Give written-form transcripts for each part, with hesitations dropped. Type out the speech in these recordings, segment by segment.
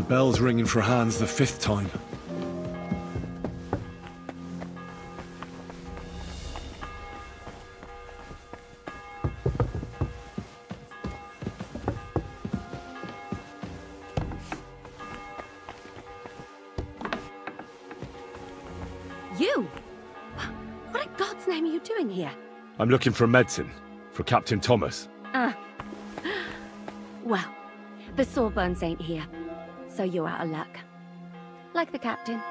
bell's ringing for Hans the 5th time. You? What in God's name are you doing here? I'm looking for medicine. For Captain Thomas. Well, the Sawbones ain't here, so you're out of luck. Like the captain.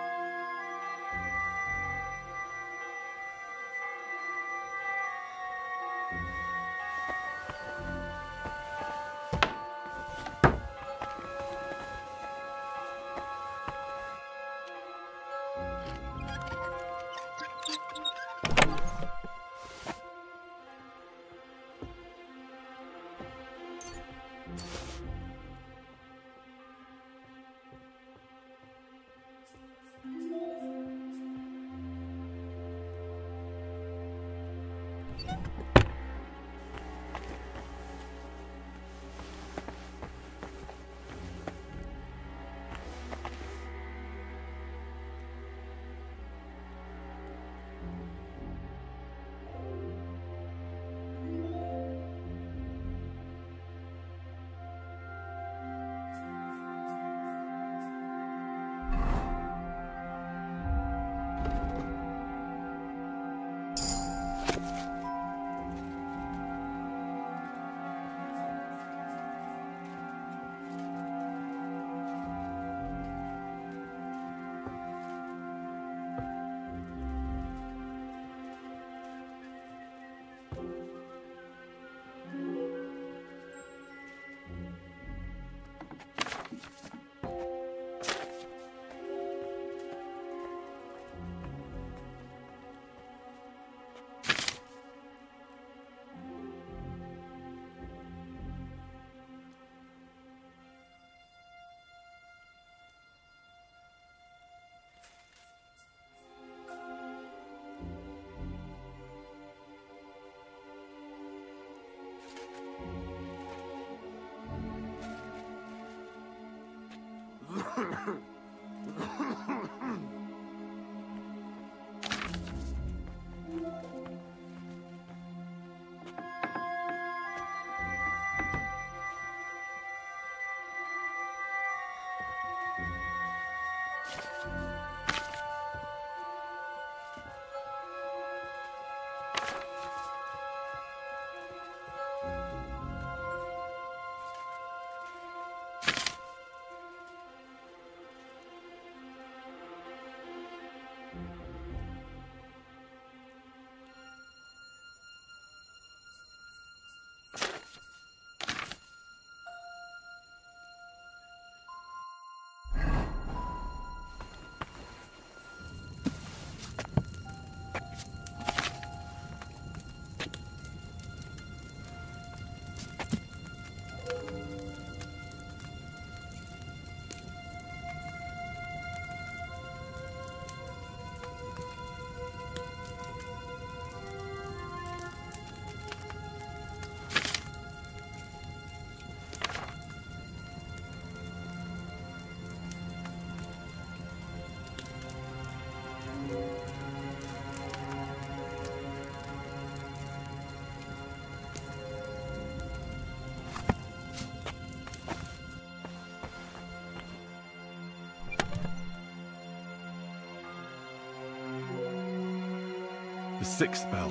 The 6th bell.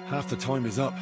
Half the time is up.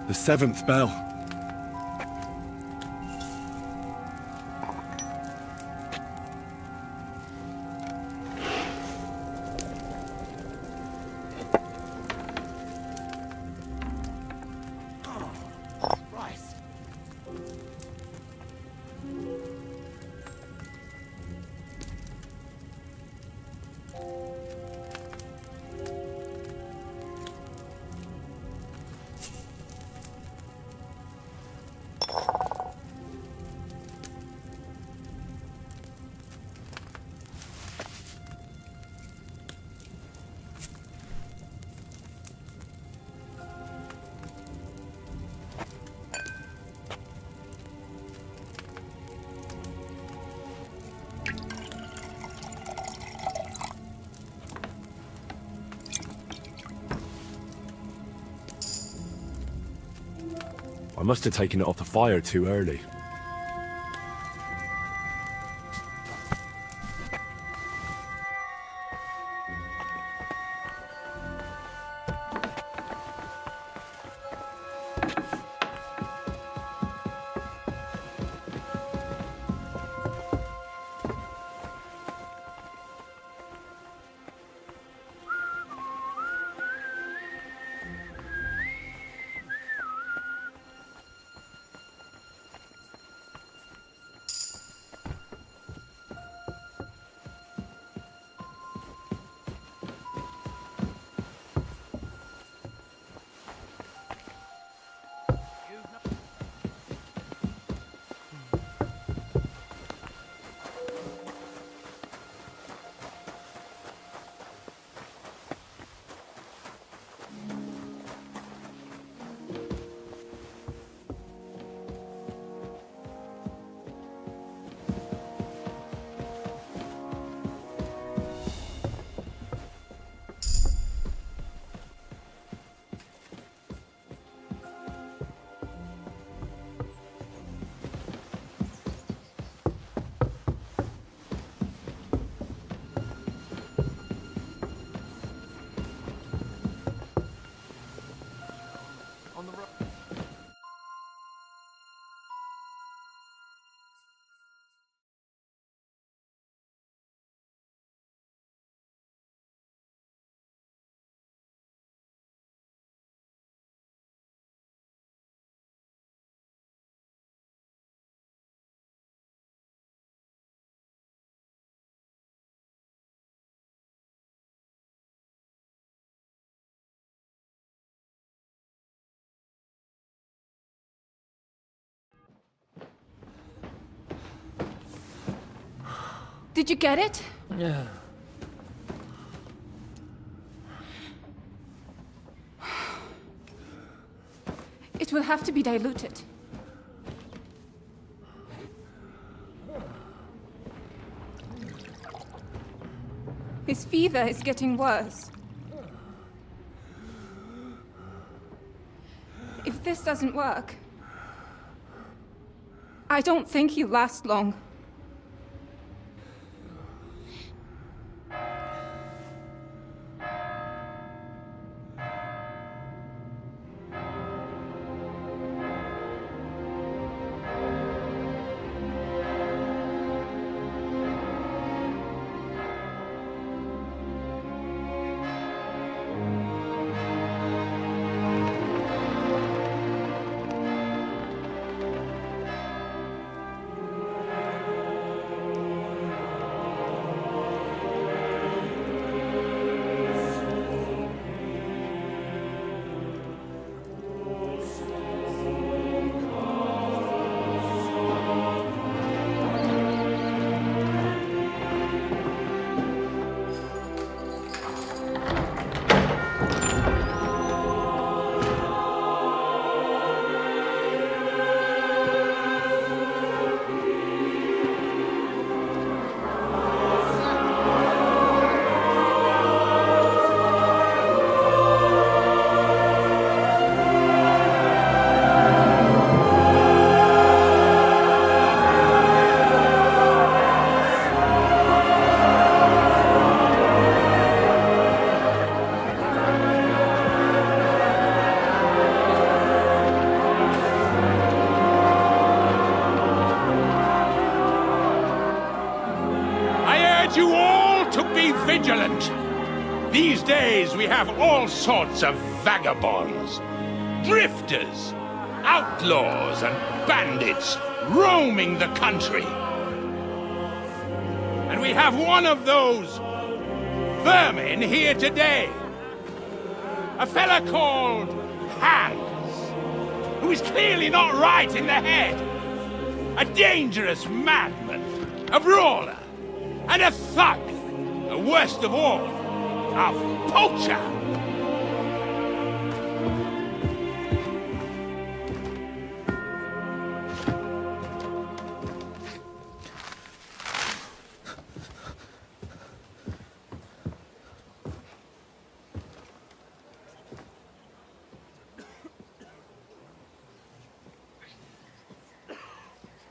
The 7th bell. I must have taken it off the fire too early. Did you get it? Yeah. It will have to be diluted. His fever is getting worse. If this doesn't work, I don't think he'll last long. These days we have all sorts of vagabonds, drifters, outlaws and bandits roaming the country. And we have one of those vermin here today. A fella called HANS, who is clearly not right in the head. A dangerous madman, a brawler, and a thug. The worst of all, a poacher!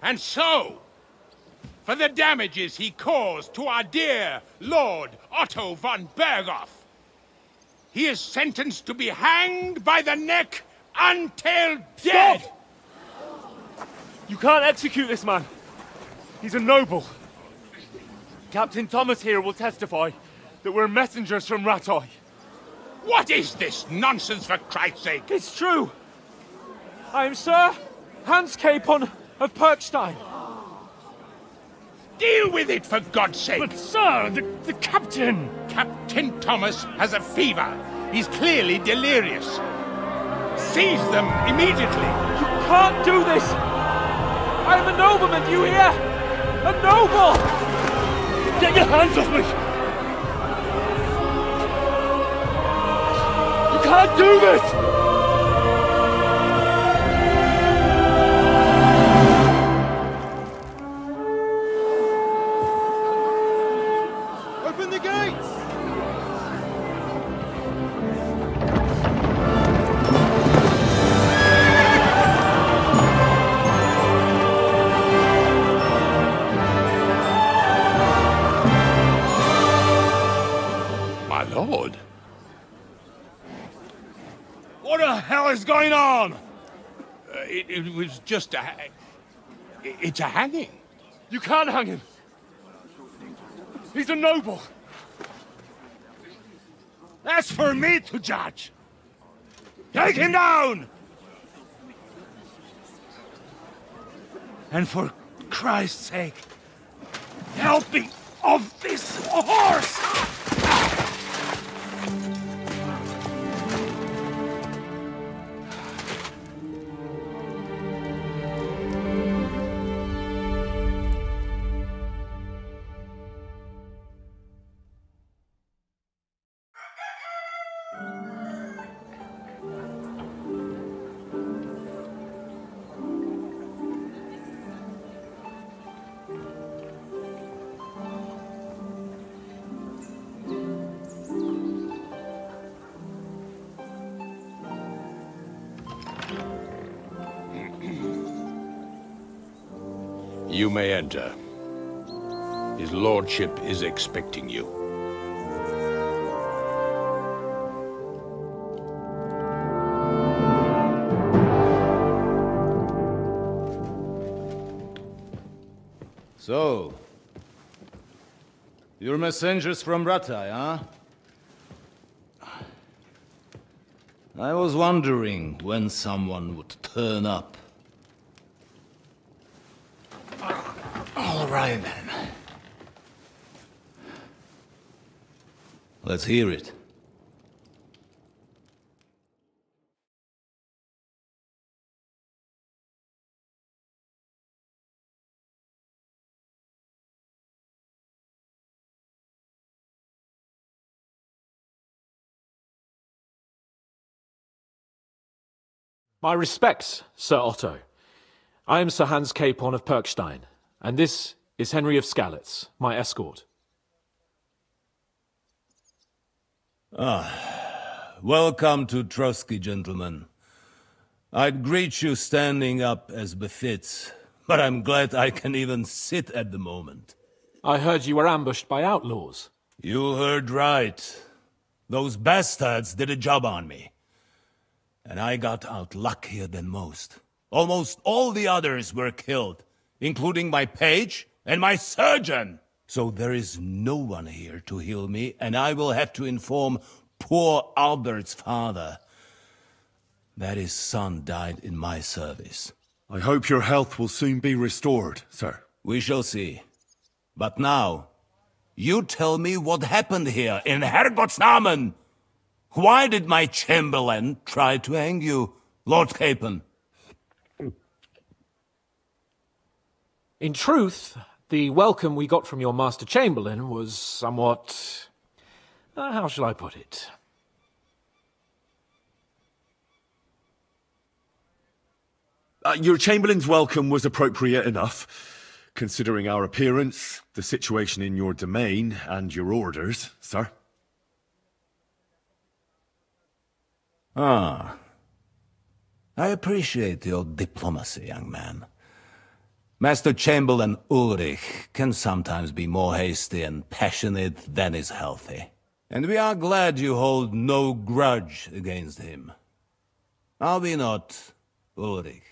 And so, for the damages he caused to our dear Lord Otto Von Bergrow, he is sentenced to be hanged by the neck until dead! Stop! You can't execute this man. He's a noble. Captain Thomas here will testify that we're messengers from Rattay. What is this nonsense, for Christ's sake? It's true. I am Sir Hans Capon of Perkstein. Deal with it, for God's sake! But, sir, the captain! Captain Thomas has a fever. He's clearly delirious. Seize them immediately. You can't do this! I'm a nobleman, do you hear? A noble! Get your hands off me! You can't do this! Open the gates! My lord. What the hell is going on? It was just a... It's a hanging. You can't hang him. He's a noble. That's for me to judge. Take him down! And for Christ's sake, help me off this horse! You may enter. His lordship is expecting you. So, you're messengers from Rattay, huh? I was wondering when someone would turn up. All right, then. Let's hear it. My respects, Sir Otto. I am Sir Hans Capon of Perkstein, and this is Henry of Skalitz, my escort. Welcome to Trotsky, gentlemen. I'd greet you standing up as befits, but I'm glad I can even sit at the moment. I heard you were ambushed by outlaws. You heard right. Those bastards did a job on me. And I got out luckier than most. Almost all the others were killed, including my page and my surgeon. So there is no one here to heal me, and I will have to inform poor Albert's father that his son died in my service. I hope your health will soon be restored, sir. We shall see. But now, you tell me what happened here in Herrgottsnamen. Why did my chamberlain try to hang you, Lord Capon? In truth, the welcome we got from your Master Chamberlain was somewhat... how shall I put it? Your Chamberlain's welcome was appropriate enough, considering our appearance, the situation in your domain, and your orders, sir. Ah. I appreciate your diplomacy, young man. Master Chamberlain Ulrich can sometimes be more hasty and passionate than is healthy. And we are glad you hold no grudge against him. Are we not, Ulrich?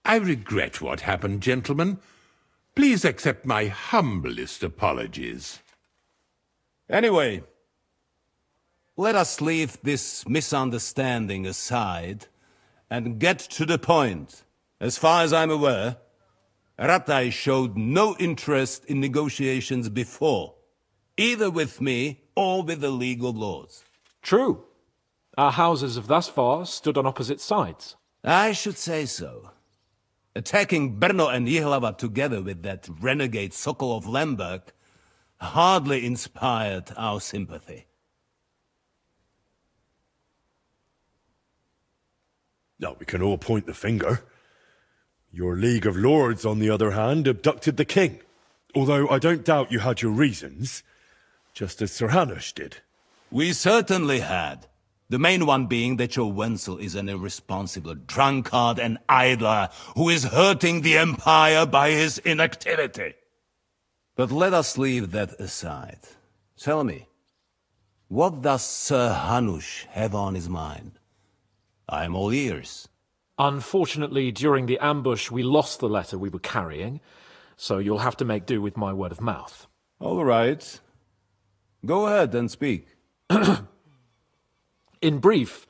I regret what happened, gentlemen. Please accept my humblest apologies. Anyway, let us leave this misunderstanding aside and get to the point. As far as I'm aware, Rattay showed no interest in negotiations before, either with me or with the League of Lords. True. Our houses have thus far stood on opposite sides. I should say so. Attacking Brno and Jihlava together with that renegade Sokol of Lemberg hardly inspired our sympathy. No, we can all point the finger. Your League of Lords, on the other hand, abducted the king. Although I don't doubt you had your reasons, just as Sir Hanush did. We certainly had. The main one being that your Wenzel is an irresponsible drunkard and idler who is hurting the Empire by his inactivity. But let us leave that aside. Tell me, what does Sir Hanush have on his mind? I am all ears. Unfortunately, during the ambush, we lost the letter we were carrying, so you'll have to make do with my word of mouth. All right. Go ahead and speak. In brief,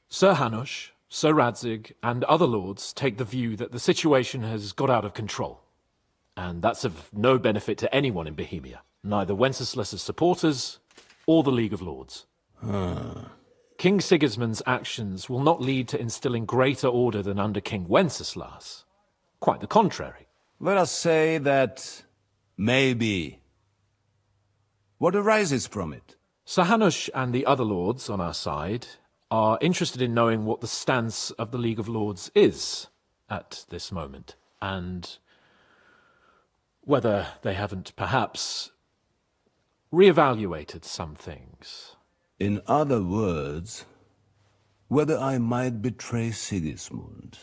Sir Hanush, Sir Radzig, and other lords take the view that the situation has got out of control. And that's of no benefit to anyone in Bohemia, neither Wenceslas's supporters or the League of Lords. King Sigismund's actions will not lead to instilling greater order than under King Wenceslas. Quite the contrary. Let us say that maybe. What arises from it? Sir Hanush and the other lords on our side are interested in knowing what the stance of the League of Lords is at this moment, and whether they haven't perhaps reevaluated some things. In other words, whether I might betray Sigismund.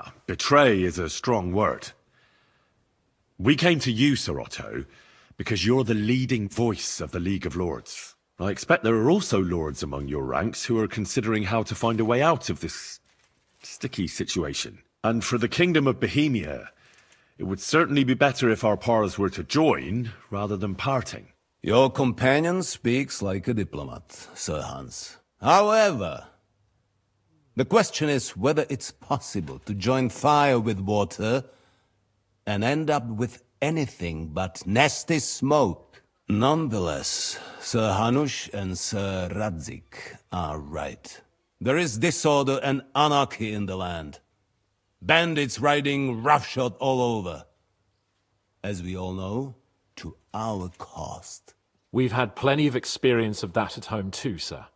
well, betray is a strong word. We came to you, Sir Otto, because you're the leading voice of the League of Lords. I expect there are also lords among your ranks who are considering how to find a way out of this sticky situation. And for the Kingdom of Bohemia, it would certainly be better if our paths were to join rather than parting. Your companion speaks like a diplomat, Sir Hans. However, the question is whether it's possible to join fire with water and end up with anything but nasty smoke. Nonetheless, Sir Hanush and Sir Radzik are right. There is disorder and anarchy in the land. Bandits riding roughshod all over. As we all know, to our cost. We've had plenty of experience of that at home too, sir.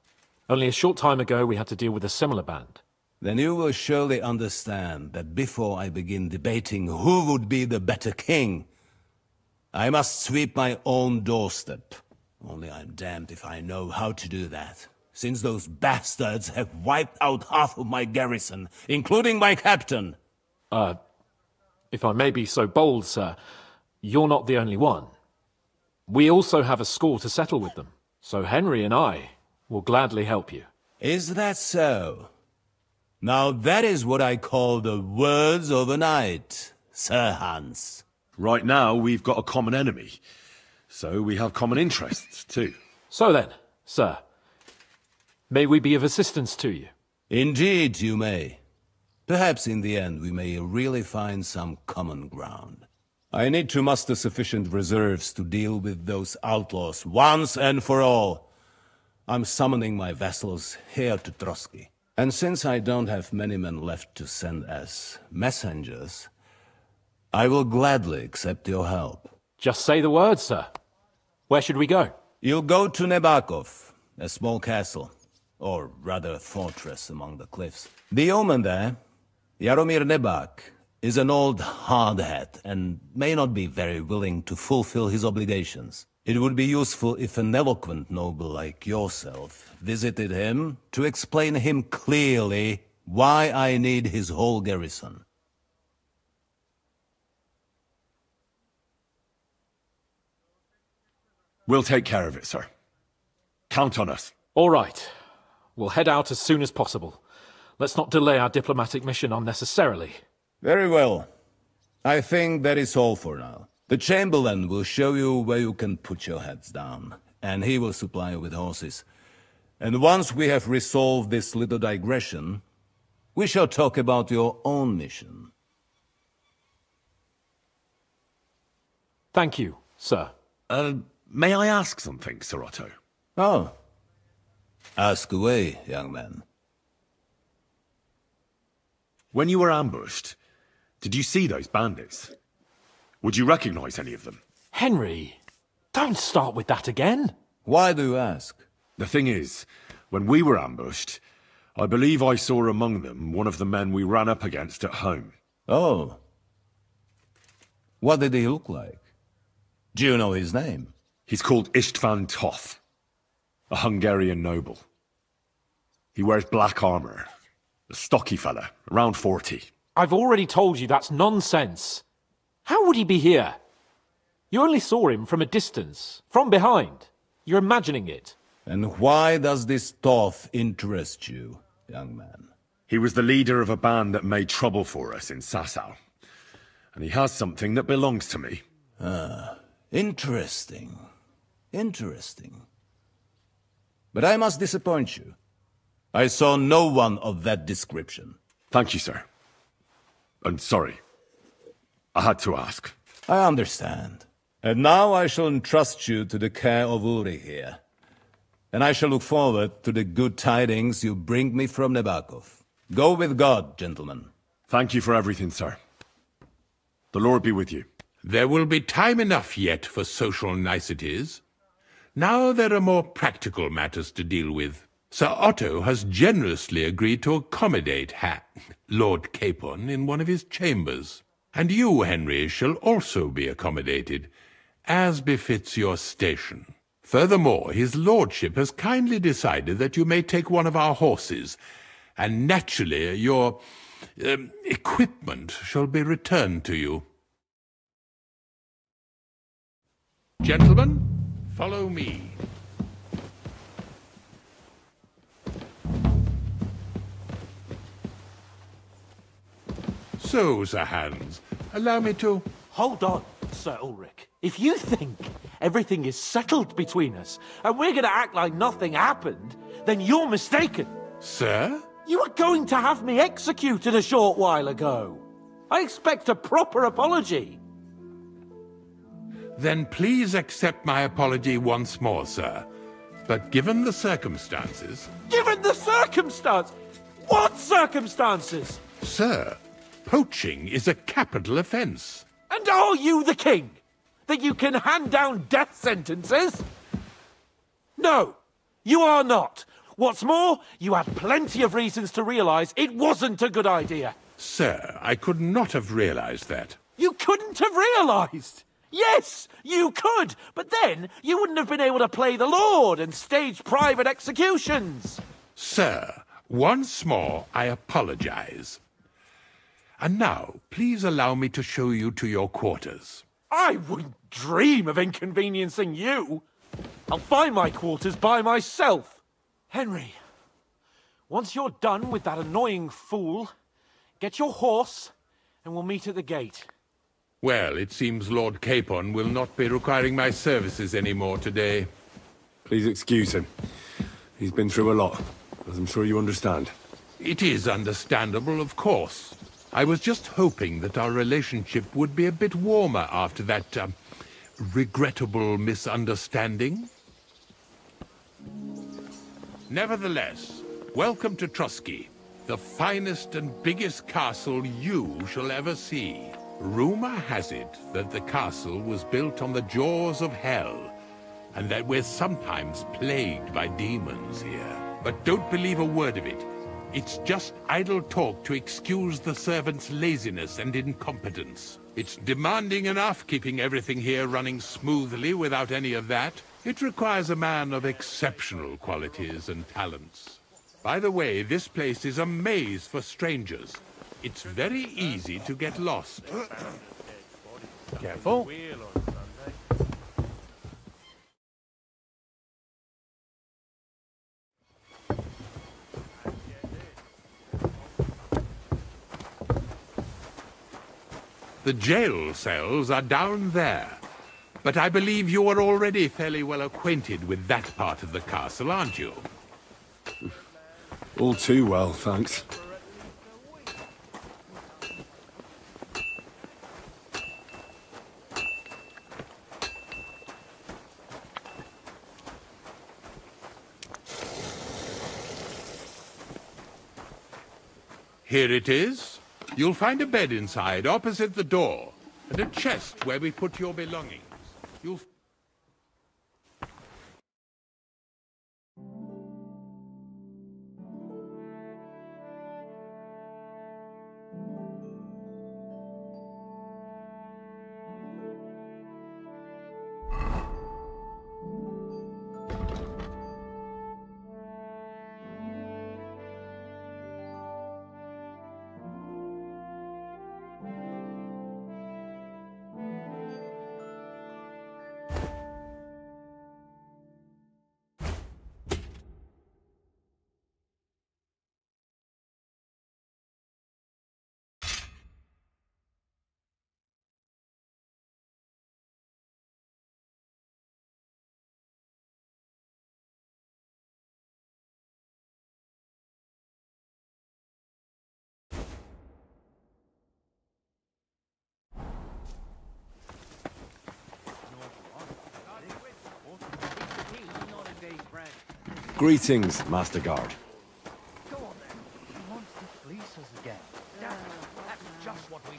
Only a short time ago we had to deal with a similar band. Then you will surely understand that before I begin debating who would be the better king, I must sweep my own doorstep. Only I'm damned if I know how to do that, since those bastards have wiped out half of my garrison, including my captain. If I may be so bold, sir, you're not the only one. We also have a score to settle with them, so Henry and I will gladly help you. Is that so? Now that is what I call the words of a knight, Sir Hans. Right now, we've got a common enemy, so we have common interests too. So then, sir, may we be of assistance to you? Indeed you may. Perhaps in the end we may really find some common ground. I need to muster sufficient reserves to deal with those outlaws once and for all. I'm summoning my vassals here to Trotsky. And since I don't have many men left to send as messengers, I will gladly accept your help. Just say the word, sir. Where should we go? You'll go to Nebakov, a small castle, or rather a fortress among the cliffs. The yeoman there, Jaromir Nebak, is an old hardhat and may not be very willing to fulfill his obligations. It would be useful if an eloquent noble like yourself visited him to explain him clearly why I need his whole garrison. We'll take care of it, sir. Count on us. All right. We'll head out as soon as possible. Let's not delay our diplomatic mission unnecessarily. Very well. I think that is all for now. The Chamberlain will show you where you can put your heads down, and he will supply you with horses. And once we have resolved this little digression, we shall talk about your own mission. Thank you, sir. May I ask something, Sir Otto? Oh. Ask away, young man. When you were ambushed, did you see those bandits? Would you recognize any of them? Henry, don't start with that again. Why do you ask? The thing is, when we were ambushed, I believe I saw among them one of the men we ran up against at home. Oh. What did he look like? Do you know his name? He's called Istvan Toth, a Hungarian noble. He wears black armor, a stocky fella, around 40. I've already told you that's nonsense. How would he be here? You only saw him from a distance, from behind. You're imagining it. And why does this Toth interest you, young man? He was the leader of a band that made trouble for us in Sasau. And he has something that belongs to me. Interesting. Interesting. But I must disappoint you. I saw no one of that description. Thank you, sir. And sorry. I had to ask. I understand. And now I shall entrust you to the care of Uri here. And I shall look forward to the good tidings you bring me from Nebakov. Go with God, gentlemen. Thank you for everything, sir. The Lord be with you. There will be time enough yet for social niceties. Now there are more practical matters to deal with. Sir Otto has generously agreed to accommodate Lord Capon in one of his chambers. And you, Henry, shall also be accommodated, as befits your station. Furthermore, his lordship has kindly decided that you may take one of our horses, and naturally your equipment shall be returned to you. Gentlemen, follow me. So, Sir Hans, allow me to... Hold on, Sir Ulrich. If you think everything is settled between us, and we're gonna act like nothing happened, then you're mistaken. Sir? You were going to have me executed a short while ago. I expect a proper apology. Then please accept my apology once more, sir. But given the circumstances... Given the circumstance? What circumstances? Sir, poaching is a capital offence. And are you the king? That you can hand down death sentences? No, you are not. What's more, you had plenty of reasons to realise it wasn't a good idea. Sir, I could not have realised that. You couldn't have realised? Yes, you could, but then you wouldn't have been able to play the Lord and stage private executions. Sir, once more I apologise. And now, please allow me to show you to your quarters. I wouldn't dream of inconveniencing you. I'll find my quarters by myself. Henry, once you're done with that annoying fool, get your horse and we'll meet at the gate. Well, it seems Lord Capon will not be requiring my services anymore today. Please excuse him. He's been through a lot, as I'm sure you understand. It is understandable, of course. I was just hoping that our relationship would be a bit warmer after that, regrettable misunderstanding. Nevertheless, welcome to Trusky, the finest and biggest castle you shall ever see. Rumor has it that the castle was built on the jaws of hell, and that we're sometimes plagued by demons here. But don't believe a word of it. It's just idle talk to excuse the servants' laziness and incompetence. It's demanding enough keeping everything here running smoothly without any of that. It requires a man of exceptional qualities and talents. By the way, this place is a maze for strangers. It's very easy to get lost. Careful. The jail cells are down there. But I believe you are already fairly well acquainted with that part of the castle, aren't you? All too well, thanks. Here it is. You'll find a bed inside, opposite the door, and a chest where we put your belongings. You'll... Greetings, Master Guard.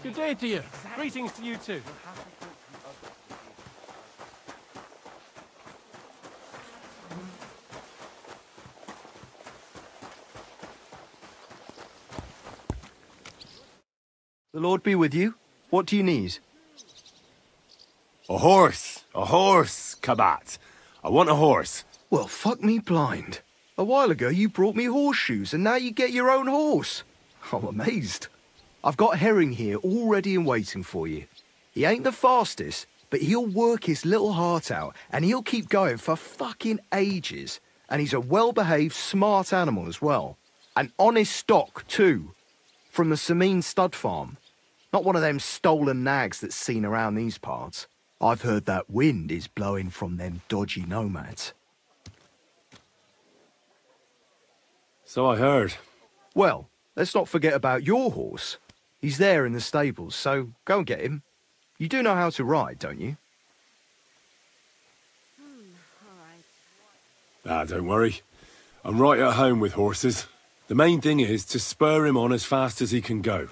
Good day to you. Greetings to you too. The Lord be with you. What do you need? A horse, Kabat. I want a horse. Well, fuck me blind. A while ago you brought me horseshoes and now you get your own horse. I'm amazed. I've got Herring here all ready and waiting for you. He ain't the fastest, but he'll work his little heart out, and he'll keep going for fucking ages. And he's a well-behaved, smart animal as well. An honest stock, too. From the Sameen stud farm. Not one of them stolen nags that's seen around these parts. I've heard that wind is blowing from them dodgy nomads. So I heard. Well, let's not forget about your horse. He's there in the stables, so go and get him. You do know how to ride, don't you? Don't worry. I'm right at home with horses. The main thing is to spur him on as fast as he can go.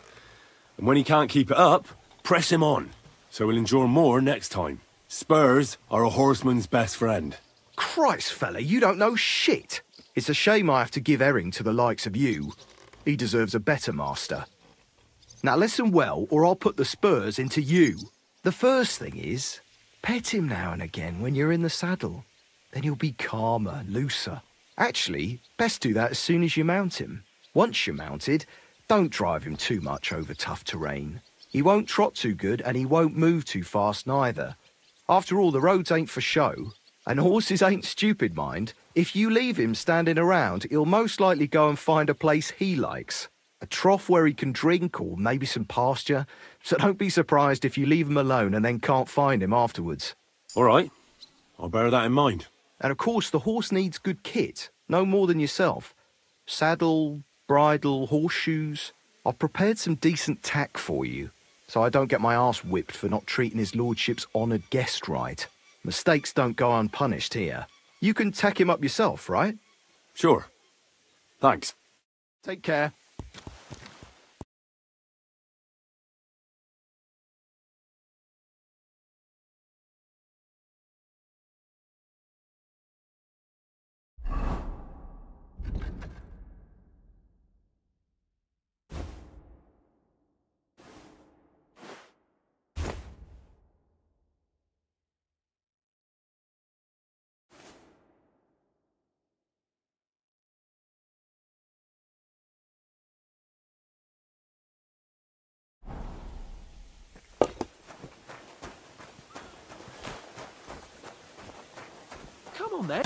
And when he can't keep it up, press him on, so he'll endure more next time. Spurs are a horseman's best friend. Christ, fella, you don't know shit. It's a shame I have to give Herring to the likes of you. He deserves a better master. Now listen well, or I'll put the spurs into you. The first thing is, pet him now and again when you're in the saddle. Then he'll be calmer, looser. Actually, best do that as soon as you mount him. Once you're mounted, don't drive him too much over tough terrain. He won't trot too good and he won't move too fast neither. After all, the roads ain't for show. And horses ain't stupid, mind. If you leave him standing around, he'll most likely go and find a place he likes. A trough where he can drink or maybe some pasture. So don't be surprised if you leave him alone and then can't find him afterwards. All right. I'll bear that in mind. And of course, the horse needs good kit, no more than yourself. Saddle, bridle, horseshoes. I've prepared some decent tack for you, so I don't get my arse whipped for not treating his lordship's honoured guest right. Mistakes don't go unpunished here. You can tack him up yourself, right? Sure. Thanks. Take care. Come on then.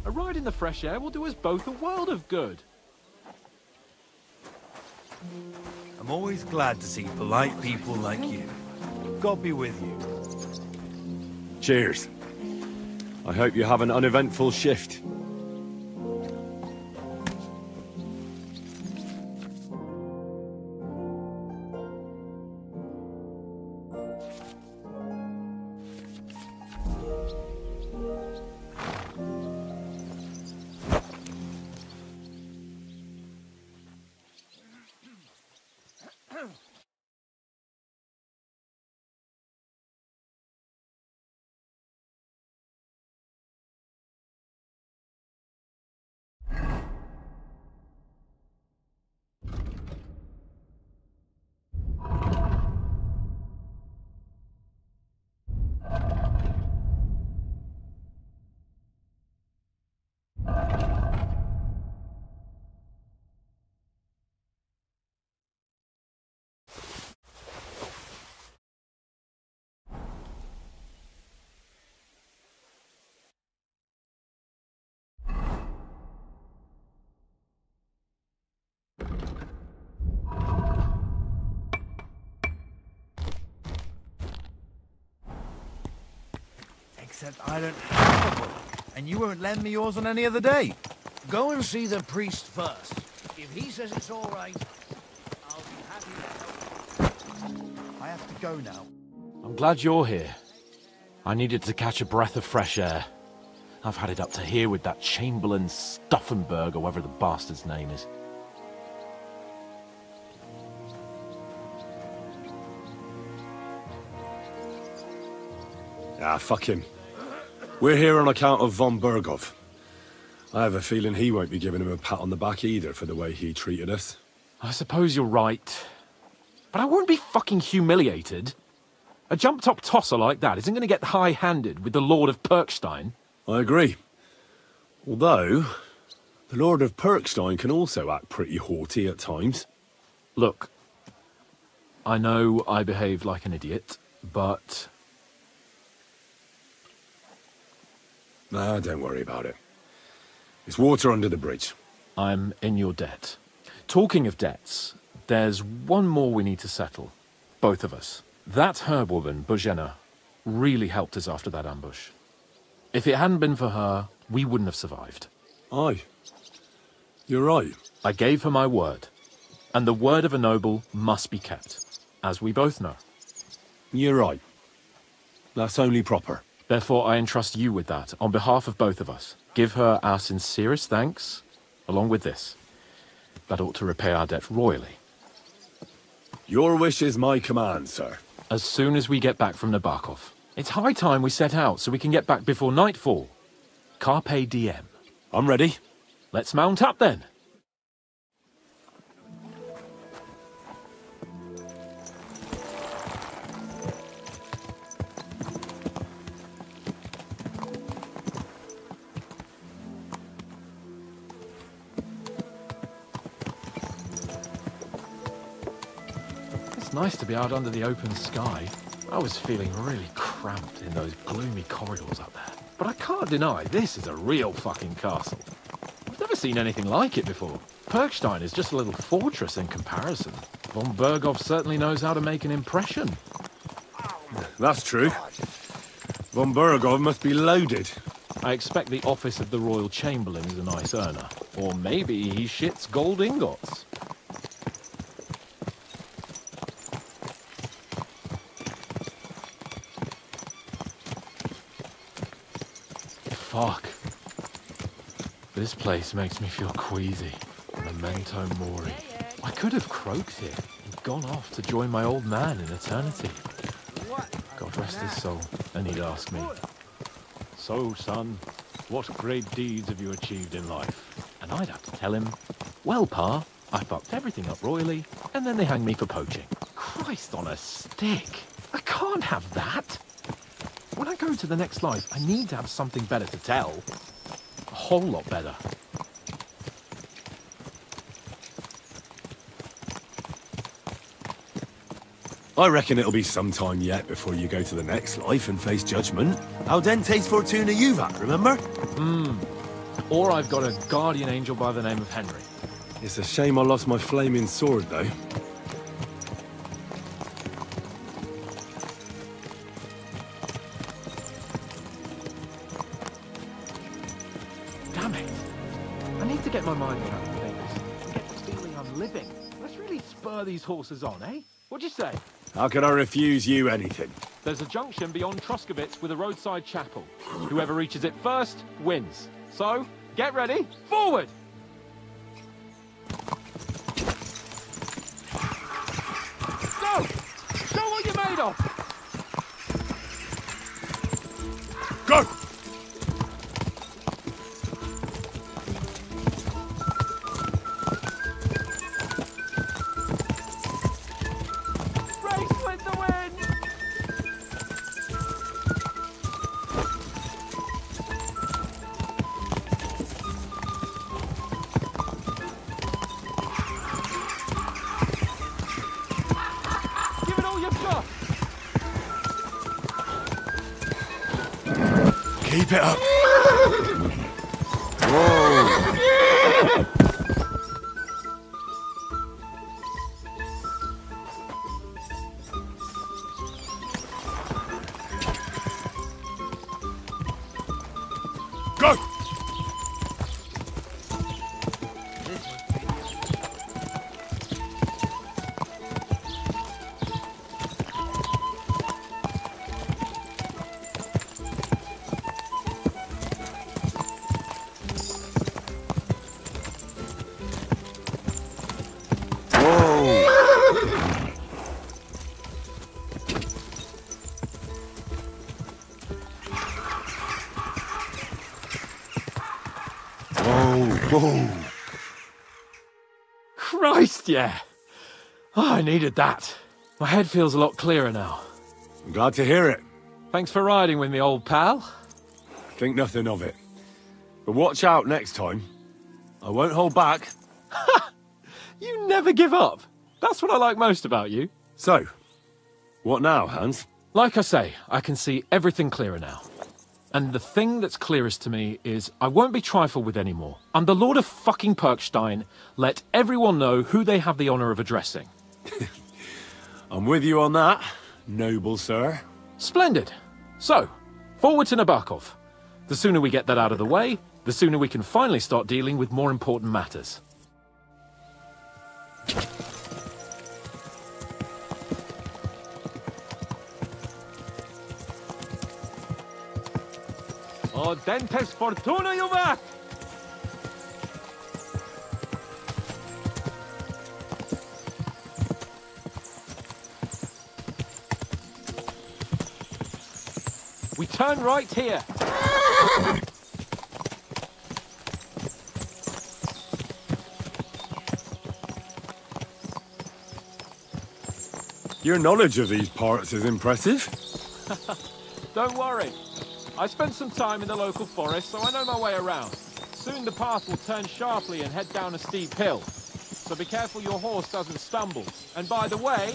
A ride in the fresh air will do us both a world of good. I'm always glad to see polite people like you. God be with you. Cheers. I hope you have an uneventful shift. Except I don't have a book, and you won't lend me yours on any other day. Go and see the priest first. If he says it's all right, I'll be happy to help. I have to go now. I'm glad you're here. I needed to catch a breath of fresh air. I've had it up to here with that Chamberlain Stauffenberg, or whatever the bastard's name is. Ah, fuck him. We're here on account of Von Bergrow. I have a feeling he won't be giving him a pat on the back either for the way he treated us. I suppose you're right. But I won't be fucking humiliated. A jump-top tosser like that isn't going to get high-handed with the Lord of Perkstein. I agree. Although, the Lord of Perkstein can also act pretty haughty at times. Look, I know I behaved like an idiot, but... Nah, don't worry about it. It's water under the bridge. I'm in your debt. Talking of debts, there's one more we need to settle. Both of us. That herb-woman, Bozhena, really helped us after that ambush. If it hadn't been for her, we wouldn't have survived. Aye. You're right. I gave her my word. And the word of a noble must be kept, as we both know. You're right. That's only proper. Therefore, I entrust you with that, on behalf of both of us. Give her our sincerest thanks, along with this. That ought to repay our debt royally. Your wish is my command, sir. As soon as we get back from Nabokov. It's high time we set out so we can get back before nightfall. Carpe diem. I'm ready. Let's mount up then. It's nice to be out under the open sky. I was feeling really cramped in those gloomy corridors up there. But I can't deny, this is a real fucking castle. I've never seen anything like it before. Perkstein is just a little fortress in comparison. Von Bergrow certainly knows how to make an impression. That's true. Von Bergrow must be loaded. I expect the office of the Royal Chamberlain is a nice earner. Or maybe he shits gold ingots. Fuck. This place makes me feel queasy. Memento mori. I could have croaked here and gone off to join my old man in eternity. God rest his soul. And he'd ask me, "So, son, what great deeds have you achieved in life?" And I'd have to tell him, "Well, Pa, I fucked everything up royally, and then they hanged me for poaching." Christ on a stick. I can't have that. When I go to the next life, I need to have something better to tell. A whole lot better. I reckon it'll be some time yet before you go to the next life and face judgment. Audente's Fortuna Juvat, remember? Or I've got a guardian angel by the name of Henry. It's a shame I lost my flaming sword, though. Damn it. I need to get my mind around things. Get the feeling I'm living. Let's really spur these horses on, eh? What'd you say? How can I refuse you anything? There's a junction beyond Truskovitz with a roadside chapel. Whoever reaches it first wins. So, get ready. Forward! Go! Show what you're made of! Go! Race with the wind! Give it all you've got! Keep it up. Go! Whoa. Christ, yeah! Oh, I needed that. My head feels a lot clearer now. I'm glad to hear it. Thanks for riding with me, old pal. Think nothing of it. But watch out next time. I won't hold back. You never give up. That's what I like most about you. So, what now, Hans? Like I say, I can see everything clearer now. And the thing that's clearest to me is I won't be trifled with anymore. I'm the Lord of fucking Perkstein. Let everyone know who they have the honor of addressing. I'm with you on that, noble sir. Splendid. So, forward to Nabokov. The sooner we get that out of the way, the sooner we can finally start dealing with more important matters. O dentes fortuna juvat! We turn right here. Your knowledge of these parts is impressive. Don't worry. I spent some time in the local forest, so I know my way around. Soon the path will turn sharply and head down a steep hill. So be careful your horse doesn't stumble. And by the way,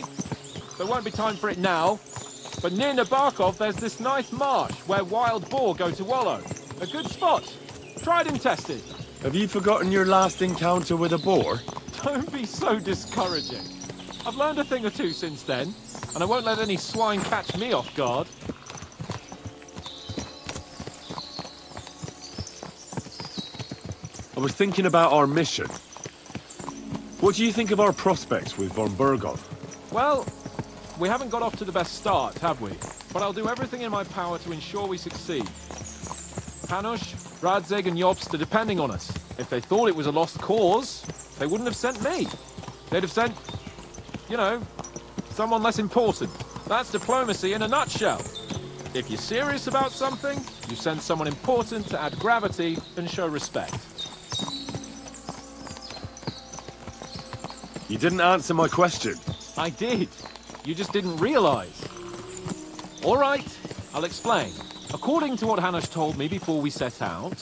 there won't be time for it now, but near Nabokov there's this nice marsh where wild boar go to wallow. A good spot. Tried and tested. Have you forgotten your last encounter with a boar? Don't be so discouraging. I've learned a thing or two since then, and I won't let any swine catch me off guard. I was thinking about our mission. What do you think of our prospects with Von Bergrow? Well, we haven't got off to the best start, have we? But I'll do everything in my power to ensure we succeed. Hanush, Radzig and Jobst are depending on us. If they thought it was a lost cause, they wouldn't have sent me. They'd have sent, you know, someone less important. That's diplomacy in a nutshell. If you're serious about something, you send someone important to add gravity and show respect. You didn't answer my question. I did. You just didn't realize. All right, I'll explain. According to what Hanush told me before we set out,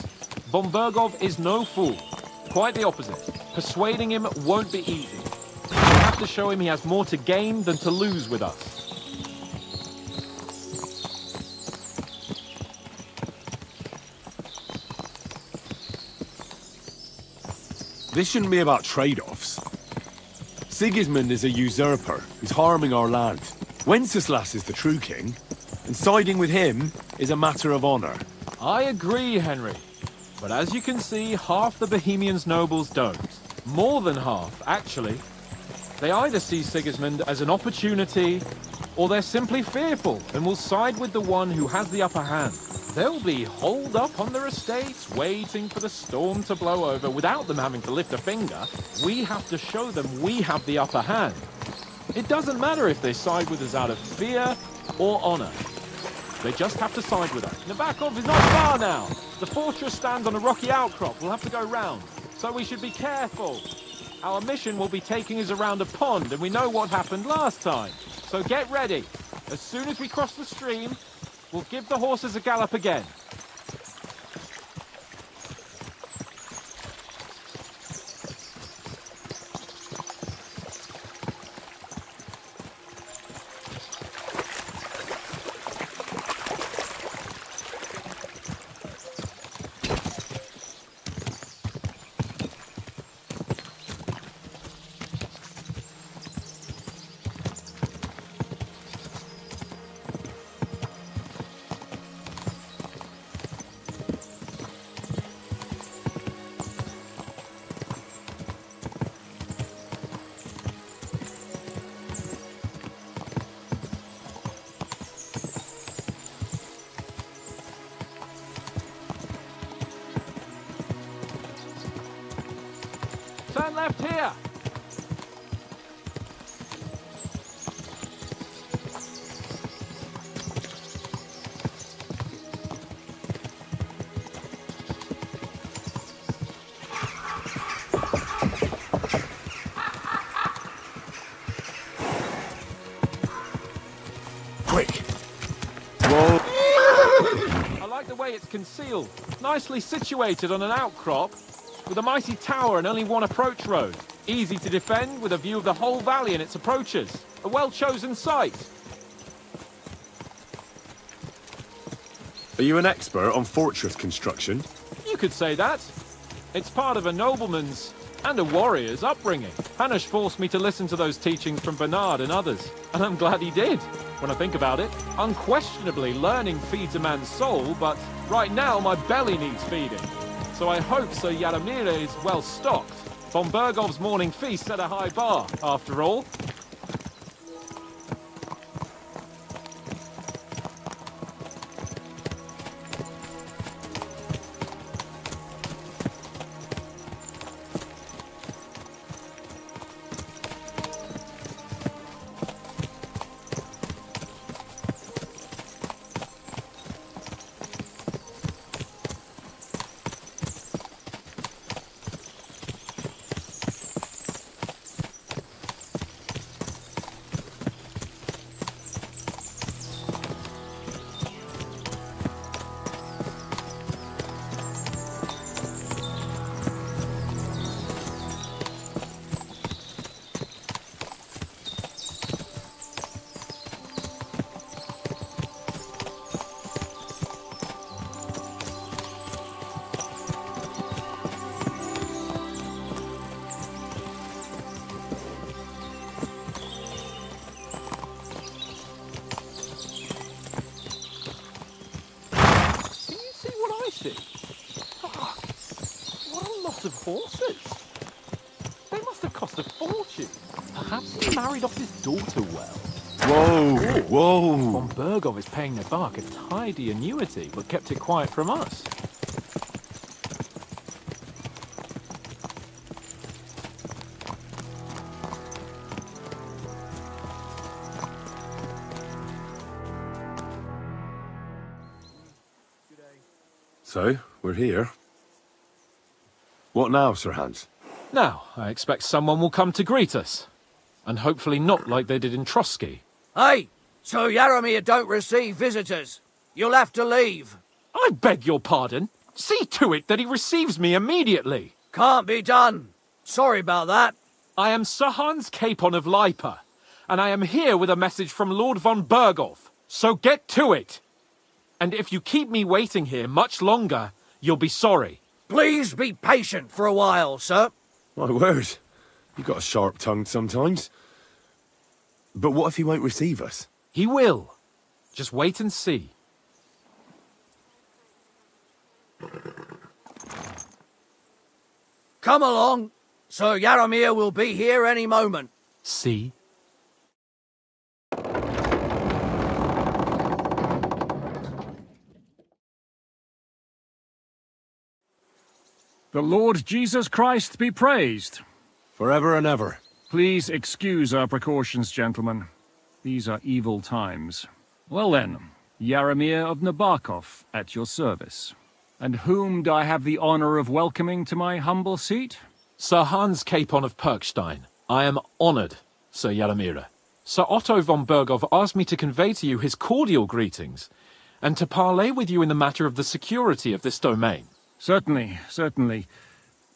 Von Bergrow is no fool. Quite the opposite. Persuading him won't be easy. We have to show him he has more to gain than to lose with us. This shouldn't be about trade-offs. Sigismund is a usurper who's harming our land. Wenceslas is the true king, and siding with him is a matter of honor. I agree, Henry. But as you can see, half the Bohemians' nobles don't. More than half, actually. They either see Sigismund as an opportunity, or they're simply fearful and will side with the one who has the upper hand. They'll be holed up on their estates, waiting for the storm to blow over without them having to lift a finger. We have to show them we have the upper hand. It doesn't matter if they side with us out of fear or honor. They just have to side with us. Nabokov is not far now. The fortress stands on a rocky outcrop. We'll have to go round. So we should be careful. Our mission will be taking us around a pond, and we know what happened last time. So get ready. As soon as we cross the stream, we'll give the horses a gallop again. Turn left here. Quick! Whoa! I like the way it's concealed. Nicely situated on an outcrop, with a mighty tower and only one approach road. Easy to defend with a view of the whole valley and its approaches. A well-chosen site. Are you an expert on fortress construction? You could say that. It's part of a nobleman's and a warrior's upbringing. Hanush forced me to listen to those teachings from Bernard and others, and I'm glad he did. When I think about it, unquestionably learning feeds a man's soul, but right now my belly needs feeding. So I hope Sir Yaramir is well stocked. Von Bergov's morning feast set a high bar, after all. Of horses. They must have cost a fortune. Perhaps he married off his daughter well. Whoa, whoa. Von Bergrow is paying the bark a tidy annuity, but kept it quiet from us. So, we're here. What now, Sir Hans? Now, I expect someone will come to greet us. And hopefully not like they did in Trotsky. Hey! So Yaramir don't receive visitors. You'll have to leave. I beg your pardon. See to it that he receives me immediately. Can't be done. Sorry about that. I am Sir Hans Capon of Lipa, and I am here with a message from Lord Von Bergrow. So get to it. And if you keep me waiting here much longer, you'll be sorry. Please be patient for a while, sir. My word. You got a sharp tongue sometimes. But what if he won't receive us? He will. Just wait and see. Come along. Sir Yaramir will be here any moment. See? The Lord Jesus Christ be praised. Forever and ever. Please excuse our precautions, gentlemen. These are evil times. Well then, Yaramir of Nabokov, at your service. And whom do I have the honor of welcoming to my humble seat? Sir Hans Capon of Perkstein. I am honored, Sir Yaramir. Sir Otto Von Bergrow asked me to convey to you his cordial greetings, and to parley with you in the matter of the security of this domain. Certainly, certainly.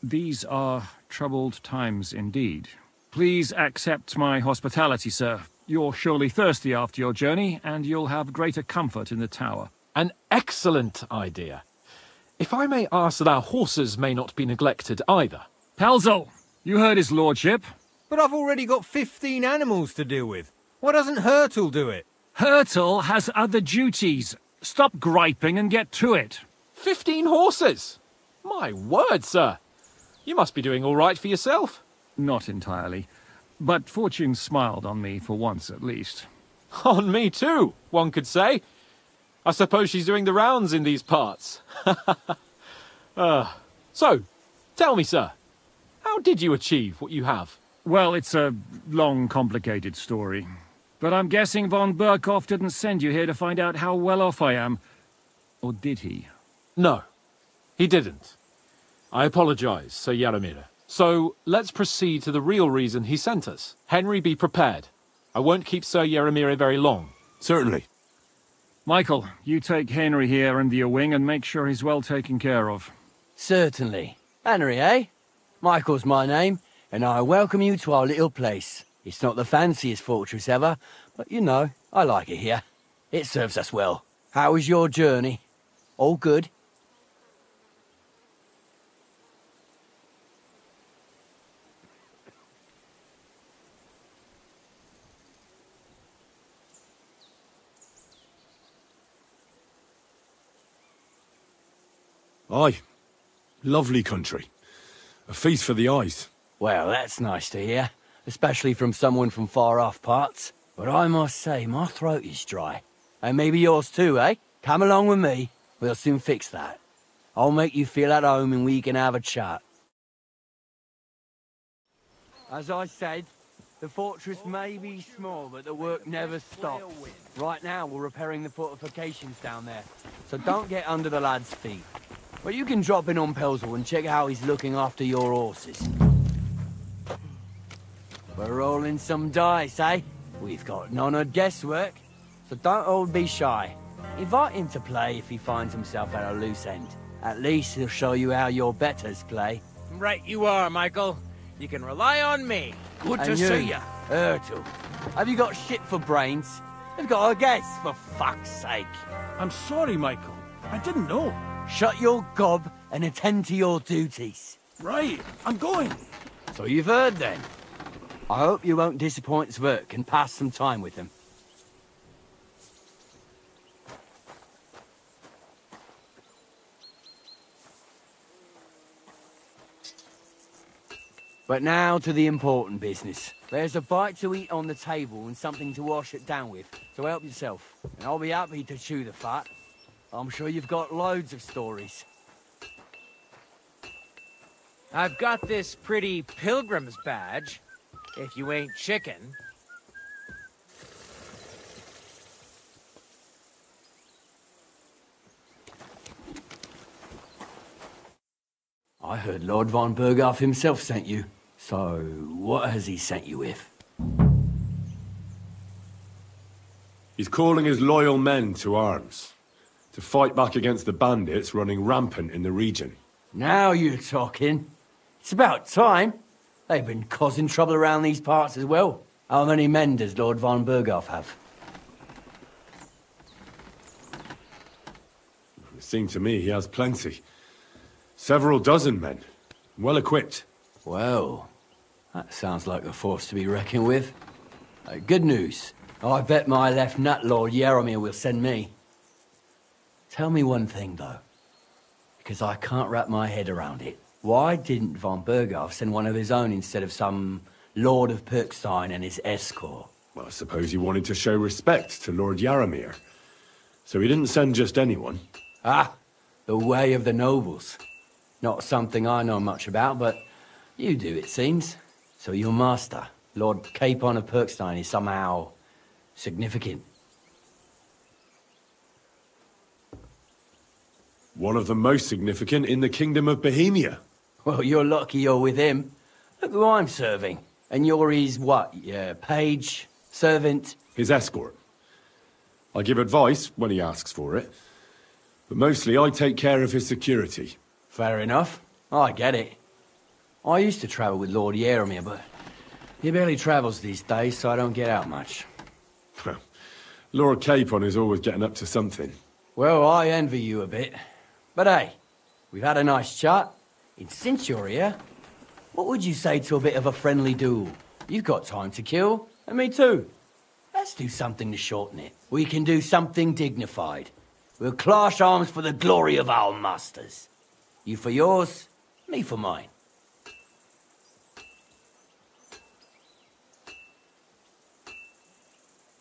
These are troubled times indeed. Please accept my hospitality, sir. You're surely thirsty after your journey, and you'll have greater comfort in the tower. An excellent idea. If I may ask that our horses may not be neglected either. Pelzel, you heard his lordship. But I've already got 15 animals to deal with. Why doesn't Hurtle do it? Hurtle has other duties. Stop griping and get to it. 15 horses? My word, sir. You must be doing all right for yourself. Not entirely. But fortune smiled on me for once at least. On me too, one could say. I suppose she's doing the rounds in these parts. So, tell me, sir, how did you achieve what you have? Well, it's a long, complicated story. But I'm guessing Von Bergrow didn't send you here to find out how well off I am. Or did he? No, he didn't. I apologize, Sir Yaramir. So, let's proceed to the real reason he sent us. Henry, be prepared. I won't keep Sir Yaramir very long. Certainly. Michael, you take Henry here under your wing and make sure he's well taken care of. Certainly. Henry, eh? Michael's my name. and I welcome you to our little place. It's not the fanciest fortress ever, but you know, I like it here. It serves us well. How was your journey? All good? Aye. Lovely country. A feast for the eyes. Well, that's nice to hear, especially from someone from far-off parts. But I must say, my throat is dry. And maybe yours too, eh? Come along with me. We'll soon fix that. I'll make you feel at home and we can have a chat. As I said, the fortress may be small, but the work never stops. Right now, we're repairing the fortifications down there, so don't get under the lad's feet. But you can drop in on Pelzel and check how he's looking after your horses. We're rolling some dice, eh? We've got none of guesswork, so don't all be shy. Invite him to play if he finds himself at a loose end. At least he'll show you how your betters play. Right you are, Michael. You can rely on me. Good to see ya. Ertl, have you got shit for brains? You've got a guess, for fuck's sake. I'm sorry, Michael. I didn't know. Shut your gob and attend to your duties. Right, I'm going. So you've heard then. I hope you won't disappoint Sverk and pass some time with him. But now to the important business. There's a bite to eat on the table and something to wash it down with, so help yourself. And I'll be happy to chew the fat. I'm sure you've got loads of stories. I've got this pretty pilgrim's badge, if you ain't chicken. I heard Lord Von Bergrow himself sent you. So, what has he sent you with? He's calling his loyal men to arms, to fight back against the bandits running rampant in the region. Now you're talking. It's about time. They've been causing trouble around these parts as well. How many men does Lord Von Bergrow have? It seemed to me he has plenty. Several dozen men, well equipped. Well, that sounds like a force to be reckoned with. Good news. I bet my left nut Lord Yaromir will send me. Tell me one thing, though, because I can't wrap my head around it. Why didn't Von Bergrow send one of his own instead of some Lord of Pirkstein and his escort? Well, I suppose he wanted to show respect to Lord Yaromir. So he didn't send just anyone. Ah, the way of the nobles. Not something I know much about, but you do, it seems. So your master, Lord Capon of Pirkstein, is somehow significant. One of the most significant in the Kingdom of Bohemia. Well, you're lucky you're with him. Look who I'm serving. And you're his, what, page, servant? His escort. I give advice when he asks for it. But mostly I take care of his security. Fair enough. I get it. I used to travel with Lord Yaromir, but he barely travels these days, so I don't get out much. Lord Capon is always getting up to something. Well, I envy you a bit. But hey, we've had a nice chat. And since you're here, what would you say to a bit of a friendly duel? You've got time to kill, and me too. Let's do something to shorten it. We can do something dignified. We'll clash arms for the glory of our masters. You for yours, me for mine.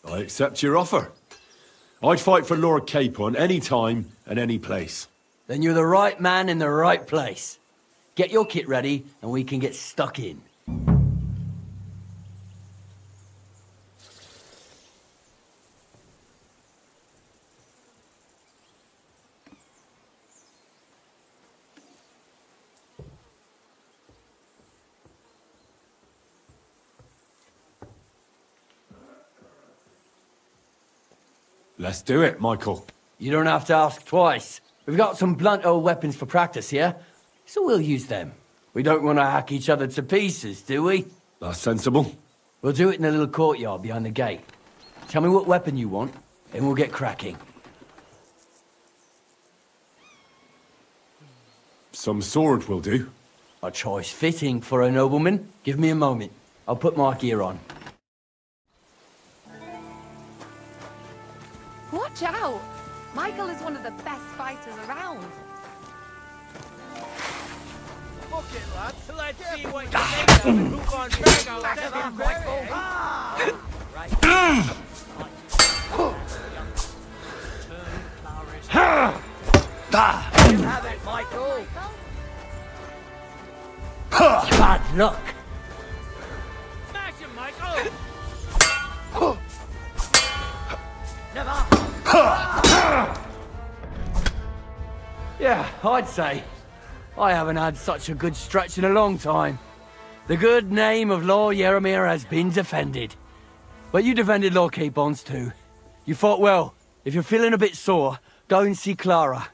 I accept your offer. I'd fight for Lord Capon any time and any place. Then you're the right man in the right place. Get your kit ready, and we can get stuck in. Let's do it, Michael. You don't have to ask twice. We've got some blunt old weapons for practice here, so we'll use them. We don't want to hack each other to pieces, do we? That's sensible. We'll do it in a little courtyard behind the gate. Tell me what weapon you want, and we'll get cracking. Some sword will do. A choice fitting for a nobleman. Give me a moment. I'll put my gear on. Watch out! Michael is one of the best fighters around. Book it, lads. Let's see what you think of Otto Von Bergrow. Let's have Michael. Right. Have it, Michael. Bad luck. Smash him, Michael. Yeah, I'd say. I haven't had such a good stretch in a long time. The good name of Lord Yaramir has been defended. But you defended Lord Capons too. You fought well. If you're feeling a bit sore, go and see Clara.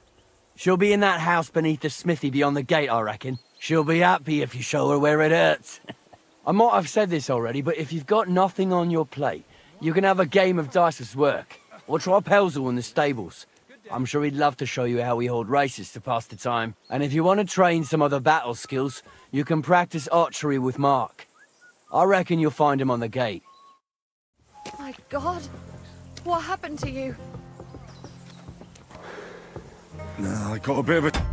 She'll be in that house beneath the smithy beyond the gate, I reckon. She'll be happy if you show her where it hurts. I might have said this already, but if you've got nothing on your plate, you can have a game of dice's work. Or try Pelzel in the stables. I'm sure he'd love to show you how we hold races to pass the time. And if you want to train some other battle skills, you can practice archery with Mark. I reckon you'll find him on the gate. My God, what happened to you? I got a bit of a...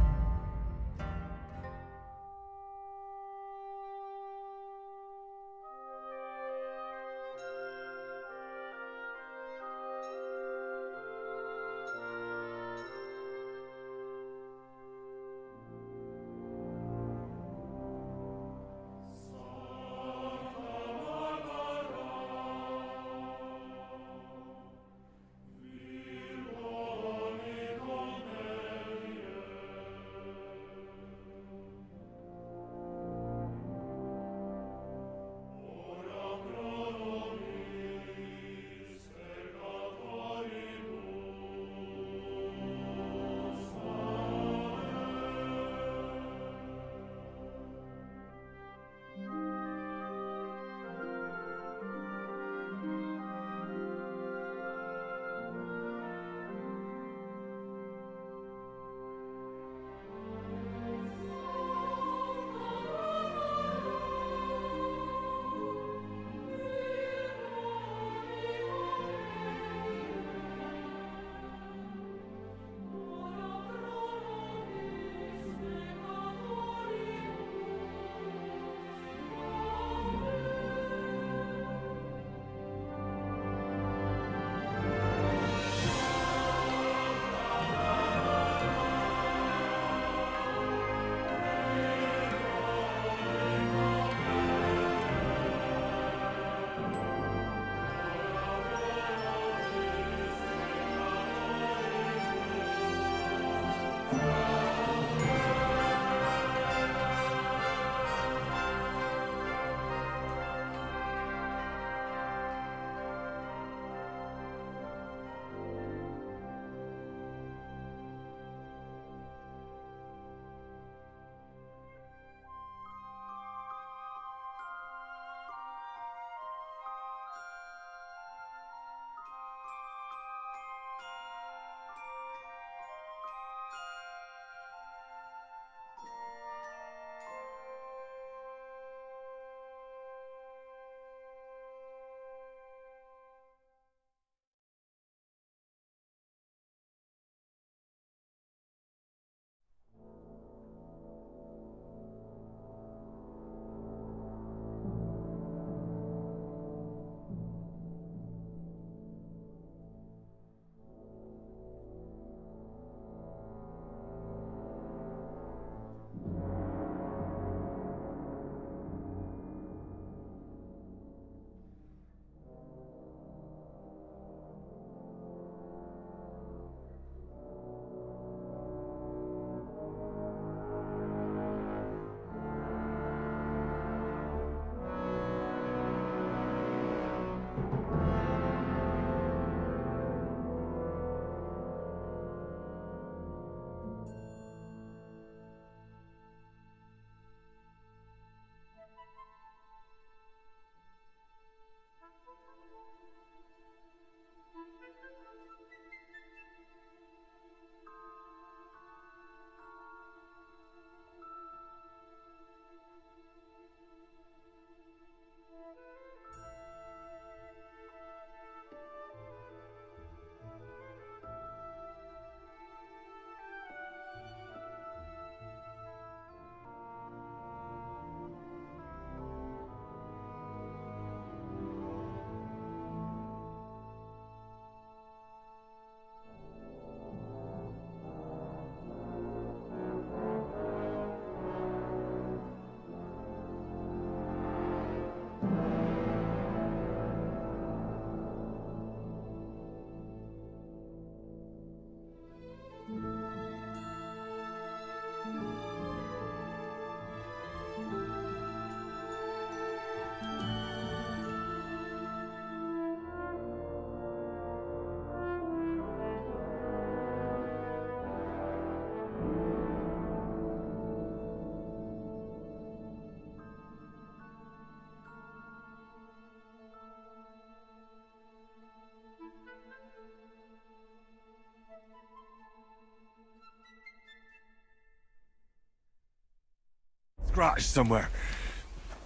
scratch somewhere.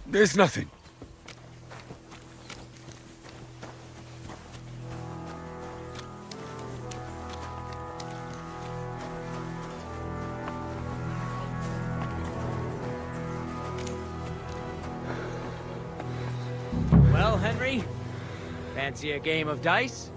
There's nothing. Well, Henry, fancy a game of dice?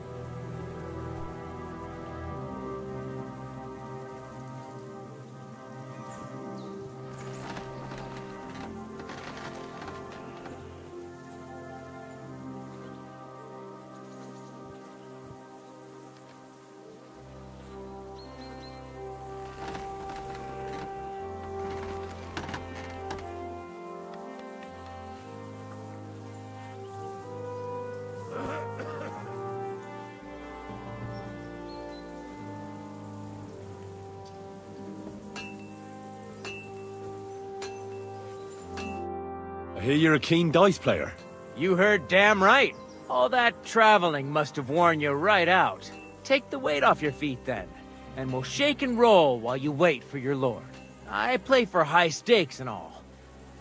I hear you're a keen dice player. You heard damn right. All that traveling must have worn you right out. Take the weight off your feet then, and we'll shake and roll while you wait for your lord. I play for high stakes and all.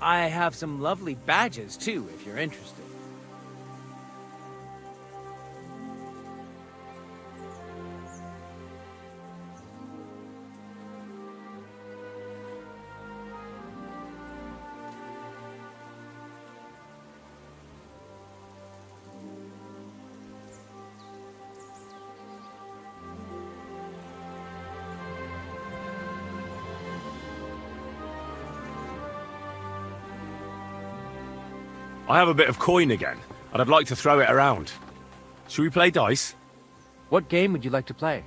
I have some lovely badges too, if you're interested. I have a bit of coin again, and I'd like to throw it around. Should we play dice? What game would you like to play?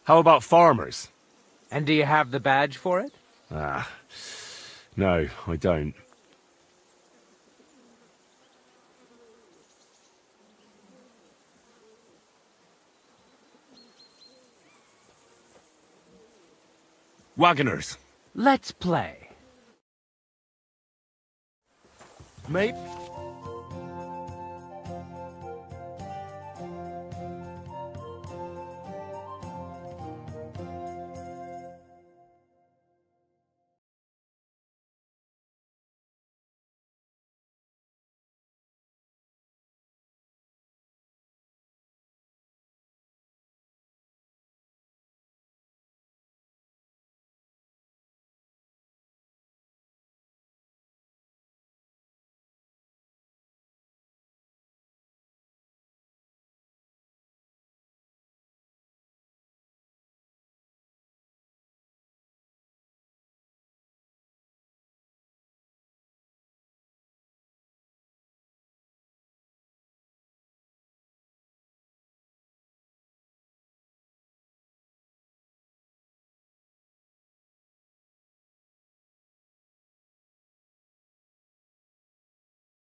How about farmers? And do you have the badge for it? Ah, no, I don't. Wagoners. Let's play. Mate.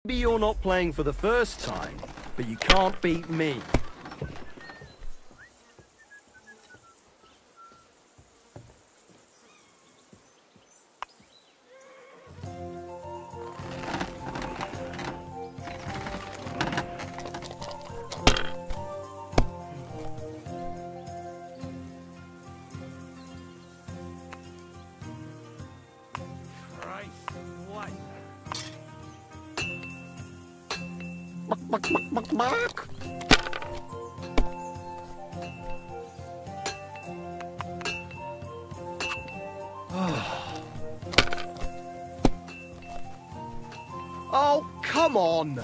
Maybe you're not playing for the first time, but you can't beat me. Mark. Oh, come on!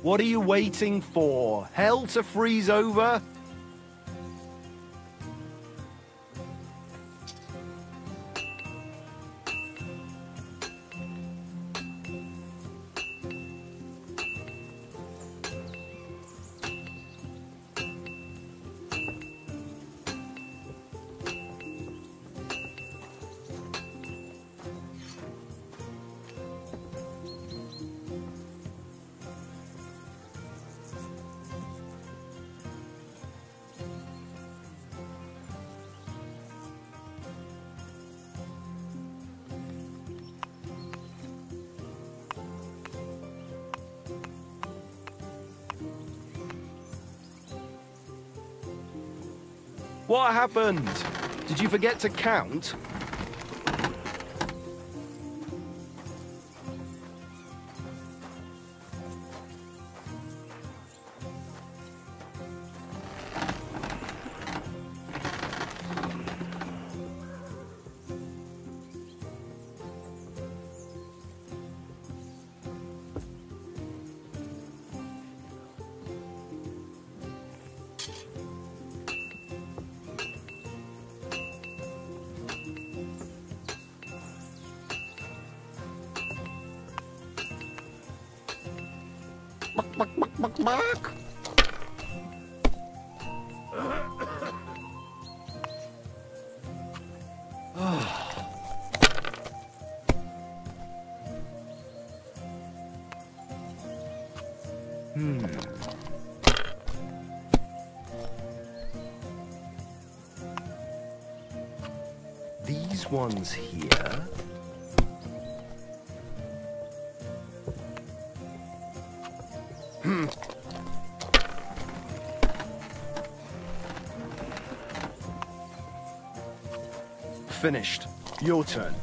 What are you waiting for? Hell to freeze over? What happened? Did you forget to count? These ones here. Finished. Your turn.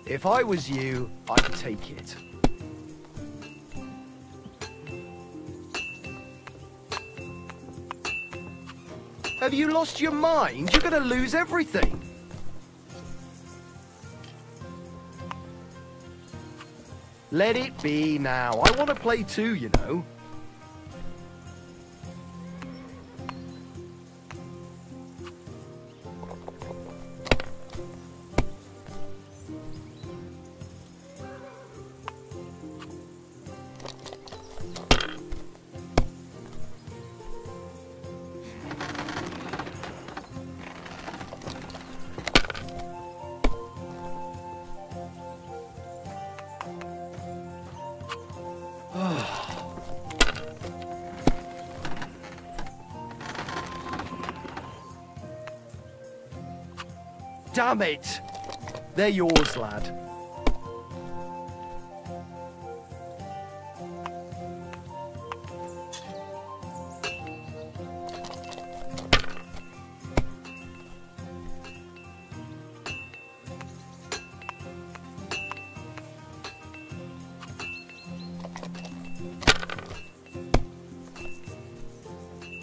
If I was you, I'd take it. Have you lost your mind? You're gonna lose everything. Let it be now. I want to play too, you know. Damn it! They're yours, lad.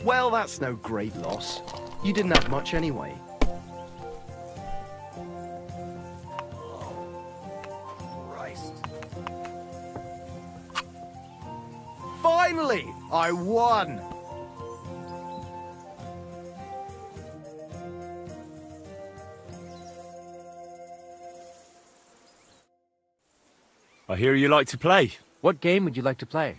Well, that's no great loss. You didn't have much anyway. Finally, I won! I hear you like to play. What game would you like to play?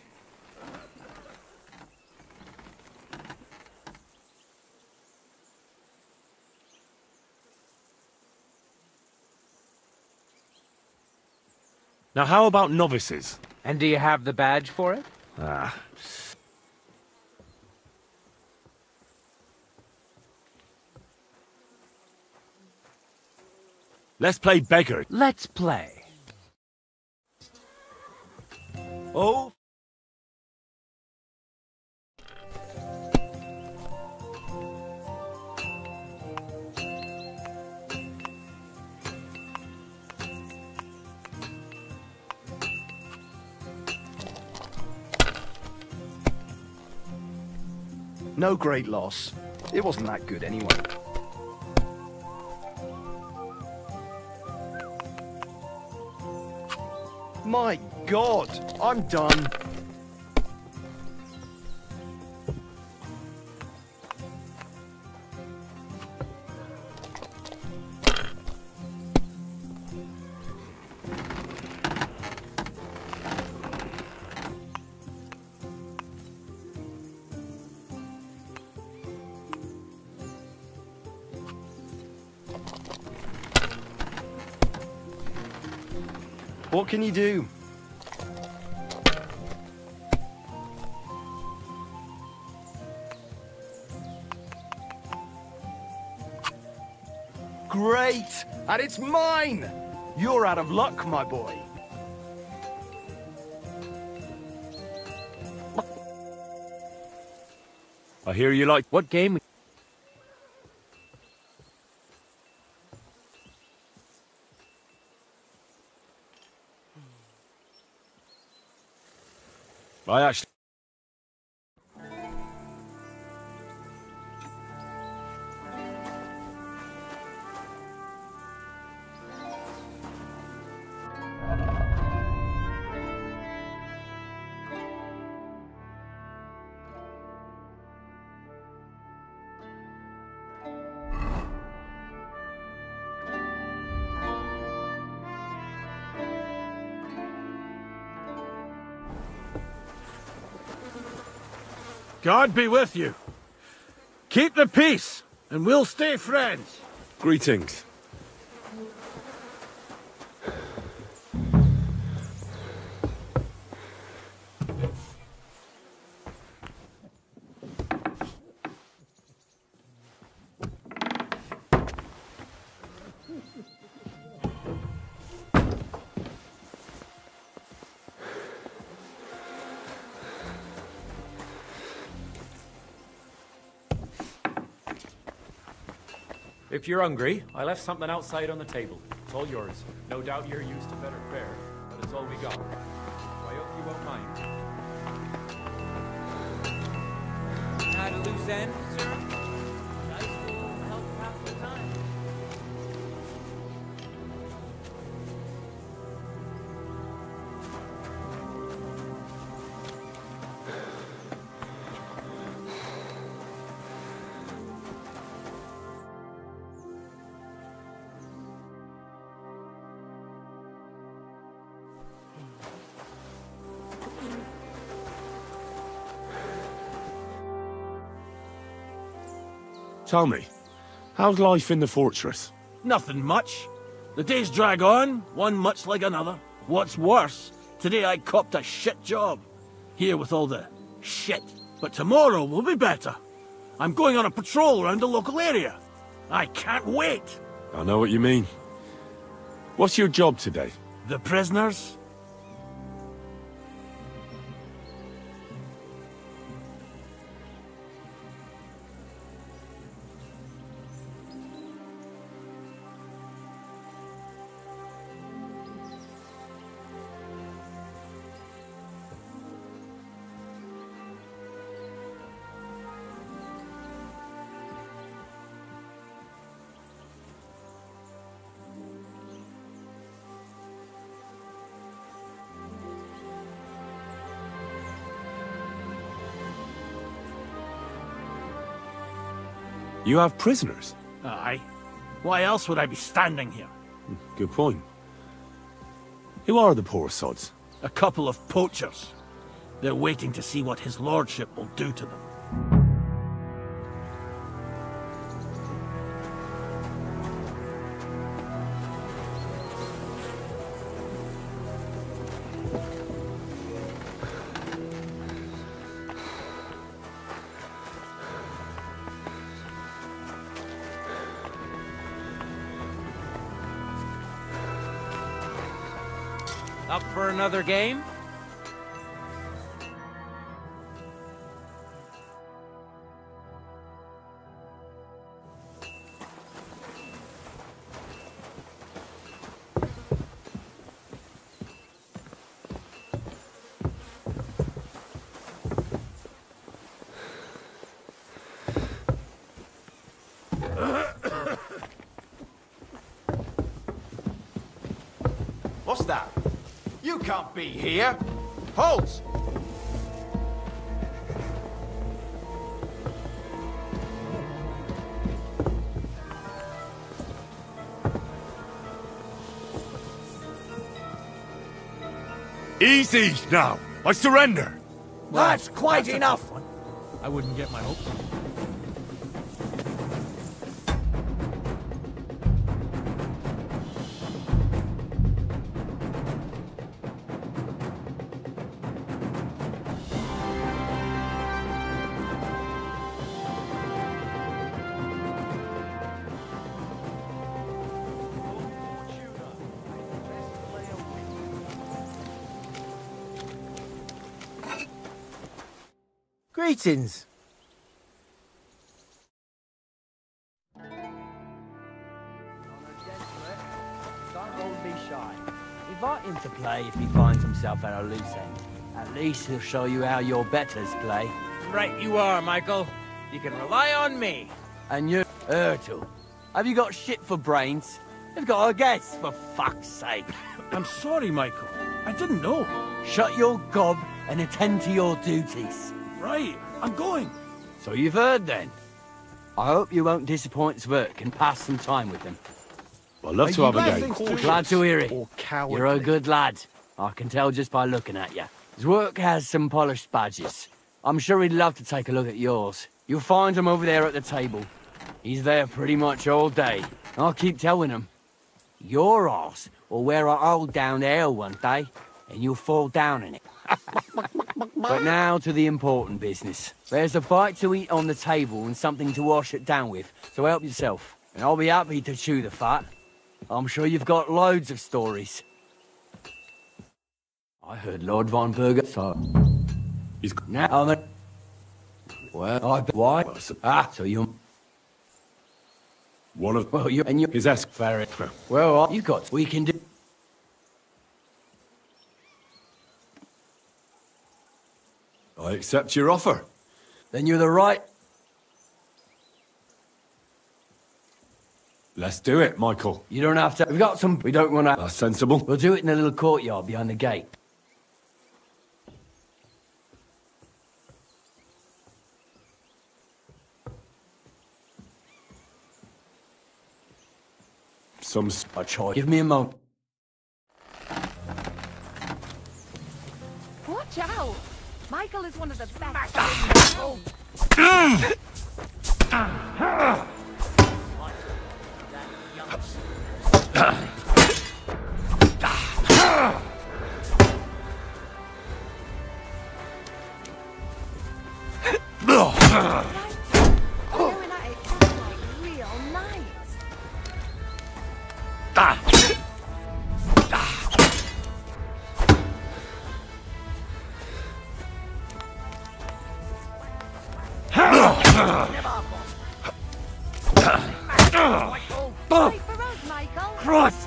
Now, how about novices? And do you have the badge for it? Ah. Let's play beggar. Let's play. Oh. No great loss. It wasn't that good anyway. My God, I'm done. What can you do? Great! And it's mine! You're out of luck, my boy. I hear you like... What game? I actually... God be with you. Keep the peace, and we'll stay friends. Greetings. If you're hungry, I left something outside on the table. It's all yours. No doubt you're used to better fare, but it's all we got. So I hope you won't mind. Not a loose end, sir? Dice will help pass the time. Tell me, how's life in the fortress? Nothing much. The days drag on, one much like another. What's worse, today I copped a shit job. Here with all the shit. But tomorrow will be better. I'm going on a patrol around the local area. I can't wait. I know what you mean. What's your job today? The prisoners? You have prisoners? Aye. Why else would I be standing here? Good point. Who are the poor sods? A couple of poachers. They're waiting to see what his lordship will do to them. Up for another game? What's that? You can't be here! Halt! Easy now! I surrender! That's quite enough! I wouldn't get my hopes up. Greetings. Don't hold me shy. Invite him to play if he finds himself at a loose end. At least he'll show you how your betters play. Right you are, Michael. You can rely on me. And you, Ertul. Have you got shit for brains? You've got a guess, for fuck's sake. I'm sorry, Michael. I didn't know. Shut your gob and attend to your duties. Right, I'm going. So you've heard then. I hope you won't disappoint Svert and pass some time with him. I'd love to have a game. Glad to hear it. You're a good lad. I can tell just by looking at you. His work has some polished badges. I'm sure he'd love to take a look at yours. You'll find him over there at the table. He's there pretty much all day. I'll keep telling him. Your arse will wear a hole down there one day, and you'll fall down in it. But now to the important business. There's a bite to eat on the table and something to wash it down with, so help yourself. And I'll be happy to chew the fat. I'm sure you've got loads of stories. I heard Lord Von Bergrow, so... He's... Now, well, why? So you... One of... Well, you... And you... His ask... Very... Well, you got... We can do... I accept your offer. Then you're the right... Let's do it, Michael. You don't have to... We've got some... We don't want to... That's sensible. We'll do it in a little courtyard behind the gate. Some... A choice. Give me a moment. Watch out! Michael is one of the best in the world. Going at it just like real knights. Wait for us, Michael. Cross!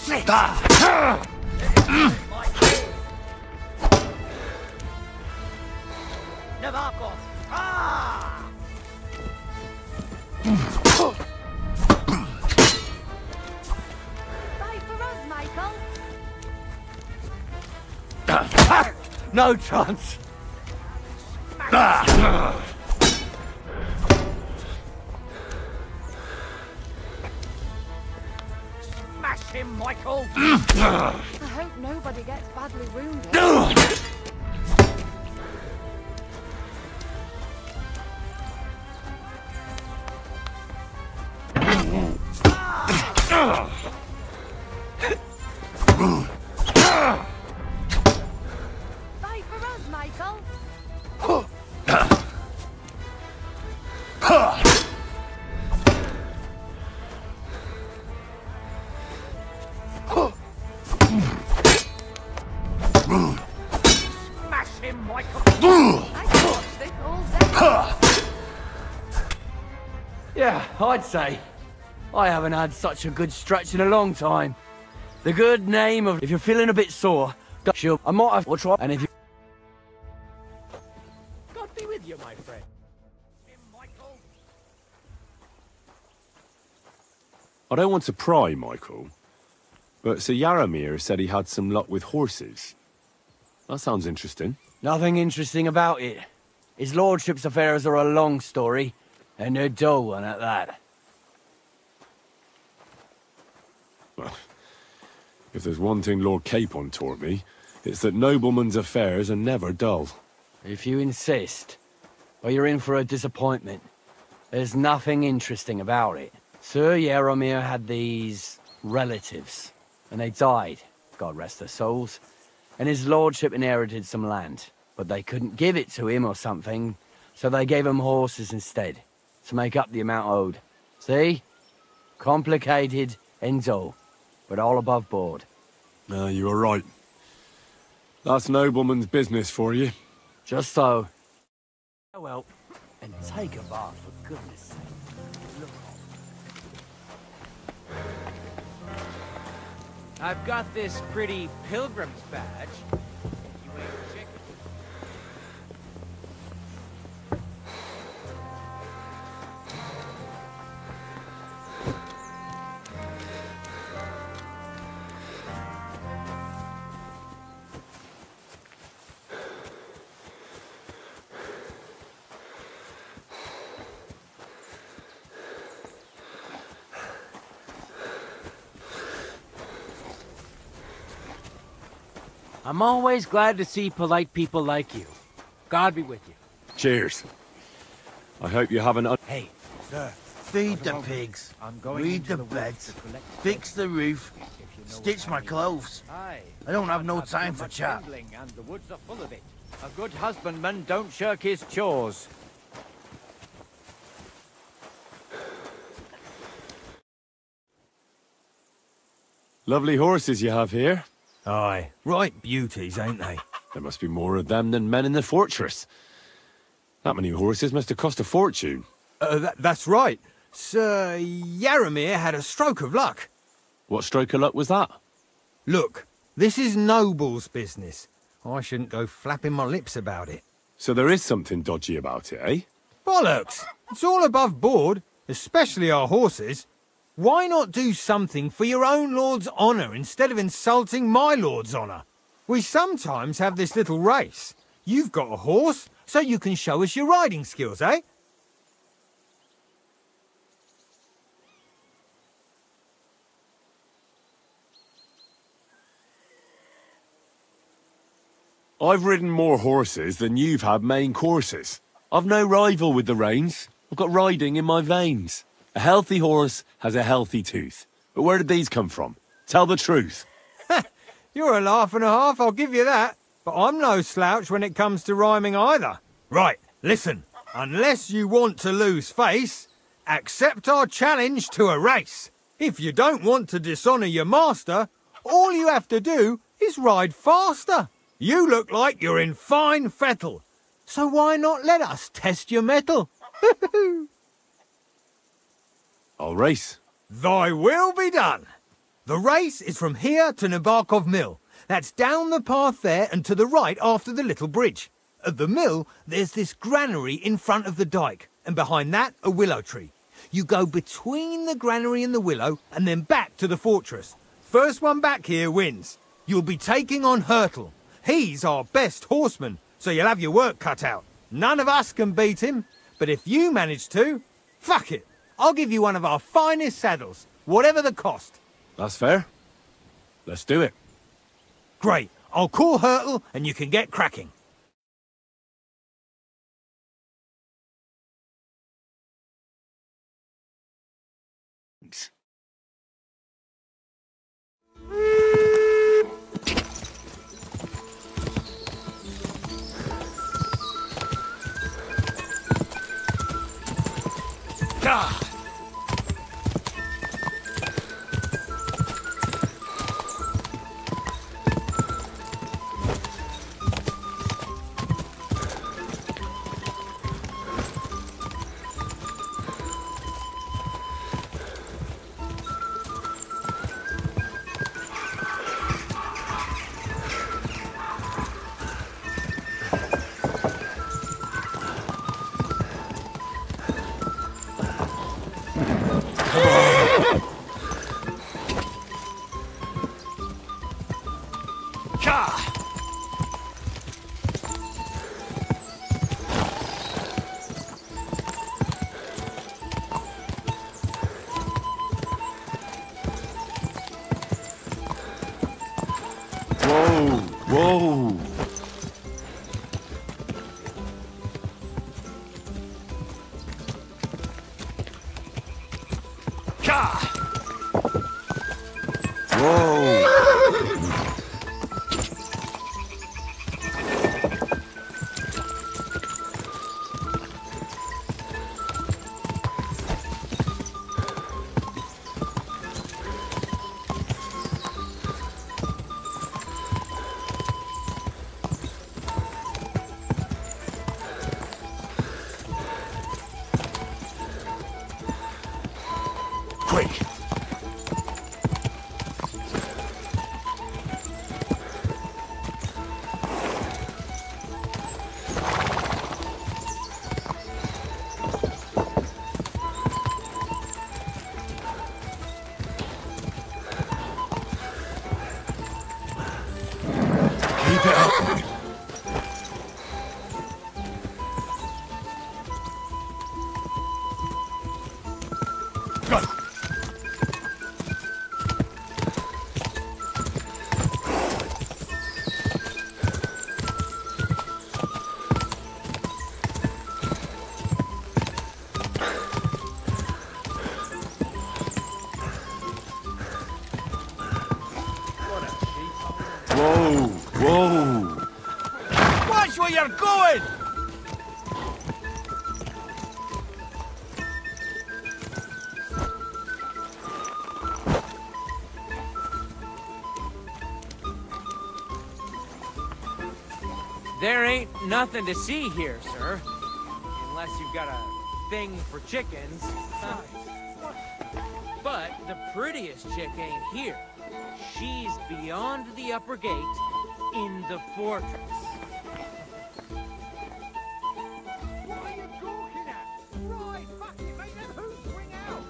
Shit! Navakos! Ah! Fight for us, Michael. No chance! Smash him, Michael! I hope nobody gets badly wounded. Fight for us, Michael. Smash him, Michael! I could watch this all day. Yeah, I'd say. I haven't had such a good stretch in a long time. The good name of... If you're feeling a bit sore, sure, I might have... We'll try... And if you... God be with you, my friend. I don't want to pry, Michael, But Sir Yaramir said he had some luck with horses. That sounds interesting. Nothing interesting about it. His lordship's affairs are a long story, and a dull one at that. Well, if there's one thing Lord Capon taught me, it's that noblemen's affairs are never dull. If you insist, well, you're in for a disappointment. There's nothing interesting about it. Sir Yaramir had these relatives, and they died, God rest their souls, and his lordship inherited some land, but they couldn't give it to him or something, so they gave him horses instead, to make up the amount owed. See? Complicated and dull, but all above board. You are right. That's nobleman's business for you. Just so. Oh well, and take a bath, for goodness sake. Look. I've got this pretty pilgrim's badge. You ain't chicken. I'm always glad to see polite people like you. God be with you. Cheers. I hope you haven't... Hey, sir, feed the pigs, read the beds, fix the roof, stitch my clothes. I don't have no time for chat. And the woods are full of it. A good husbandman don't shirk his chores. Lovely horses you have here. Aye, right beauties, ain't they? There must be more of them than men in the fortress. That many horses must have cost a fortune. That's right. Sir Yaramir had a stroke of luck. What stroke of luck was that? Look, this is noble's business. I shouldn't go flapping my lips about it. So there is something dodgy about it, eh? Bollocks! It's all above board, especially our horses. Why not do something for your own lord's honour instead of insulting my lord's honour? We sometimes have this little race. You've got a horse, so you can show us your riding skills, eh? I've ridden more horses than you've had main courses. I've no rival with the reins. I've got riding in my veins. A healthy horse has a healthy tooth. But where did these come from? Tell the truth. You're a laugh and a half, I'll give you that. But I'm no slouch when it comes to rhyming either. Right, listen. Unless you want to lose face, accept our challenge to a race. If you don't want to dishonour your master, all you have to do is ride faster. You look like you're in fine fettle. So why not let us test your mettle? I'll race. Thy will be done. The race is from here to Nabarkov Mill. That's down the path there and to the right after the little bridge. At the mill, there's this granary in front of the dyke, and behind that, a willow tree. You go between the granary and the willow, and then back to the fortress. First one back here wins. You'll be taking on Hurtle. He's our best horseman, so you'll have your work cut out. None of us can beat him, but if you manage to, fuck it. I'll give you one of our finest saddles, whatever the cost. That's fair. Let's do it. Great. I'll call Hurtle and you can get cracking. Ah! Whoa! Whoa! Whoa! Quick! Keep it up! Go! Whoa! Whoa! Watch where you're going! There ain't nothing to see here, sir. Unless you've got a thing for chickens. But the prettiest chick ain't here. She's beyond the upper gate in the fortress. What are you talking at? Right, fuck it, make them hoops ring out!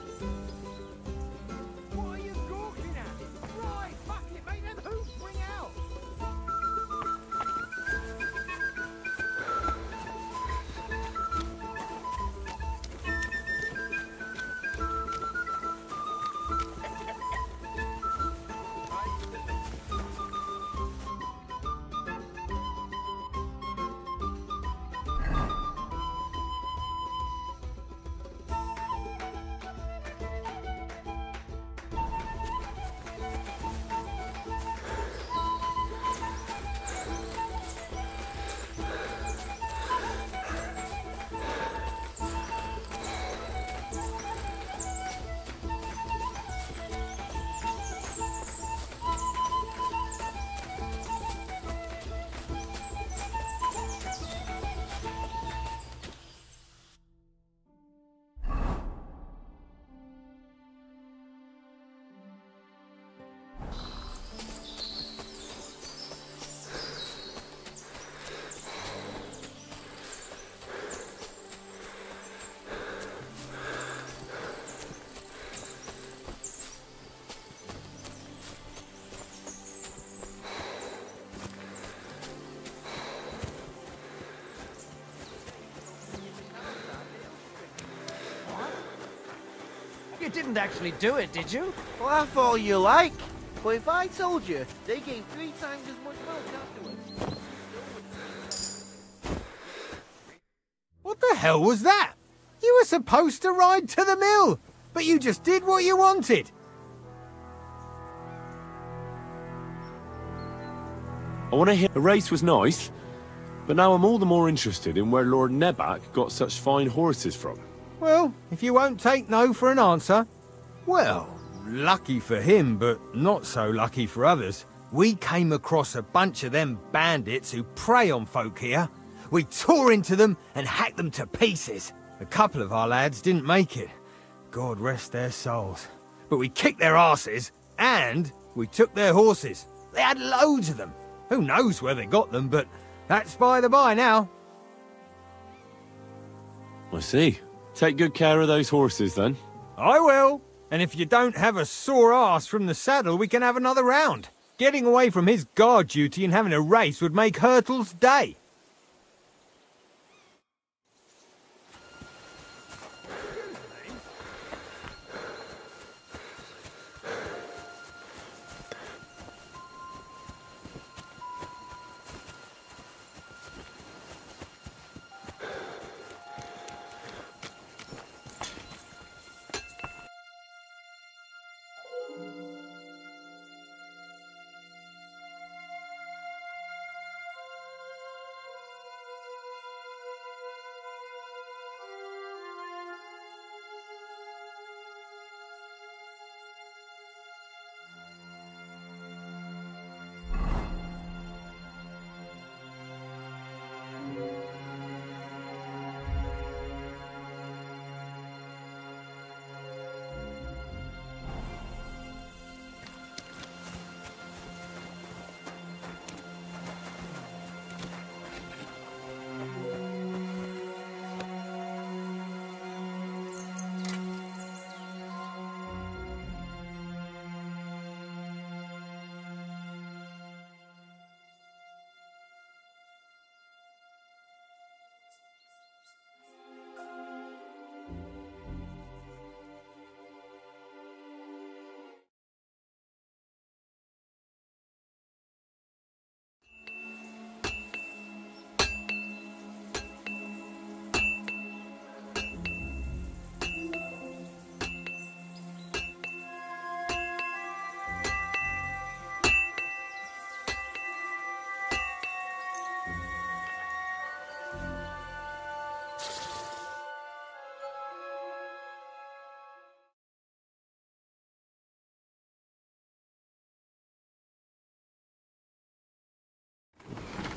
What are you talking at? Right, fuck it, make them hoops ring out! You didn't actually do it, did you? Laugh all you like. But if I told you, they gained 3 times as much milk afterwards. What the hell was that? You were supposed to ride to the mill, but you just did what you wanted. I want to hear the race was nice, but now I'm all the more interested in where Lord Nebac got such fine horses from. Well, if you won't take no for an answer, well, lucky for him, but not so lucky for others. We came across a bunch of them bandits who prey on folk here. We tore into them and hacked them to pieces. A couple of our lads didn't make it. God rest their souls. But we kicked their asses, and we took their horses. They had loads of them. Who knows where they got them, but that's by the by now. I see. Take good care of those horses, then. I will. And if you don't have a sore ass from the saddle, we can have another round. Getting away from his guard duty and having a race would make Hurtle's day.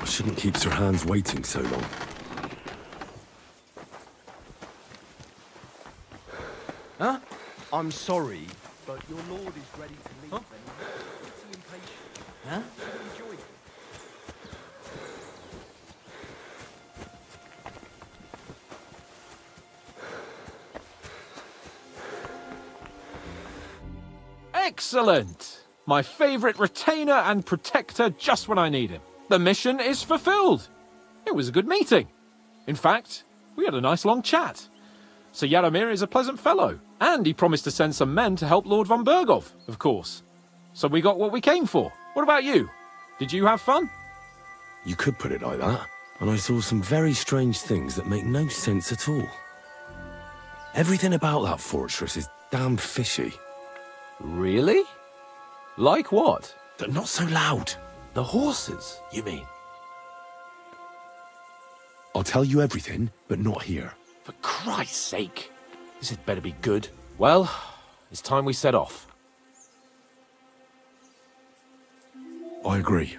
Shouldn't keep Sir Hans waiting so long. Huh? I'm sorry, but your lord is ready to leave. Huh? Huh? Enjoy it. Excellent! My favourite retainer and protector just when I need him. The mission is fulfilled. It was a good meeting. In fact, we had a nice long chat. Sir Yaramir is a pleasant fellow, and he promised to send some men to help Lord Von Bergrow, of course. So we got what we came for. What about you? Did you have fun? You could put it like that. And I saw some very strange things that make no sense at all. Everything about that fortress is damn fishy. Really? Like what? They're not so loud. The horses, you mean? I'll tell you everything, but not here. For Christ's sake. This had better be good. Well, it's time we set off. I agree.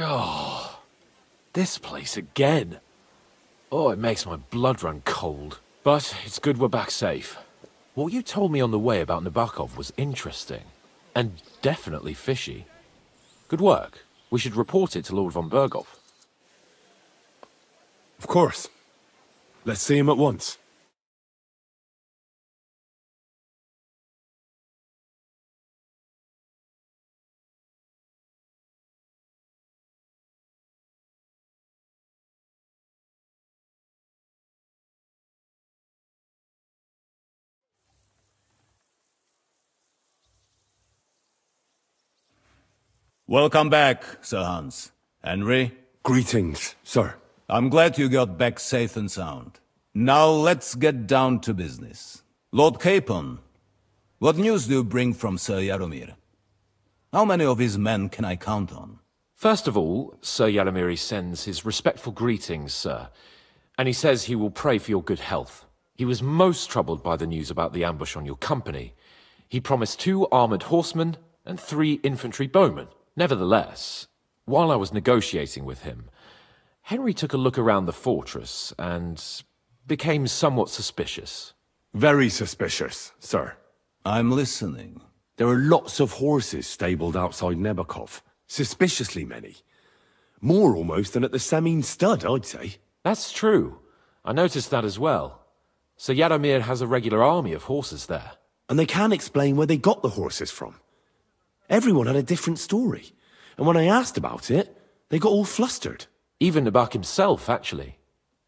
Oh, this place again. Oh, it makes my blood run cold. But it's good we're back safe. What you told me on the way about Nabokov was interesting. And definitely fishy. Good work. We should report it to Lord Von Bergrow. Of course. Let's see him at once. Welcome back, Sir Hans. Henry? Greetings, sir. I'm glad you got back safe and sound. Now let's get down to business. Lord Capon, what news do you bring from Sir Yaramir? How many of his men can I count on? First of all, Sir Yaramir sends his respectful greetings, sir. And he says he will pray for your good health. He was most troubled by the news about the ambush on your company. He promised 2 armoured horsemen and 3 infantry bowmen. Nevertheless, while I was negotiating with him, Henry took a look around the fortress and became somewhat suspicious. Very suspicious, sir. I'm listening. There are lots of horses stabled outside Nabokov. Suspiciously many. More almost than at the Samin stud, I'd say. That's true. I noticed that as well. Sir Yaramir has a regular army of horses there. And they can't explain where they got the horses from. Everyone had a different story. And when I asked about it, they got all flustered. Even Nabok himself, actually.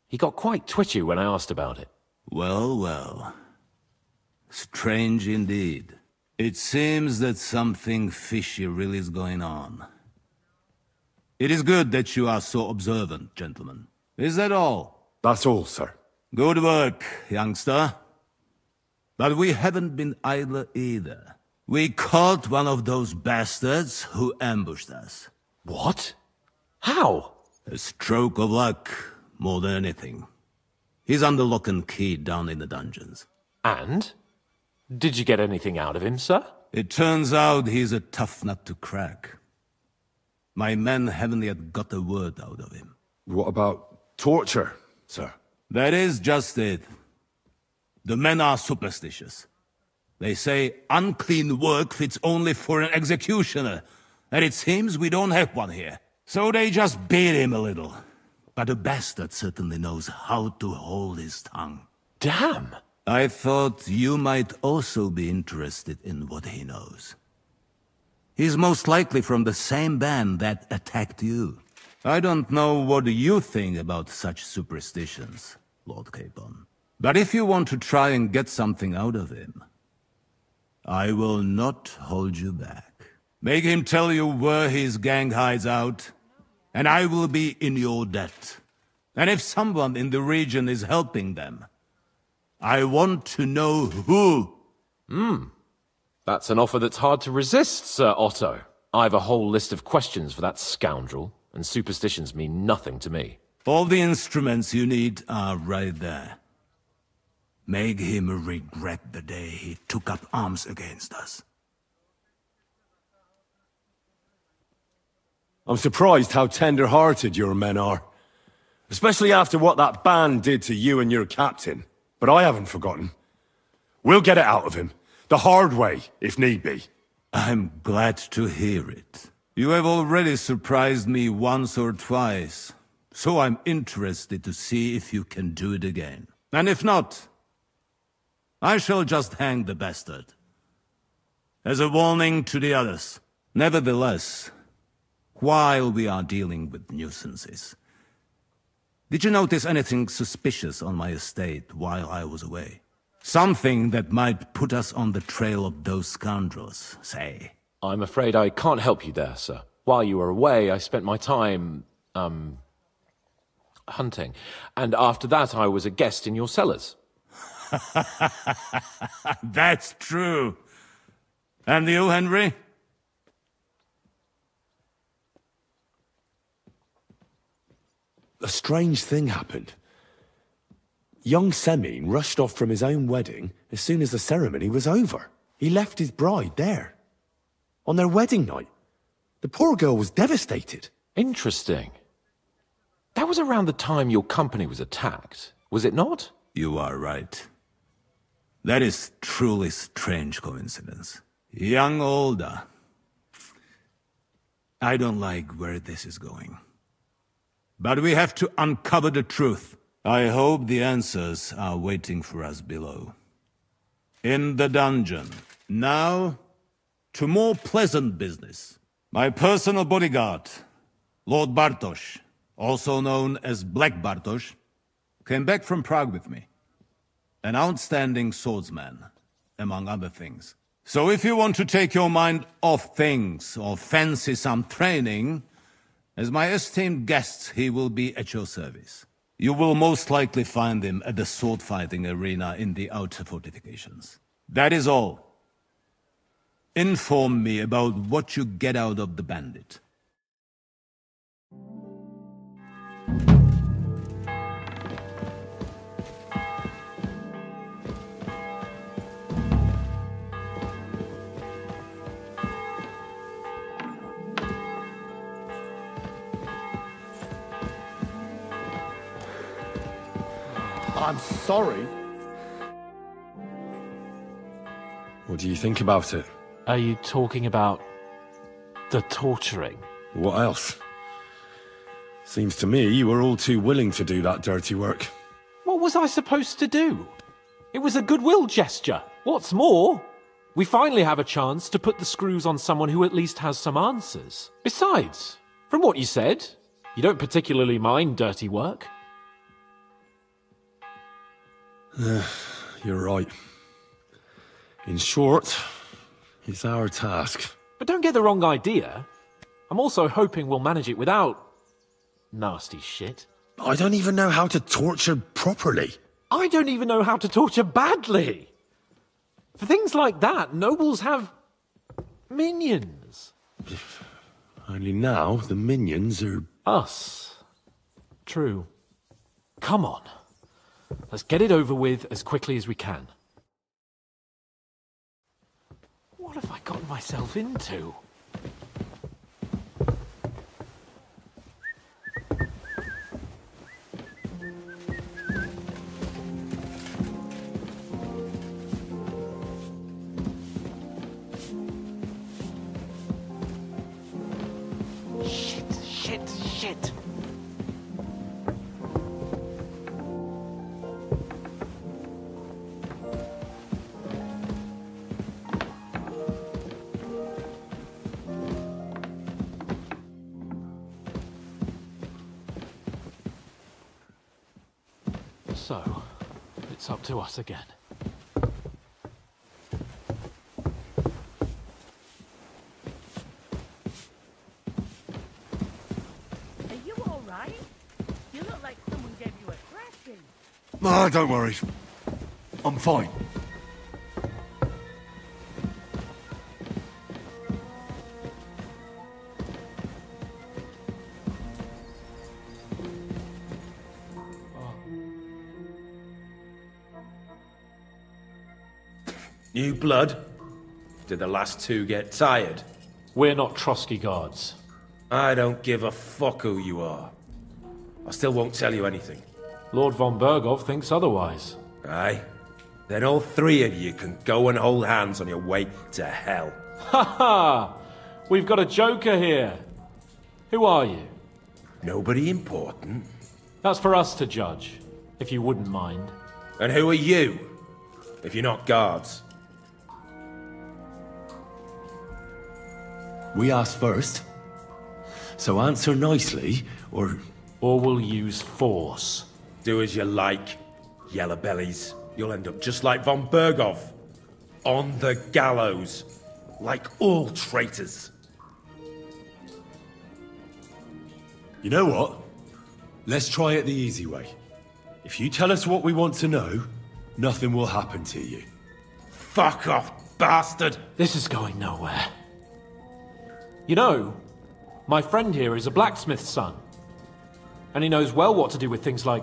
He got quite twitchy when I asked about it. Well, well. Strange indeed. It seems that something fishy really is going on. It is good that you are so observant, gentlemen. Is that all? That's all, sir. Good work, youngster. But we haven't been idle either. We caught one of those bastards who ambushed us. What? How? A stroke of luck, more than anything. He's under lock and key down in the dungeons. And? Did you get anything out of him, sir? It turns out he's a tough nut to crack. My men haven't yet got a word out of him. What about torture, sir? That is just it. The men are superstitious. They say unclean work fits only for an executioner, and it seems we don't have one here. So they just beat him a little. But the bastard certainly knows how to hold his tongue. Damn! I thought you might also be interested in what he knows. He's most likely from the same band that attacked you. I don't know what you think about such superstitions, Lord Capon. But if you want to try and get something out of him, I will not hold you back. Make him tell you where his gang hides out, and I will be in your debt. And if someone in the region is helping them, I want to know who. That's an offer that's hard to resist, Sir Otto. I've a whole list of questions for that scoundrel, and superstitions mean nothing to me. All the instruments you need are right there. Make him regret the day he took up arms against us. I'm surprised how tender-hearted your men are. Especially after what that band did to you and your captain. But I haven't forgotten. We'll get it out of him. The hard way, if need be. I'm glad to hear it. You have already surprised me once or twice, so I'm interested to see if you can do it again. And if not, I shall just hang the bastard. As a warning to the others. Nevertheless, while we are dealing with nuisances, did you notice anything suspicious on my estate while I was away? Something that might put us on the trail of those scoundrels, say. I'm afraid I can't help you there, sir. While you were away, I spent my time, hunting. And after that, I was a guest in your cellars. That's true. And you, Henry? A strange thing happened. Young Semine rushed off from his own wedding as soon as the ceremony was over. He left his bride there. On their wedding night. The poor girl was devastated. Interesting. That was around the time your company was attacked, was it not? You are right. That is truly strange coincidence. Young Olda. I don't like where this is going. But we have to uncover the truth. I hope the answers are waiting for us below. In the dungeon. Now, to more pleasant business. My personal bodyguard, Lord Bartosz, also known as Black Bartosz, came back from Prague with me. An outstanding swordsman, among other things. So if you want to take your mind off things or fancy some training, as my esteemed guest, he will be at your service. You will most likely find him at the sword-fighting arena in the outer fortifications. That is all. Inform me about what you get out of the bandit. I'm sorry. What do you think about it? Are you talking about the torturing? What else? Seems to me you were all too willing to do that dirty work. What was I supposed to do? It was a goodwill gesture. What's more, we finally have a chance to put the screws on someone who at least has some answers. Besides, from what you said, you don't particularly mind dirty work. You're right. In short, it's our task. But don't get the wrong idea. I'm also hoping we'll manage it without nasty shit. I don't even know how to torture properly. I don't even know how to torture badly. For things like that, nobles have minions. Only now the minions are... us. True. Come on. Let's get it over with as quickly as we can. What have I gotten myself into? Shit. So, it's up to us again. Are you all right? You look like someone gave you a thrashing. Ah, don't worry. I'm fine. New blood? Did the last two get tired? We're not Trotsky guards. I don't give a fuck who you are. I still won't tell you anything. Lord Von Bergrow thinks otherwise. Aye? Then all three of you can go and hold hands on your way to hell. Ha ha! We've got a joker here. Who are you? Nobody important. That's for us to judge, if you wouldn't mind. And who are you, if you're not guards? We asked first. So answer nicely, or... Or we'll use force. Do as you like, yellow bellies. You'll end up just like Von Bergrow. On the gallows. Like all traitors. You know what? Let's try it the easy way. If you tell us what we want to know, nothing will happen to you. Fuck off, bastard! This is going nowhere. You know, my friend here is a blacksmith's son. And he knows well what to do with things like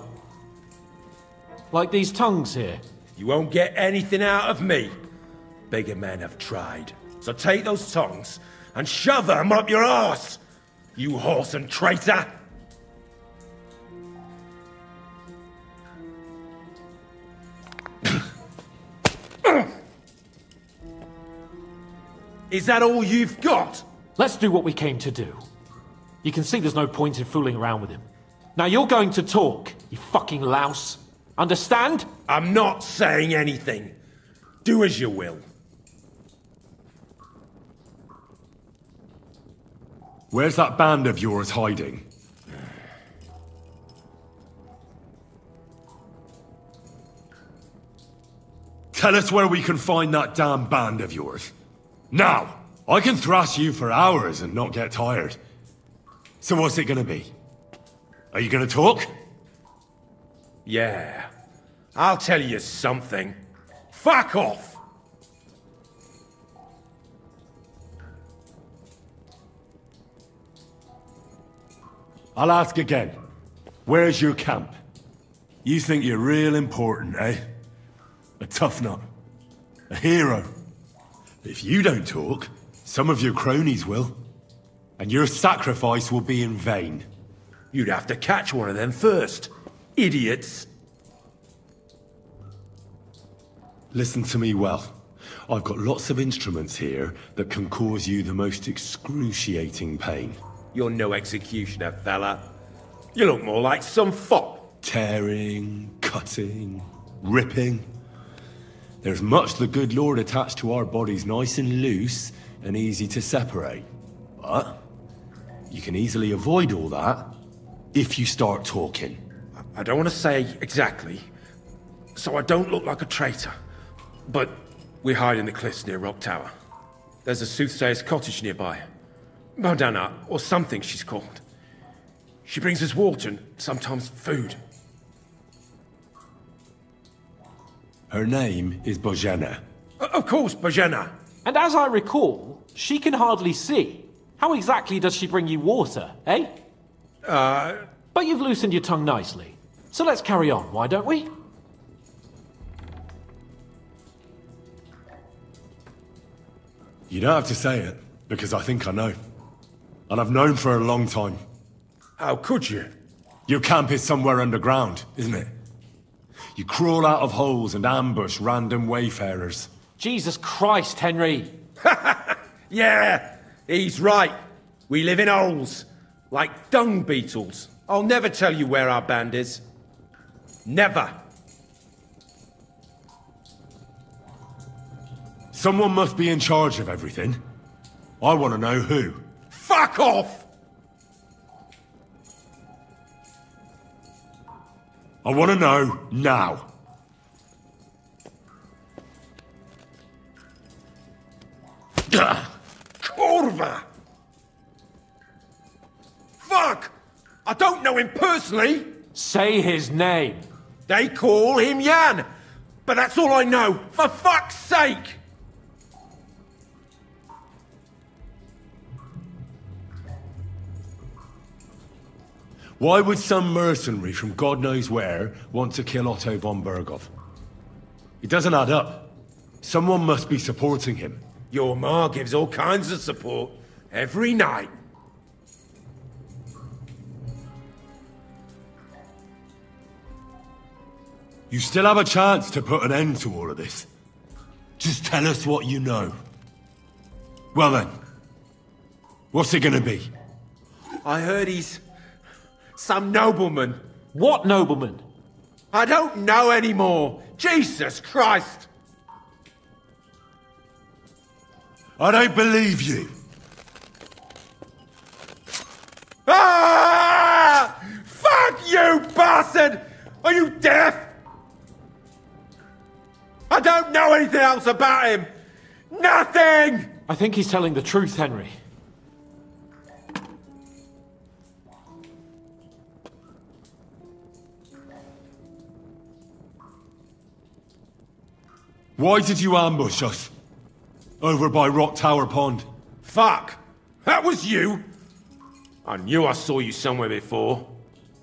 these tongues here. You won't get anything out of me. Bigger men have tried. So take those tongues and shove them up your arse, you horse and traitor! Is that all you've got? Let's do what we came to do. You can see there's no point in fooling around with him. Now you're going to talk, you fucking louse. Understand? I'm not saying anything. Do as you will. Where's that band of yours hiding? Tell us where we can find that damn band of yours. Now! I can thrash you for hours and not get tired. So what's it gonna be? Are you gonna talk? Yeah. I'll tell you something. Fuck off! I'll ask again. Where's your camp? You think you're real important, eh? A tough nut. A hero. If you don't talk, some of your cronies will. And your sacrifice will be in vain. You'd have to catch one of them first. Idiots. Listen to me well. I've got lots of instruments here that can cause you the most excruciating pain. You're no executioner, fella. You look more like some fop. Tearing, cutting, ripping. There's much the good Lord attached to our bodies, nice and loose and easy to separate. But you can easily avoid all that if you start talking. I don't want to say exactly, so I don't look like a traitor. But we hide in the cliffs near Rock Tower. There's a soothsayer's cottage nearby. Modana, or something she's called. She brings us water and sometimes food. Her name is Bojana. Of course, Bojana. And as I recall, she can hardly see. How exactly does she bring you water, eh? But you've loosened your tongue nicely. So let's carry on, why don't we? You don't have to say it, because I think I know. And I've known for a long time. How could you? Your camp is somewhere underground, isn't it? You crawl out of holes and ambush random wayfarers. Jesus Christ, Henry! Yeah, he's right. We live in holes, like dung beetles. I'll never tell you where our band is. Never. Someone must be in charge of everything. I want to know who. Fuck off! I want to know now. Kurva! Fuck! I don't know him personally. Say his name. They call him Jan, but that's all I know. For fuck's sake! Why would some mercenary from God knows where want to kill Otto Von Bergrow? It doesn't add up. Someone must be supporting him. Your ma gives all kinds of support every night. You still have a chance to put an end to all of this. Just tell us what you know. Well then, what's it gonna be? I heard he's some nobleman. What nobleman? I don't know anymore. Jesus Christ! I don't believe you. Ah! Fuck you, bastard! Are you deaf? I don't know anything else about him. Nothing! I think he's telling the truth, Henry. Why did you ambush us? Over by Rock Tower Pond. Fuck! That was you! I knew I saw you somewhere before,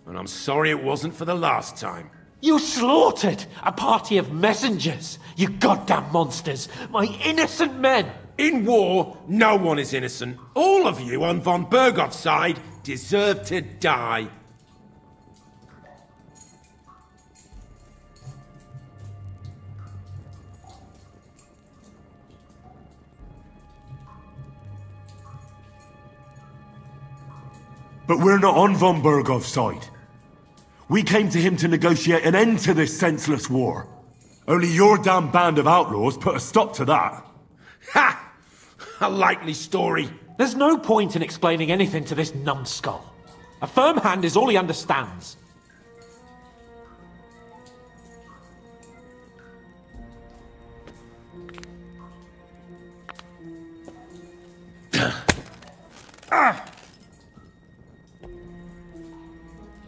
and I'm sorry it wasn't for the last time. You slaughtered a party of messengers, you goddamn monsters! My innocent men! In war, no one is innocent. All of you on Von Bergow's side deserve to die. But we're not on Von Bergow's side. We came to him to negotiate an end to this senseless war. Only your damn band of outlaws put a stop to that. Ha! A likely story. There's no point in explaining anything to this numbskull. A firm hand is all he understands.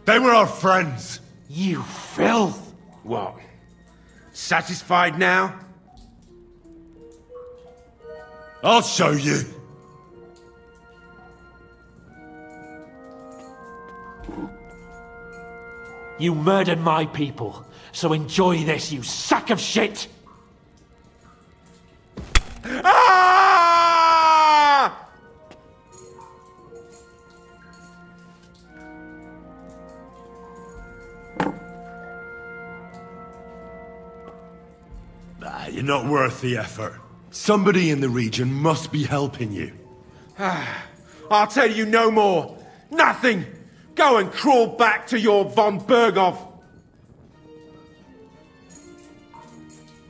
They were our friends. You filth! What? Satisfied now? I'll show you. You murdered my people, so enjoy this, you sack of shit! Ah! You're not worth the effort. Somebody in the region must be helping you. I'll tell you no more. Nothing. Go and crawl back to your Von Bergow.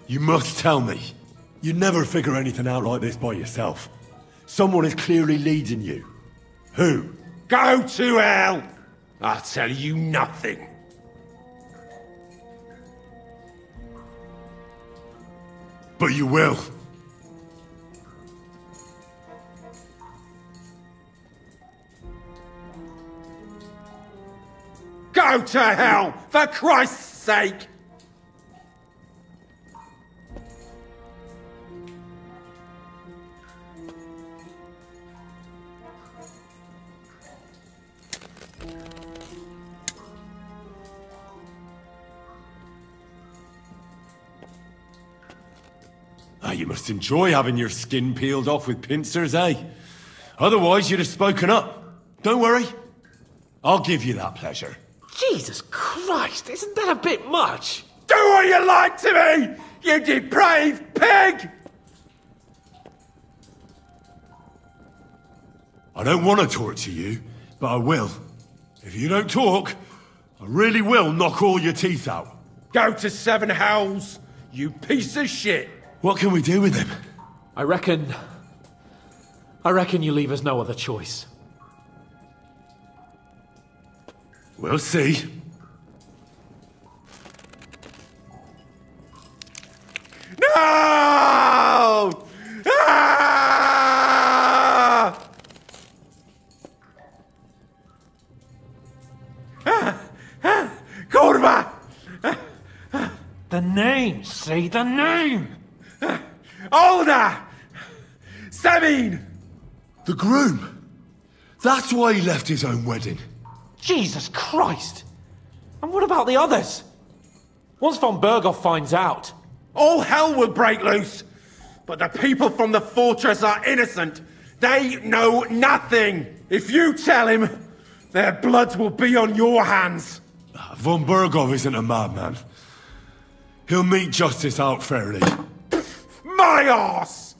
You must tell me. You'd never figure anything out like this by yourself. Someone is clearly leading you. Who? Go to hell! I'll tell you nothing. But you will. Go to hell, for Christ's sake! You must enjoy having your skin peeled off with pincers, eh? Otherwise, you'd have spoken up. Don't worry. I'll give you that pleasure. Jesus Christ, isn't that a bit much? Do what you like to me, you depraved pig! I don't want to torture you, but I will. If you don't talk, I really will knock all your teeth out. Go to Seven Hells, you piece of shit! What can we do with him? I reckon you leave us no other choice. We'll see. No! Ah! Kurva! The name, say the name! Older! Sabine! The groom! That's why he left his own wedding. Jesus Christ! And what about the others? Once Von Bergrow finds out... All hell will break loose! But the people from the fortress are innocent! They know nothing! If you tell him, their blood will be on your hands! Von Bergrow isn't a madman. He'll mete justice out fairly. My arse!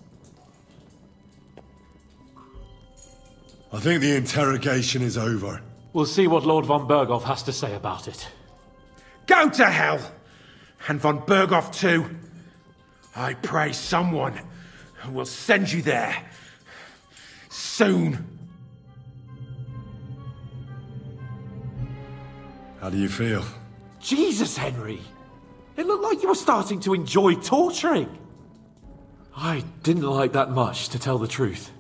I think the interrogation is over. We'll see what Lord Von Bergrow has to say about it. Go to hell! And Von Bergrow too. I pray someone will send you there. Soon. How do you feel? Jesus, Henry! It looked like you were starting to enjoy torturing. I didn't like that much, to tell the truth.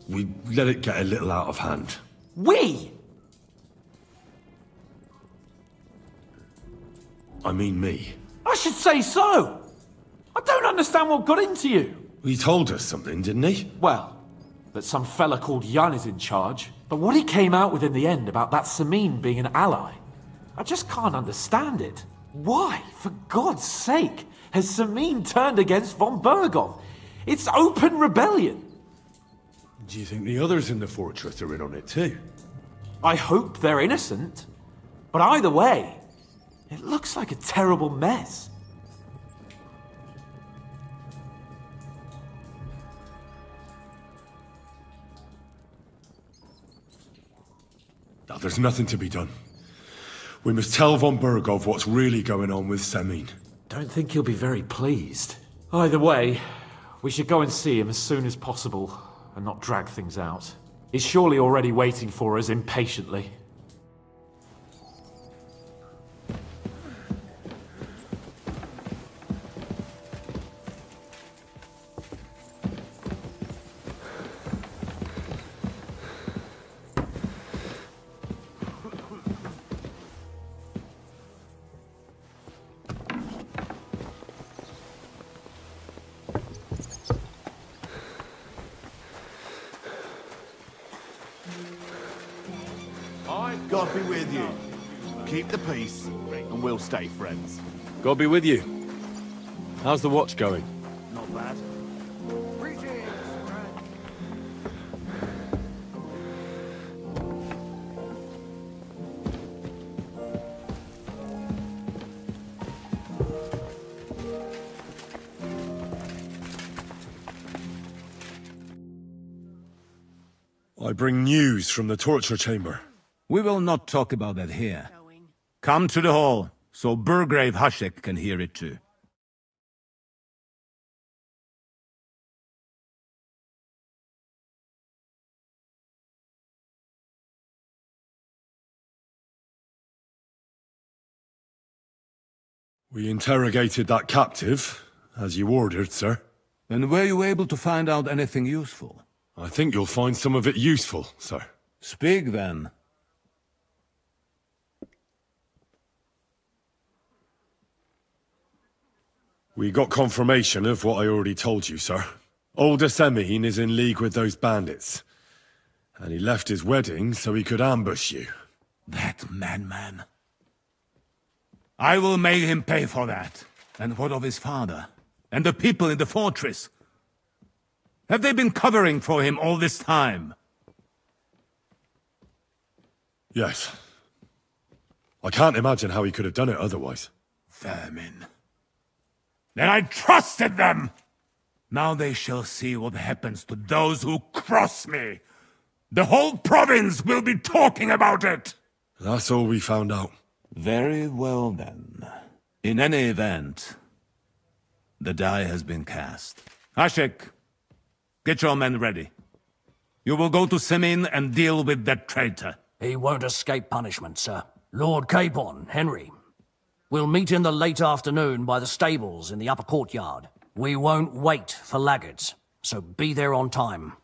We let it get a little out of hand. We? I mean me. I should say so! I don't understand what got into you. He told us something, didn't he? Well, that some fella called Jan is in charge. But what he came out with in the end about that Samin being an ally, I just can't understand it. Why, for God's sake, has Samin turned against Von Bergrow? It's open rebellion. Do you think the others in the fortress are in on it too? I hope they're innocent. But either way, it looks like a terrible mess. Now, there's nothing to be done. We must tell Von Bergrow what's really going on with Samin. Don't think he'll be very pleased. Either way, we should go and see him as soon as possible and not drag things out. He's surely already waiting for us impatiently. God be with you. Keep the peace, and we'll stay friends. God be with you. How's the watch going? Not bad. I bring news from the torture chamber. We will not talk about that here. Come to the hall, so Burgrave Hashek can hear it too. We interrogated that captive, as you ordered, sir. And were you able to find out anything useful? I think you'll find some of it useful, sir. Speak, then. We got confirmation of what I already told you, sir. Older Samin is in league with those bandits. And he left his wedding so he could ambush you. That madman. I will make him pay for that. And what of his father? And the people in the fortress? Have they been covering for him all this time? Yes. I can't imagine how he could have done it otherwise. Vermin. Then I trusted them! Now they shall see what happens to those who cross me. The whole province will be talking about it! That's all we found out. Very well, then. In any event, the die has been cast. Hashek, get your men ready. You will go to Samin and deal with that traitor. He won't escape punishment, sir. Lord Capon, Henry. We'll meet in the late afternoon by the stables in the upper courtyard. We won't wait for laggards, so be there on time.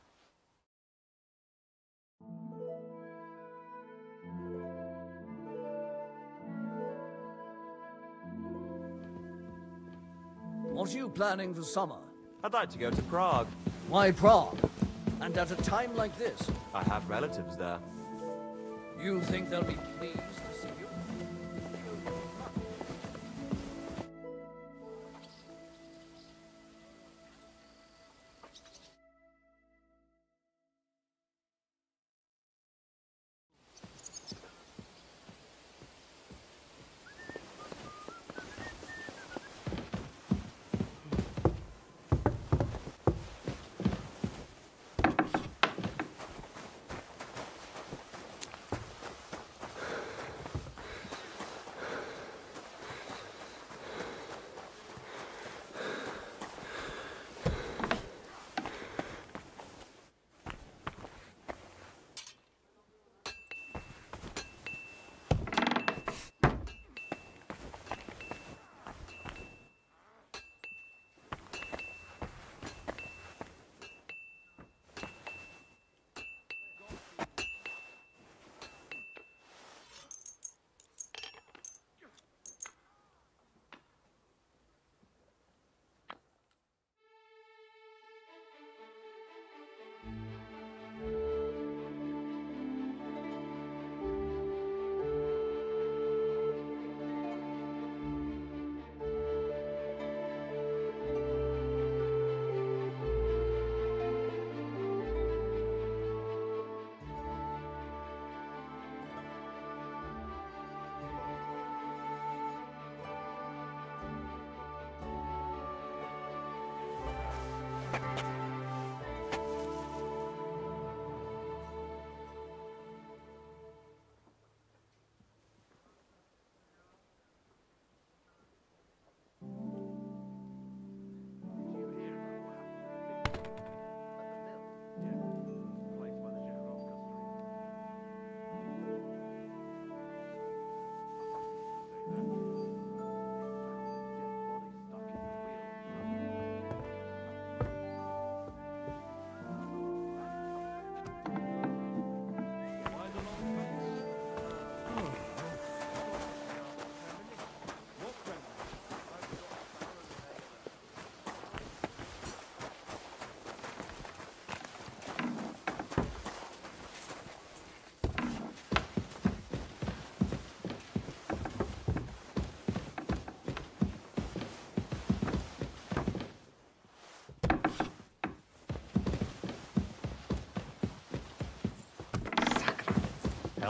What are you planning for summer? I'd like to go to Prague. Why Prague? And at a time like this? I have relatives there. You think they'll be pleased to see you?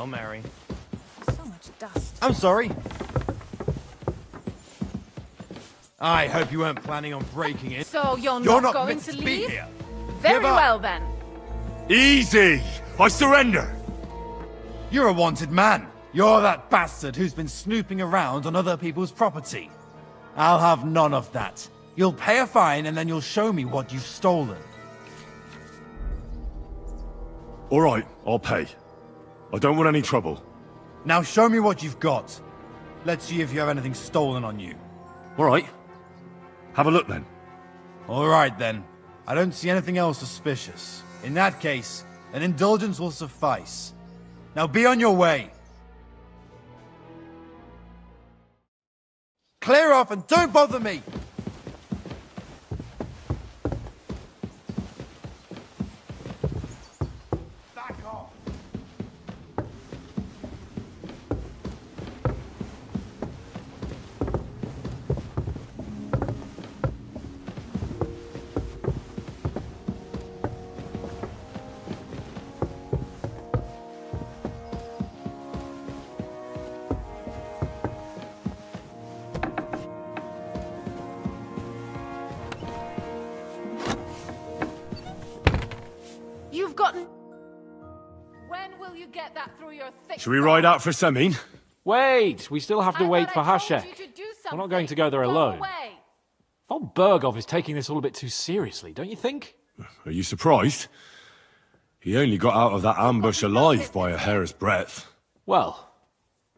Hail Mary. So much dust. I'm sorry. I hope you weren't planning on breaking it. So you're not not going meant to to be leave? here. Very Give up. well then. Easy! I surrender! You're a wanted man. You're that bastard who's been snooping around on other people's property. I'll have none of that. You'll pay a fine and then you'll show me what you've stolen. All right, I'll pay. I don't want any trouble. Now show me what you've got. Let's see if you have anything stolen on you. All right. Have a look then. All right then. I don't see anything else suspicious. In that case, an indulgence will suffice. Now be on your way. Clear off and don't bother me! Back off! You've gotten... When will you get that through your thick... Should we ride out for Semin? Wait, we still have to wait for Hashek. We're not going to go there alone. Von Bergrow is taking this all a bit too seriously, don't you think? Are you surprised? He only got out of that ambush alive by a hair's breadth. Well,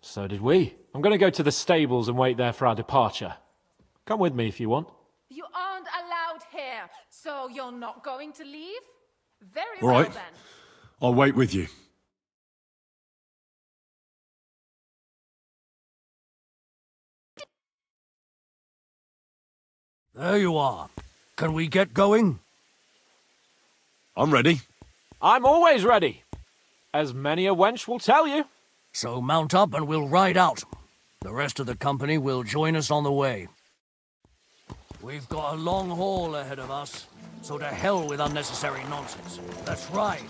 so did we. I'm going to go to the stables and wait there for our departure. Come with me if you want. You aren't allowed here, so you're not going to leave? Very All well right. then. I'll wait with you. There you are. Can we get going? I'm ready. I'm always ready. As many a wench will tell you. So mount up and we'll ride out. The rest of the company will join us on the way. We've got a long haul ahead of us, so to hell with unnecessary nonsense. Let's ride.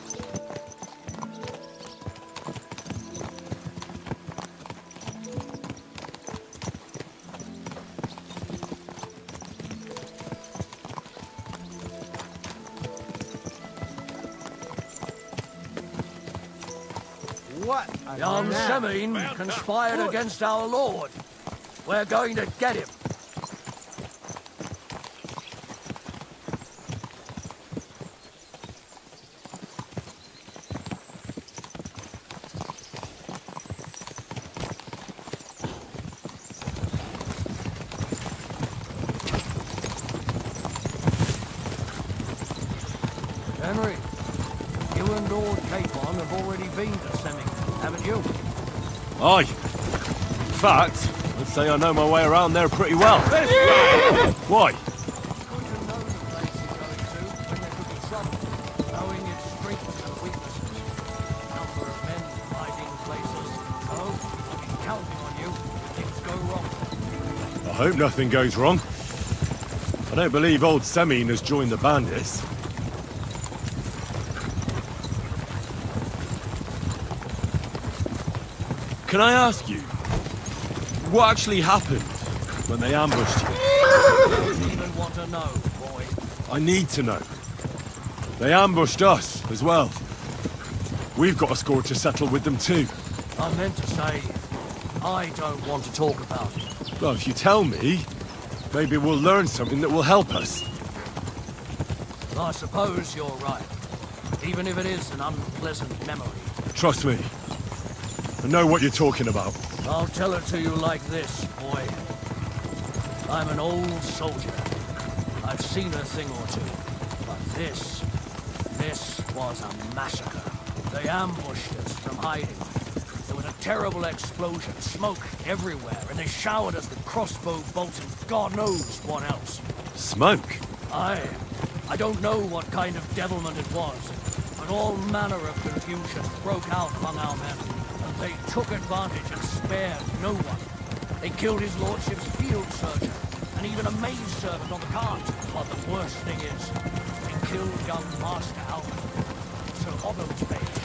What? Young Semine conspired against our lord. We're going to get him. Henry, you and Lord Capon have already been to Semine, haven't you? Aye. In fact, I'd say I know my way around there pretty well. Why? Knowing its strengths and weaknesses, number of men hiding places. So, I'll be counting on you if things go wrong. I hope nothing goes wrong. I don't believe old Semine has joined the bandits. Can I ask you, what actually happened when they ambushed you? I don't even want to know, boy. I need to know. They ambushed us as well. We've got a score to settle with them too. I meant to say, I don't want to talk about it. Well, if you tell me, maybe we'll learn something that will help us. I suppose you're right. Even if it is an unpleasant memory. Trust me. I know what you're talking about. I'll tell it to you like this, boy. I'm an old soldier. I've seen a thing or two. But this was a massacre. They ambushed us from hiding. There was a terrible explosion, smoke everywhere, and they showered us with crossbow bolts and God knows what else. Smoke? I don't know what kind of devilment it was, but all manner of confusion broke out among our men. They took advantage and spared no one. They killed his lordship's field surgeon, and even a maidservant on the cart. But the worst thing is, they killed young Master Albert, Sir Otto's page.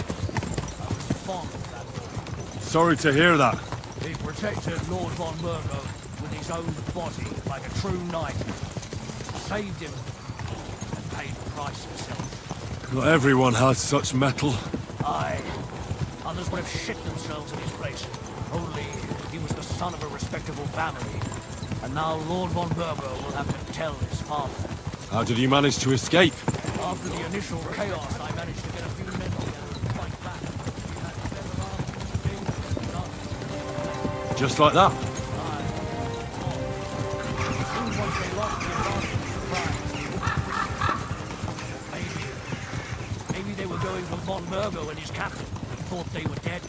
I was fond of that boy. Sorry to hear that. He protected Lord Von Bergrow with his own body like a true knight. Saved him, and paid the price himself. Not everyone has such metal. Aye. Others would have shit themselves in his place. Only he was the son of a respectable family. And now Lord Von Bergrow will have to tell his father. How did you manage to escape? After the initial chaos, I managed to get a few men together to fight back. We had better arms than Just like that? Soon once they lost the advantage, surprise. Maybe they were going for Von Bergrow and his captain. Thought they were dead.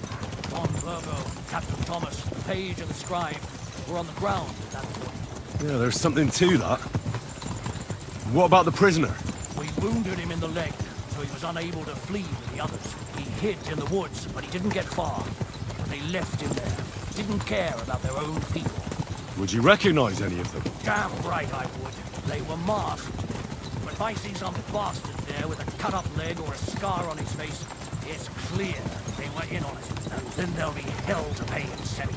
Von Bergrow, Captain Thomas, the page and the scribe were on the ground at that point. Yeah, there's something to that. What about the prisoner? We wounded him in the leg, so he was unable to flee with the others. He hid in the woods, but he didn't get far. They left him there. Didn't care about their own people. Would you recognize any of them? Damn right I would. They were masked. But if I see some bastard there with a cut-up leg or a scar on his face, it's clear they were in on it, and then there'll be hell to pay in Semine.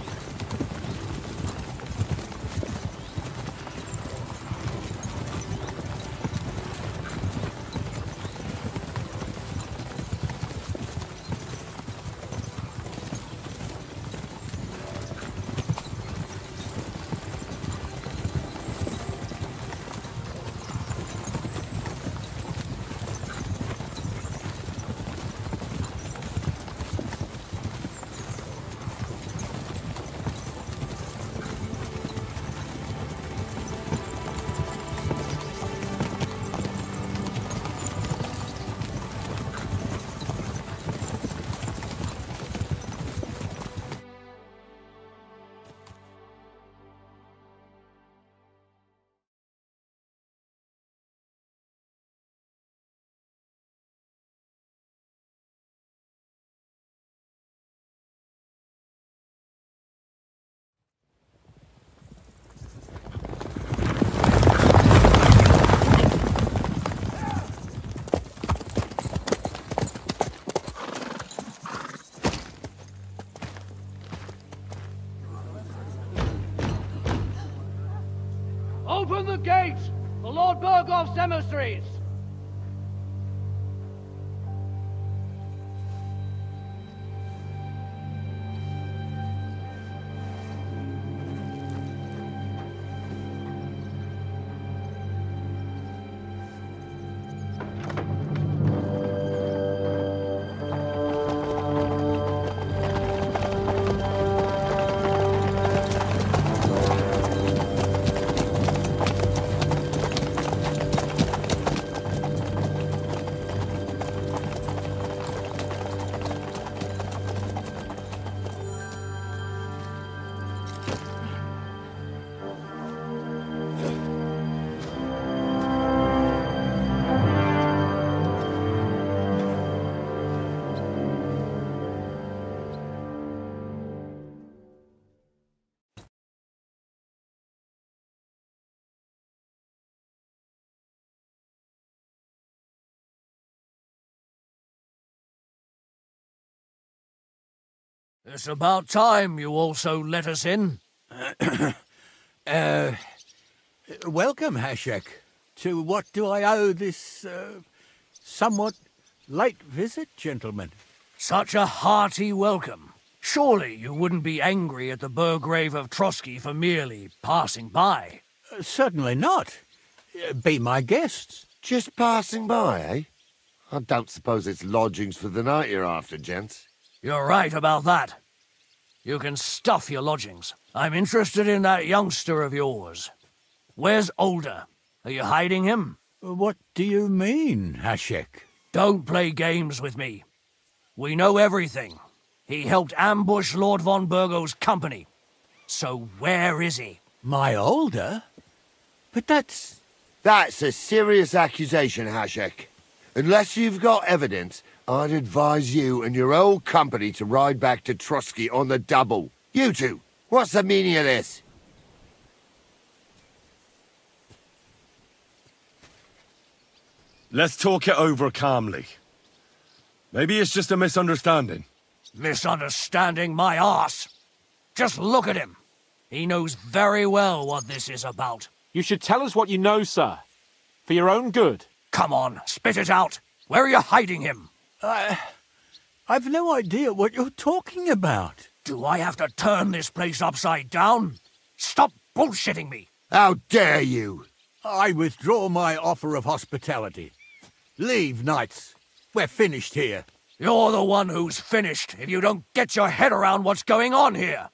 Open the gate for Lord Berghoff's emissaries! It's about time you also let us in. Welcome, Hashek. To what do I owe this, somewhat late visit, gentlemen? Such a hearty welcome. Surely you wouldn't be angry at the Burgrave of Trotsky for merely passing by? Certainly not. Be my guests. Just passing by, eh? I don't suppose it's lodgings for the night you're after, gents. You're right about that. You can stuff your lodgings. I'm interested in that youngster of yours. Where's Older? Are you hiding him? What do you mean, Hashek? Don't play games with me. We know everything. He helped ambush Lord Von Bergrow's company. So where is he? My Older? But that's... That's a serious accusation, Hashek. Unless you've got evidence, I'd advise you and your old company to ride back to Trotsky on the double. You two, what's the meaning of this? Let's talk it over calmly. Maybe it's just a misunderstanding. Misunderstanding my arse. Just look at him. He knows very well what this is about. You should tell us what you know, sir. For your own good. Come on, spit it out. Where are you hiding him? I've no idea what you're talking about. Do I have to turn this place upside down? Stop bullshitting me. How dare you? I withdraw my offer of hospitality. Leave, knights. We're finished here. You're the one who's finished if you don't get your head around what's going on here.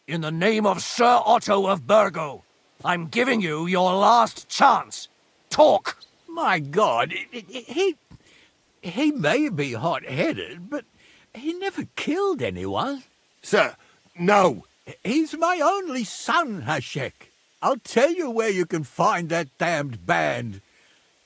In the name of Sir Otto of Bergrow, I'm giving you your last chance. Talk! My God, he may be hot-headed, but he never killed anyone. Sir, no. He's my only son, Hashek. I'll tell you where you can find that damned band.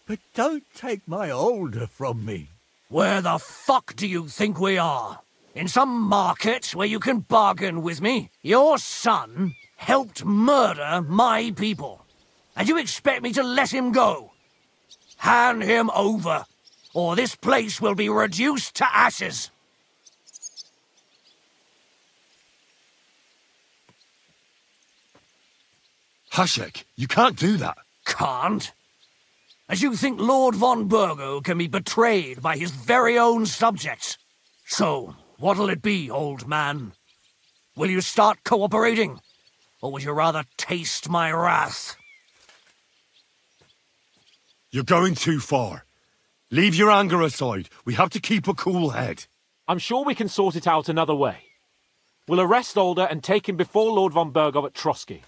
But don't take my Older from me. Where the fuck do you think we are? In some market where you can bargain with me? Your son helped murder my people. And you expect me to let him go? Hand him over, or this place will be reduced to ashes. Hashek, you can't do that. Can't? As you think Lord Von Bergrow can be betrayed by his very own subjects? So, what'll it be, old man? Will you start cooperating? Or would you rather taste my wrath? You're going too far. Leave your anger aside. We have to keep a cool head. I'm sure we can sort it out another way. We'll arrest Older and take him before Lord Von Bergrow at Trotsky.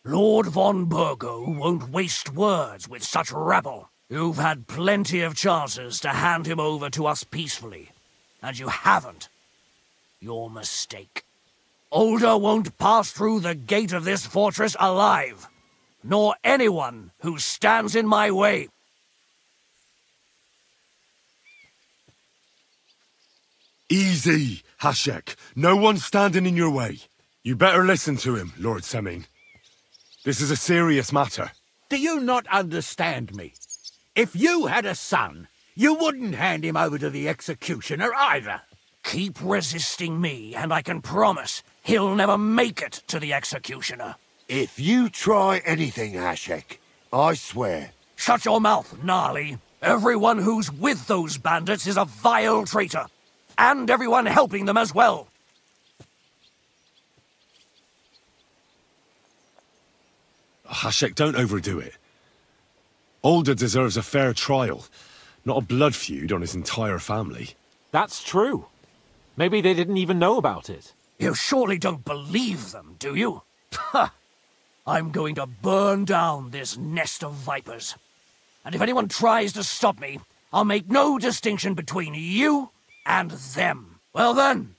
Lord Von Bergrow won't waste words with such rabble. You've had plenty of chances to hand him over to us peacefully, and you haven't. Your mistake. Older won't pass through the gate of this fortress alive, nor anyone who stands in my way. Easy, Hashek. No one's standing in your way. You better listen to him, Lord Semin. This is a serious matter. Do you not understand me? If you had a son, you wouldn't hand him over to the executioner either. Keep resisting me, and I can promise he'll never make it to the executioner. If you try anything, Hashek, I swear. Shut your mouth, gnarly. Everyone who's with those bandits is a vile traitor. And everyone helping them as well. Hashek, don't overdo it. Older deserves a fair trial, not a blood feud on his entire family. That's true. Maybe they didn't even know about it. You surely don't believe them, do you? Ha! I'm going to burn down this nest of vipers. And if anyone tries to stop me, I'll make no distinction between you and them. Well then,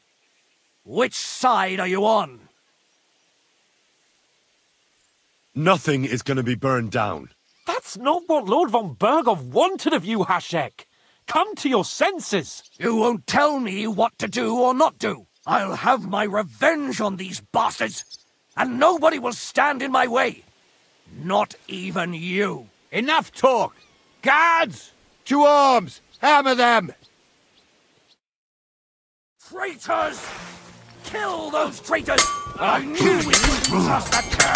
which side are you on? Nothing is going to be burned down. That's not what Lord Von Bergrow wanted of you, Hashek. Come to your senses. You won't tell me what to do or not do. I'll have my revenge on these bastards, and nobody will stand in my way. Not even you. Enough talk! Guards! To arms! Hammer them! Traitors! Kill those traitors! I knew we couldn't trust that cur!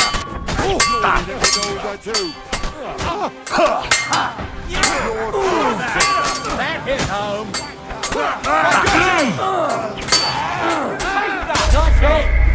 That hit home. Not it!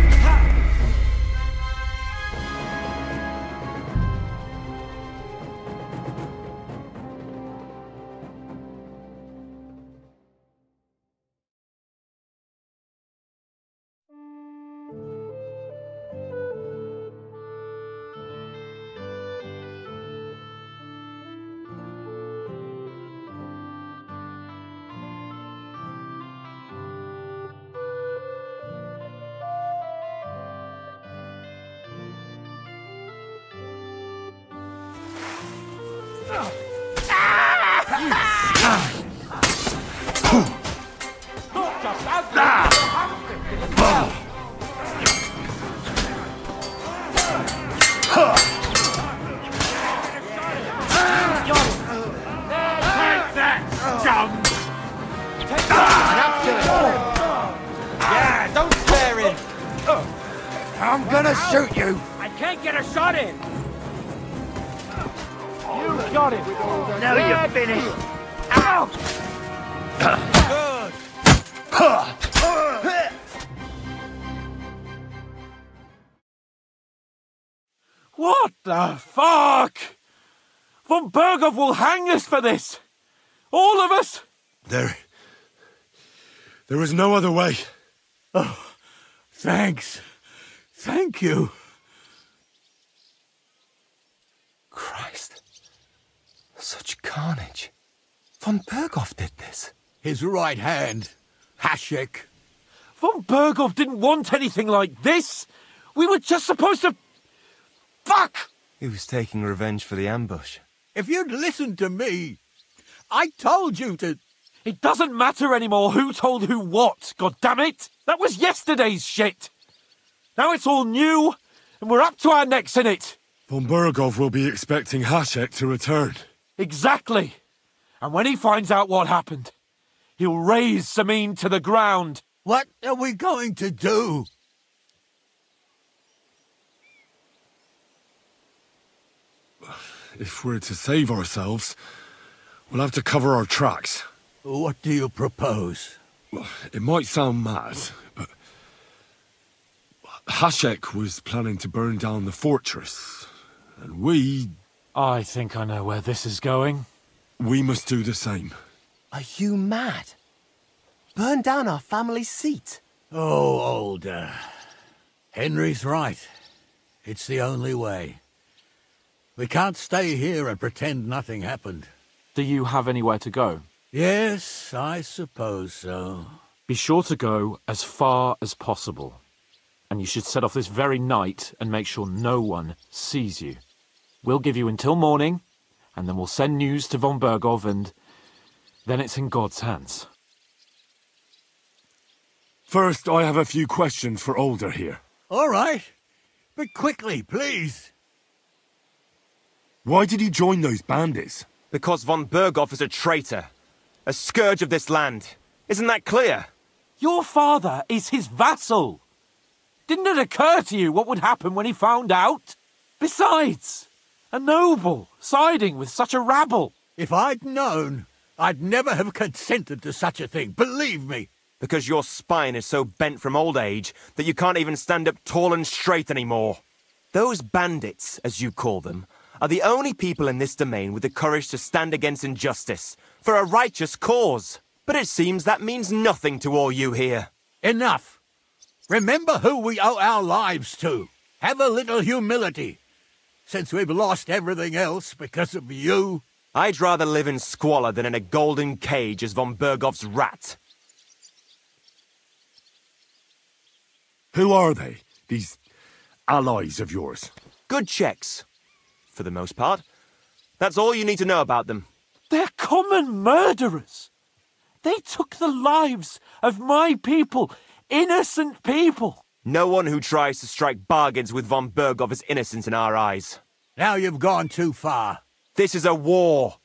Yeah, don't spare him. I'm gonna shoot you. I can't get a shot in. You got him. Now you're finished. What the fuck? Von Bergrow will hang us for this. All of us. There was no other way. Oh, thanks. Thank you. Christ. Such carnage. Von Bergrow did this. His right hand, Hashek. Von Bergrow didn't want anything like this. We were just supposed to... Fuck! He was taking revenge for the ambush. If you'd listened to me, I told you to... It doesn't matter anymore who told who what, goddammit! That was yesterday's shit! Now it's all new, and we're up to our necks in it! Von Bergrow will be expecting Hashek to return. Exactly! And when he finds out what happened, he'll raze Samin to the ground. What are we going to do? If we're to save ourselves, we'll have to cover our tracks. What do you propose? Well, it might sound mad, but Hashek was planning to burn down the fortress, and we... I think I know where this is going. We must do the same. Are you mad? Burn down our family seat? Oh, Older. Henry's right. It's the only way. We can't stay here and pretend nothing happened. Do you have anywhere to go? Yes, I suppose so. Be sure to go as far as possible. And you should set off this very night and make sure no one sees you. We'll give you until morning, and then we'll send news to Von Bergrow, and then it's in God's hands. First, I have a few questions for Older here. All right. But quickly, please. Why did he join those bandits? Because Von Bergrow is a traitor. A scourge of this land. Isn't that clear? Your father is his vassal. Didn't it occur to you what would happen when he found out? Besides, A noble, siding with such a rabble. If I'd known, I'd never have consented to such a thing, believe me. Because your spine is so bent from old age that you can't even stand up tall and straight anymore. Those bandits, as you call them, are the only people in this domain with the courage to stand against injustice, for a righteous cause. But it seems that means nothing to all you here. Enough. Remember who we owe our lives to. Have a little humility. Since we've lost everything else because of you. I'd rather live in squalor than in a golden cage as Von Bergow's rat. Who are they, these allies of yours? Good checks, for the most part. That's all you need to know about them. They're common murderers. They took the lives of my people, innocent people. No one who tries to strike bargains with Von Bergow is innocent in our eyes. Now you've gone too far. This is a war.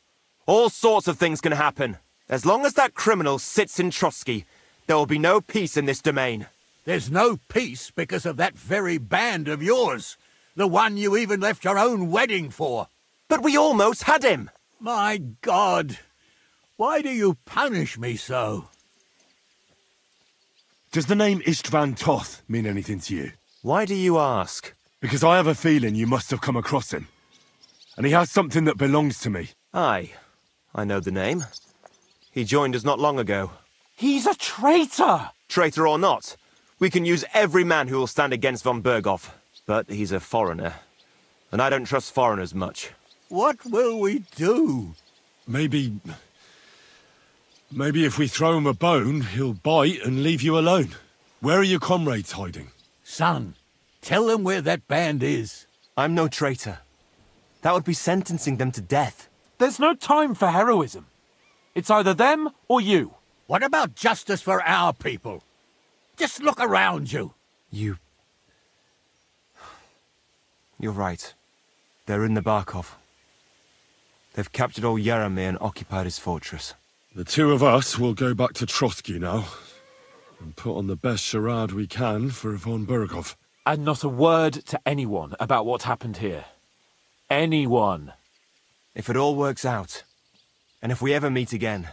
All sorts of things can happen. As long as that criminal sits in Trotsky, there will be no peace in this domain. There's no peace because of that very band of yours. The one you even left your own wedding for. But we almost had him. My God. Why do you punish me so? Does the name Istvan Toth mean anything to you? Why do you ask? Because I have a feeling you must have come across him. And he has something that belongs to me. Aye, I know the name. He joined us not long ago. He's a traitor! Traitor or not, we can use every man who will stand against Von Bergow. But he's a foreigner, and I don't trust foreigners much. What will we do? Maybe if we throw him a bone, he'll bite and leave you alone. Where are your comrades hiding? Son, tell them where that band is. I'm no traitor. That would be sentencing them to death. There's no time for heroism. It's either them or you. What about justice for our people? Just look around you. You're right. They're in the Barkov. They've captured old Yaramir and occupied his fortress. The two of us will go back to Trotsky now and put on the best charade we can for Von Bergow. And not a word to anyone about what happened here. Anyone. If it all works out, and if we ever meet again,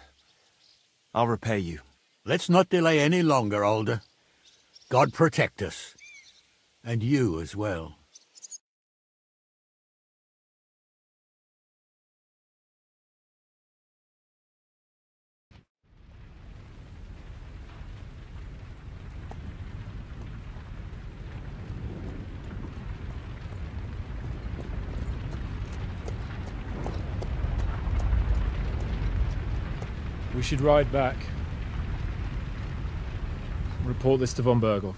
I'll repay you. Let's not delay any longer, Alder. God protect us. And you as well. We should ride back. Report this to Von Bergow.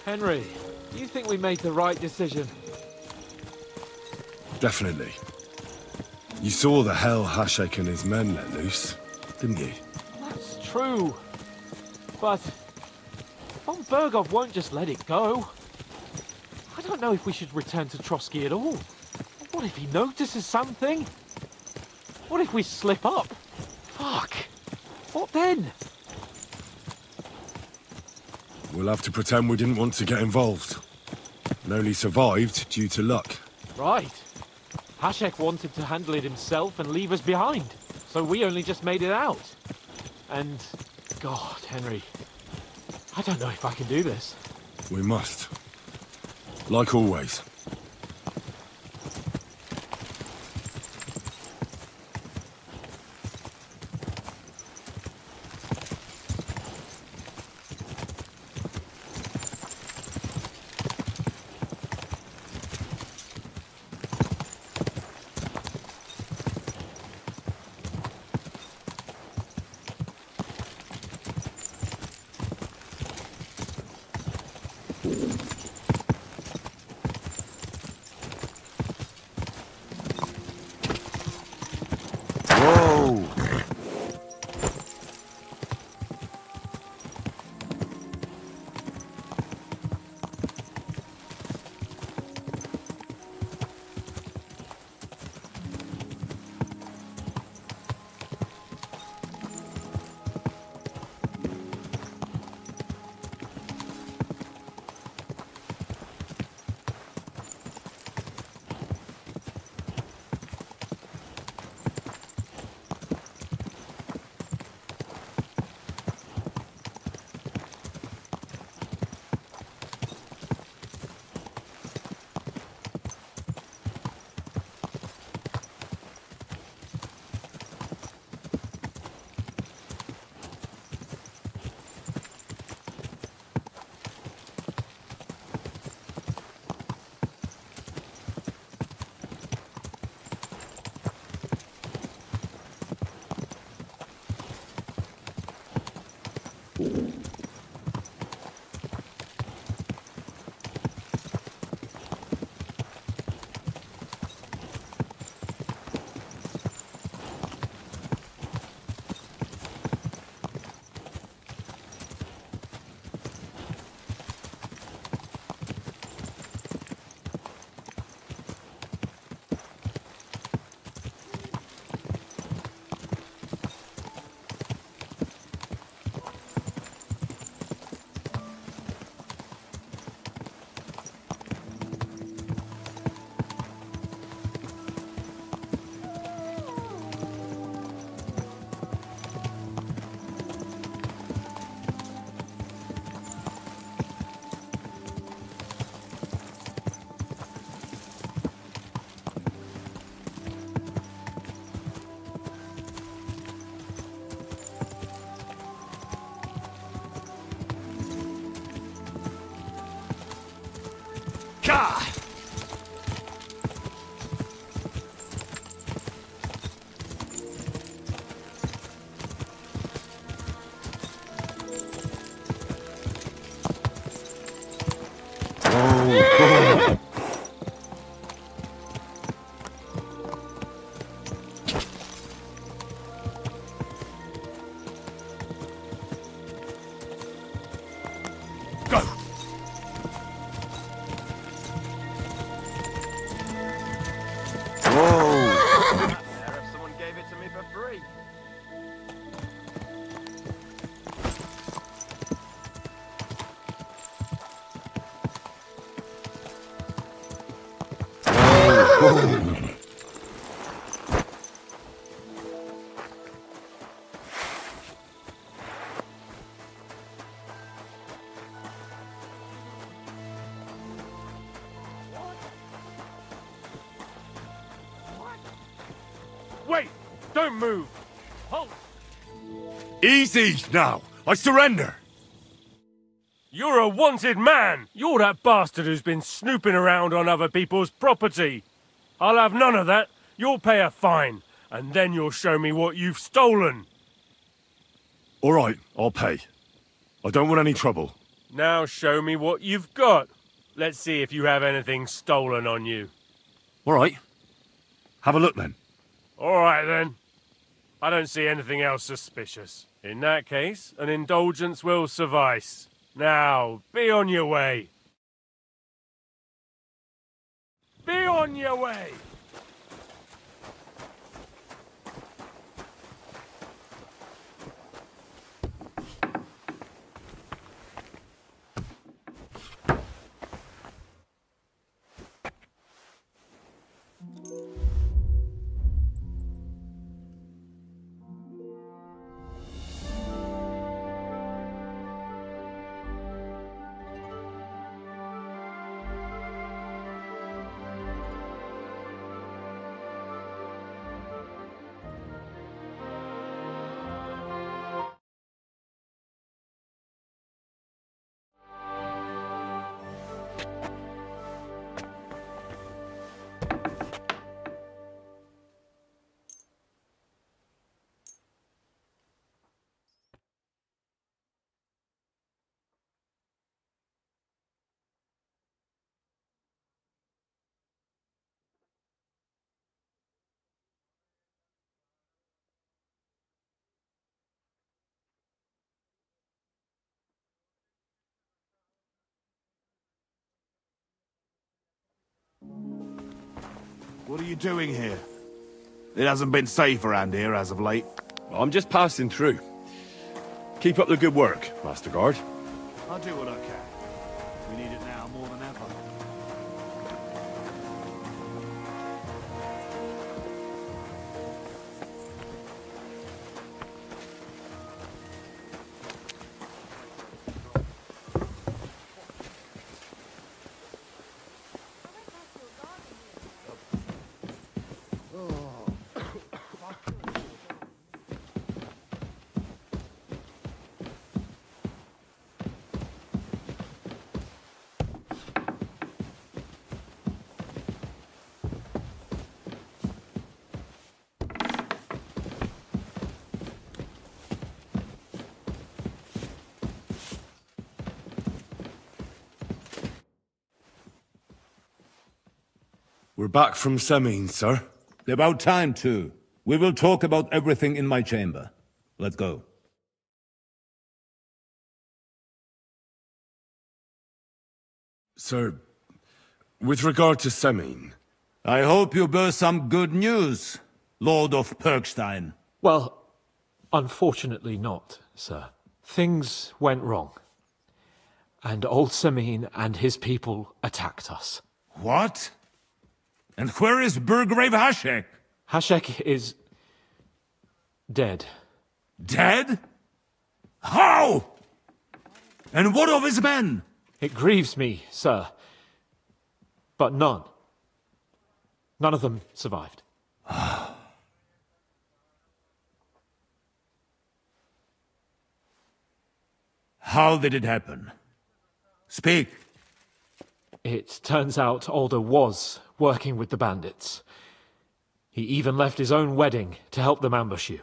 Henry, you think we made the right decision? Definitely. You saw the hell Hashek and his men let loose, didn't you? That's true. But Von Bergow won't just let it go. I don't know if we should return to Trotsky at all. What if he notices something? What if we slip up? Fuck. What then? We'll have to pretend we didn't want to get involved. And only survived due to luck. Right. Hashek wanted to handle it himself and leave us behind. So we only just made it out. And, God, Henry, I don't know if I can do this. We must. Like always. Wait! Don't move! Halt! Easy now! I surrender! You're a wanted man! You're that bastard who's been snooping around on other people's property! I'll have none of that. You'll pay a fine, and then you'll show me what you've stolen! All right, I'll pay. I don't want any trouble. Now show me what you've got. Let's see if you have anything stolen on you. All right. Have a look then. All right then. I don't see anything else suspicious. In that case, an indulgence will suffice. Now, be on your way. Be on your way! What are you doing here? It hasn't been safe around here as of late. I'm just passing through. Keep up the good work, Master Guard. I'll do what I can. We need it now more than ever. We're back from Semine, sir. About time, too. We will talk about everything in my chamber. Let's go. Sir, with regard to Semine... I hope you bear some good news, Lord of Perkstein. Well, unfortunately not, sir. Things went wrong. And old Semine and his people attacked us. What? And where is Burgrave Hashek? Hashek is... dead. Dead? How? And what of his men? It grieves me, sir. But none. None of them survived. How did it happen? Speak. It turns out Alder was working with the bandits. He even left his own wedding to help them ambush you.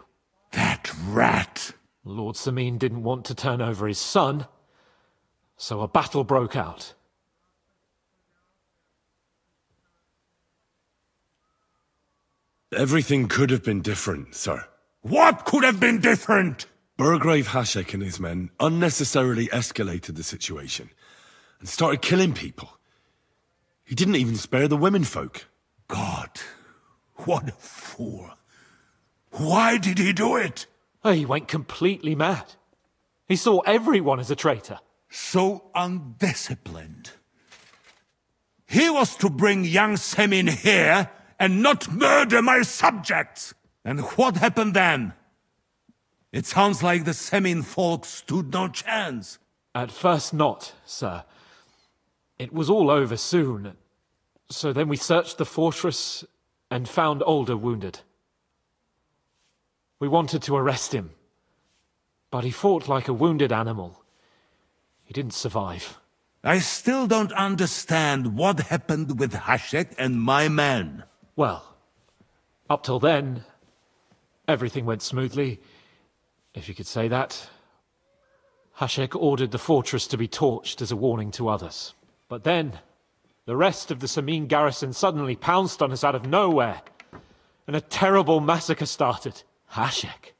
That rat! Lord Samin didn't want to turn over his son, so a battle broke out. Everything could have been different, sir. What could have been different? Burgrave Hashek and his men unnecessarily escalated the situation and started killing people. He didn't even spare the womenfolk. God, what a fool. Why did he do it? Oh, he went completely mad. He saw everyone as a traitor. So undisciplined. He was to bring young Semin here and not murder my subjects. And what happened then? It sounds like the Semin folk stood no chance. At first not, sir. It was all over soon. So then we searched the fortress and found Alder wounded. We wanted to arrest him, but he fought like a wounded animal. He didn't survive. I still don't understand what happened with Hashek and my men. Well, up till then, everything went smoothly, if you could say that. Hashek ordered the fortress to be torched as a warning to others. But then, the rest of the Samin garrison suddenly pounced on us out of nowhere, and a terrible massacre started. Hashek?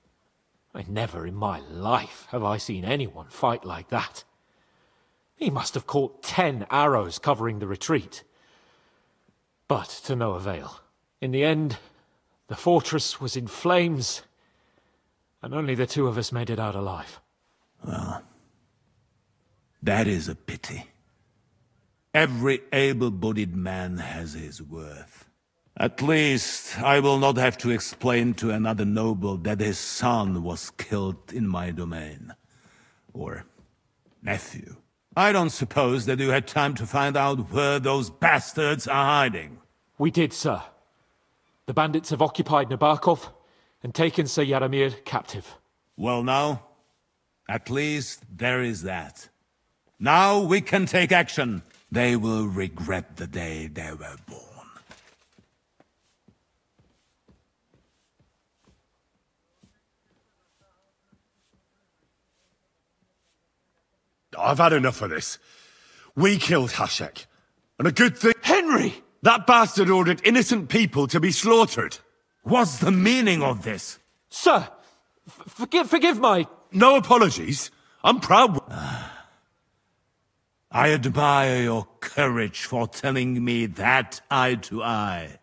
Never in my life have I seen anyone fight like that. He must have caught 10 arrows covering the retreat. But to no avail. In the end, the fortress was in flames, and only the two of us made it out alive. Well, that is a pity. Every able-bodied man has his worth. At least, I will not have to explain to another noble that his son was killed in my domain. Or nephew. I don't suppose that you had time to find out where those bastards are hiding. We did, sir. The bandits have occupied Nabokov and taken Sir Yaramir captive. Well now, at least there is that. Now we can take action. They will regret the day they were born. I've had enough of this. We killed Hashek. And a good thing— Henry! That bastard ordered innocent people to be slaughtered. What's the meaning of this? Sir! Forgive my— No apologies. I'm proud. I admire your courage for telling me that eye to eye.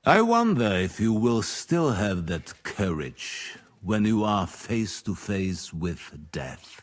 I wonder if you will still have that courage when you are face to face with death.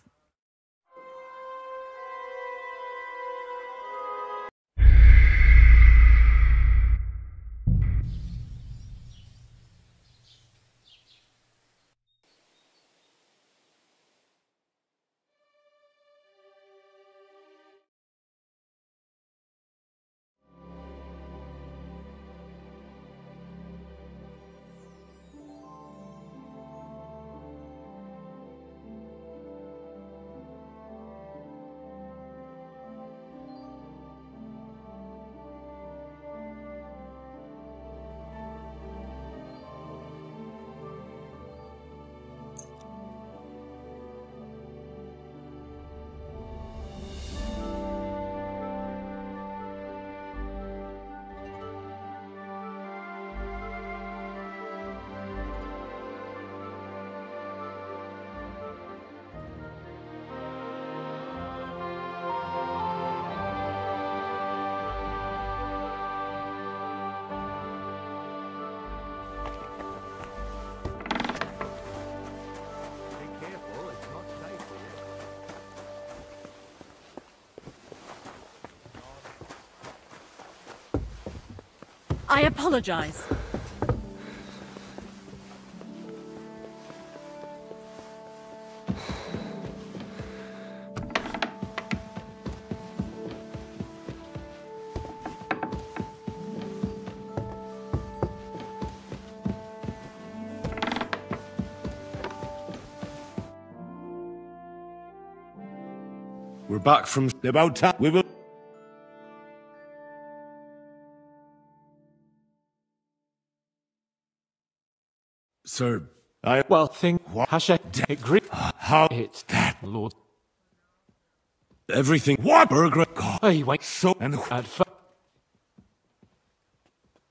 I apologize. We're back from— About time. We will— Sir, Well, think Hashek agree. How It's that, Lord. everything. What? Bergrow. Hey, wait. So, and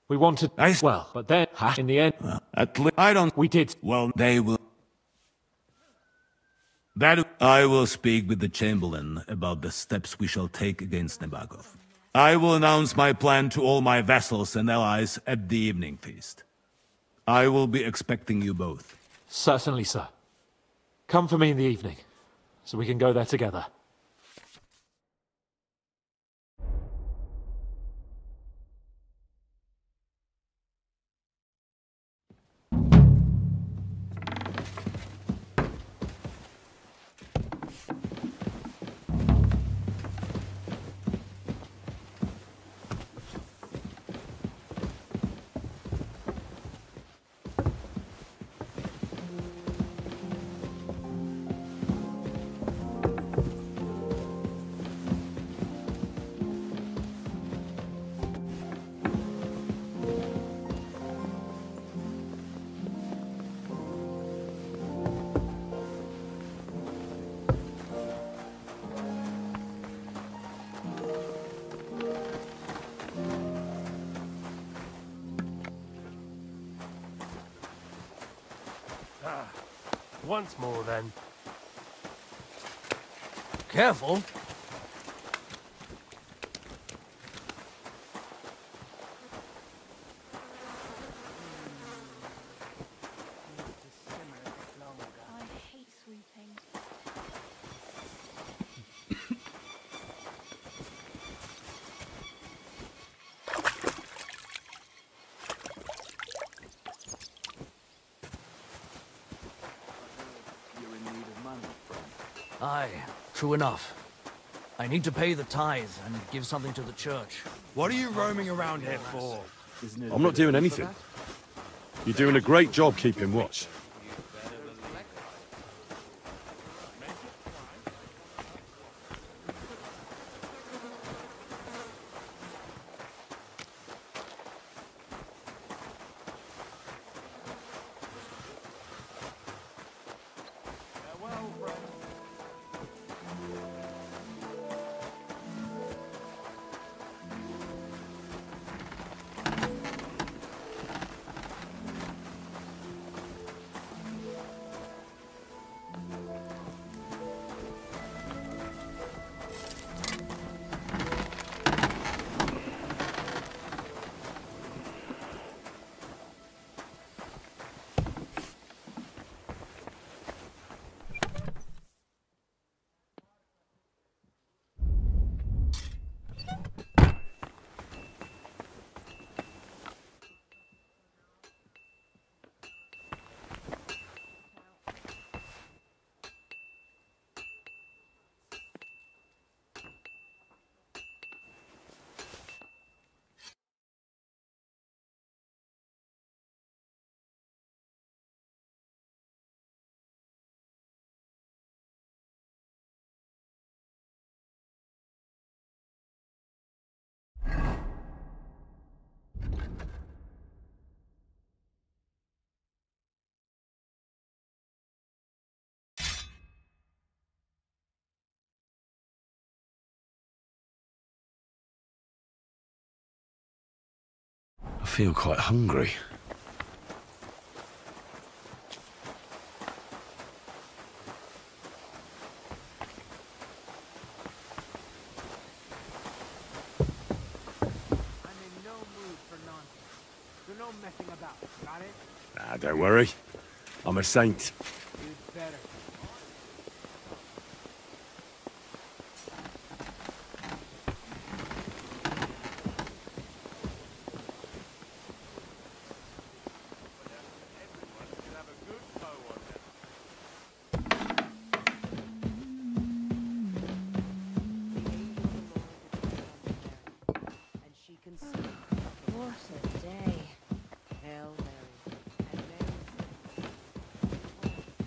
we wanted. Well, but then in the end, at least I don't. we did. Well, they will. That I will speak with the Chamberlain about the steps we shall take against Nabokov. I will announce my plan to all my vassals and allies at the evening feast. I will be expecting you both. Certainly, sir. Come for me in the evening, so we can go there together. Once more, then. Careful. I hate sweeping. Aye, true enough. I need to pay the tithe and give something to the church. What are you roaming around here for? I'm not doing anything. You're doing a great job keeping watch. I feel quite hungry. Ah, don't worry. I'm a saint. What a day. Hail Mary. And Mary said,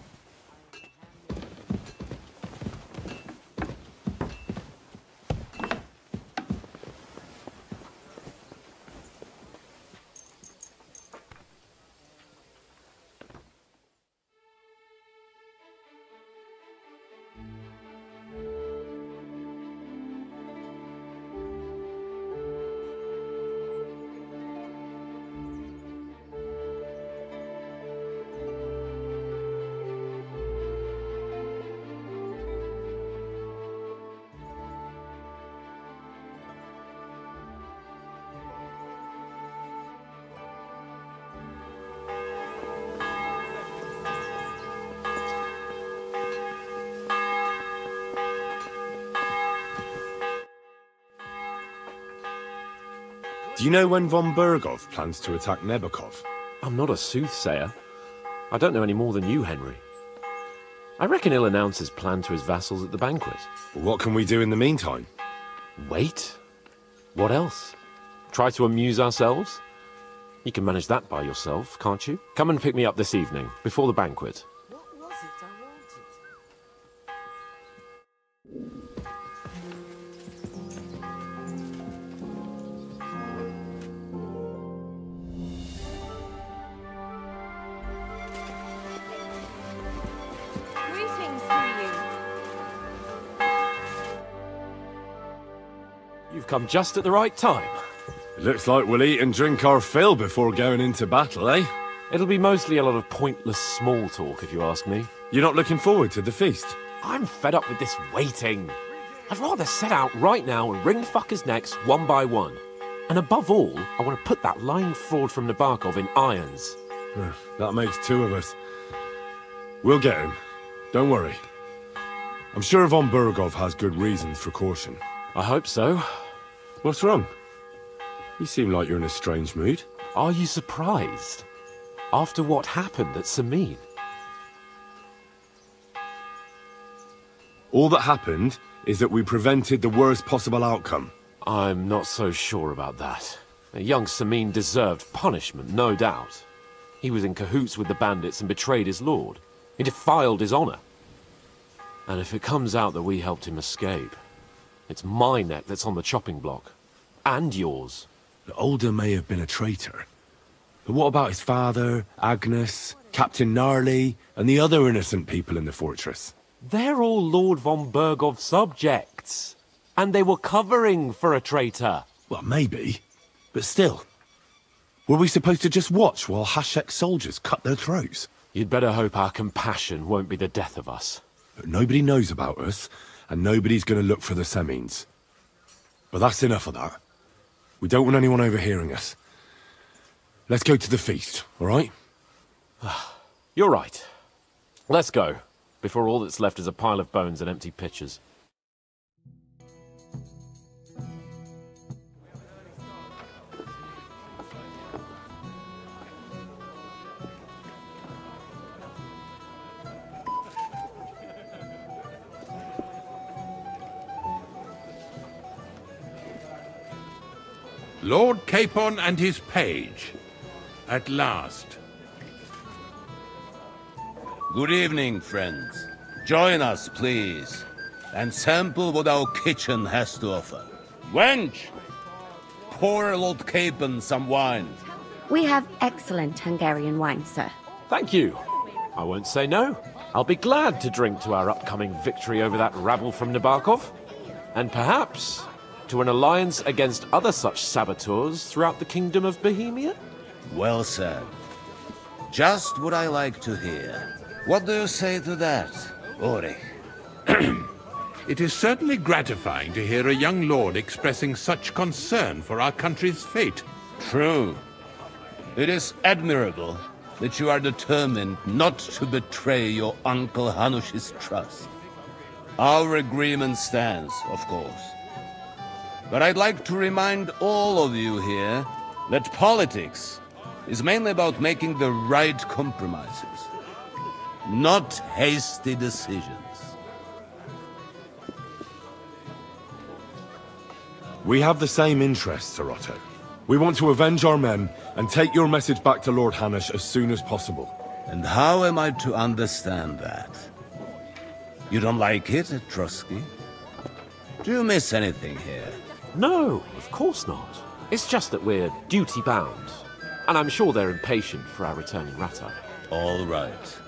Do you know when Von Bergrow plans to attack Nebakov? I'm not a soothsayer. I don't know any more than you, Henry. I reckon he'll announce his plan to his vassals at the banquet. Well, what can we do in the meantime? Wait? What else? Try to amuse ourselves? You can manage that by yourself, can't you? Come and pick me up this evening, before the banquet. What was it I wanted? Greetings to you. You've come just at the right time. It looks like we'll eat and drink our fill before going into battle, eh? It'll be mostly a lot of pointless small talk, if you ask me. You're not looking forward to the feast? I'm fed up with this waiting. I'd rather set out right now and wring fuckers' necks one by one. And above all, I want to put that lying fraud from Nabokov in irons. That makes two of us. We'll get him. Don't worry. I'm sure Von Bergrow has good reasons for caution. I hope so. What's wrong? You seem like you're in a strange mood. Are you surprised? After what happened at Samin? All that happened is that we prevented the worst possible outcome. I'm not so sure about that. Young Samin deserved punishment, no doubt. He was in cahoots with the bandits and betrayed his lord. He defiled his honor. And if it comes out that we helped him escape, it's my neck that's on the chopping block. And yours. The Older may have been a traitor. But what about his father, Agnes, Captain Gnarly, and the other innocent people in the fortress? They're all Lord Von Bergrow subjects. And they were covering for a traitor. Well, maybe. But still. Were we supposed to just watch while Hashek's soldiers cut their throats? You'd better hope our compassion won't be the death of us. But nobody knows about us, and nobody's going to look for the Semines. But that's enough of that. We don't want anyone overhearing us. Let's go to the feast, all right? You're right. Let's go, before all that's left is a pile of bones and empty pitchers. Lord Capon and his page. At last. Good evening, friends. Join us, please, and sample what our kitchen has to offer. Wench, pour Lord Capon some wine. We have excellent Hungarian wine, sir. Thank you. I won't say no. I'll be glad to drink to our upcoming victory over that rabble from Nabokov. And perhaps to an alliance against other such saboteurs throughout the Kingdom of Bohemia? Well said. Just what I like to hear. What do you say to that, Ulrich? It is certainly gratifying to hear a young lord expressing such concern for our country's fate. True. It is admirable that you are determined not to betray your Uncle Hanush's trust. Our agreement stands, of course. But I'd like to remind all of you here that politics is mainly about making the right compromises, not hasty decisions. We have the same interests, Sir Otto. We want to avenge our men and take your message back to Lord Hanush as soon as possible. And how am I to understand that? You don't like it, Trotsky? Do you miss anything here? No, of course not. It's just that we're duty-bound. And I'm sure they're impatient for our return in Rattay. All right.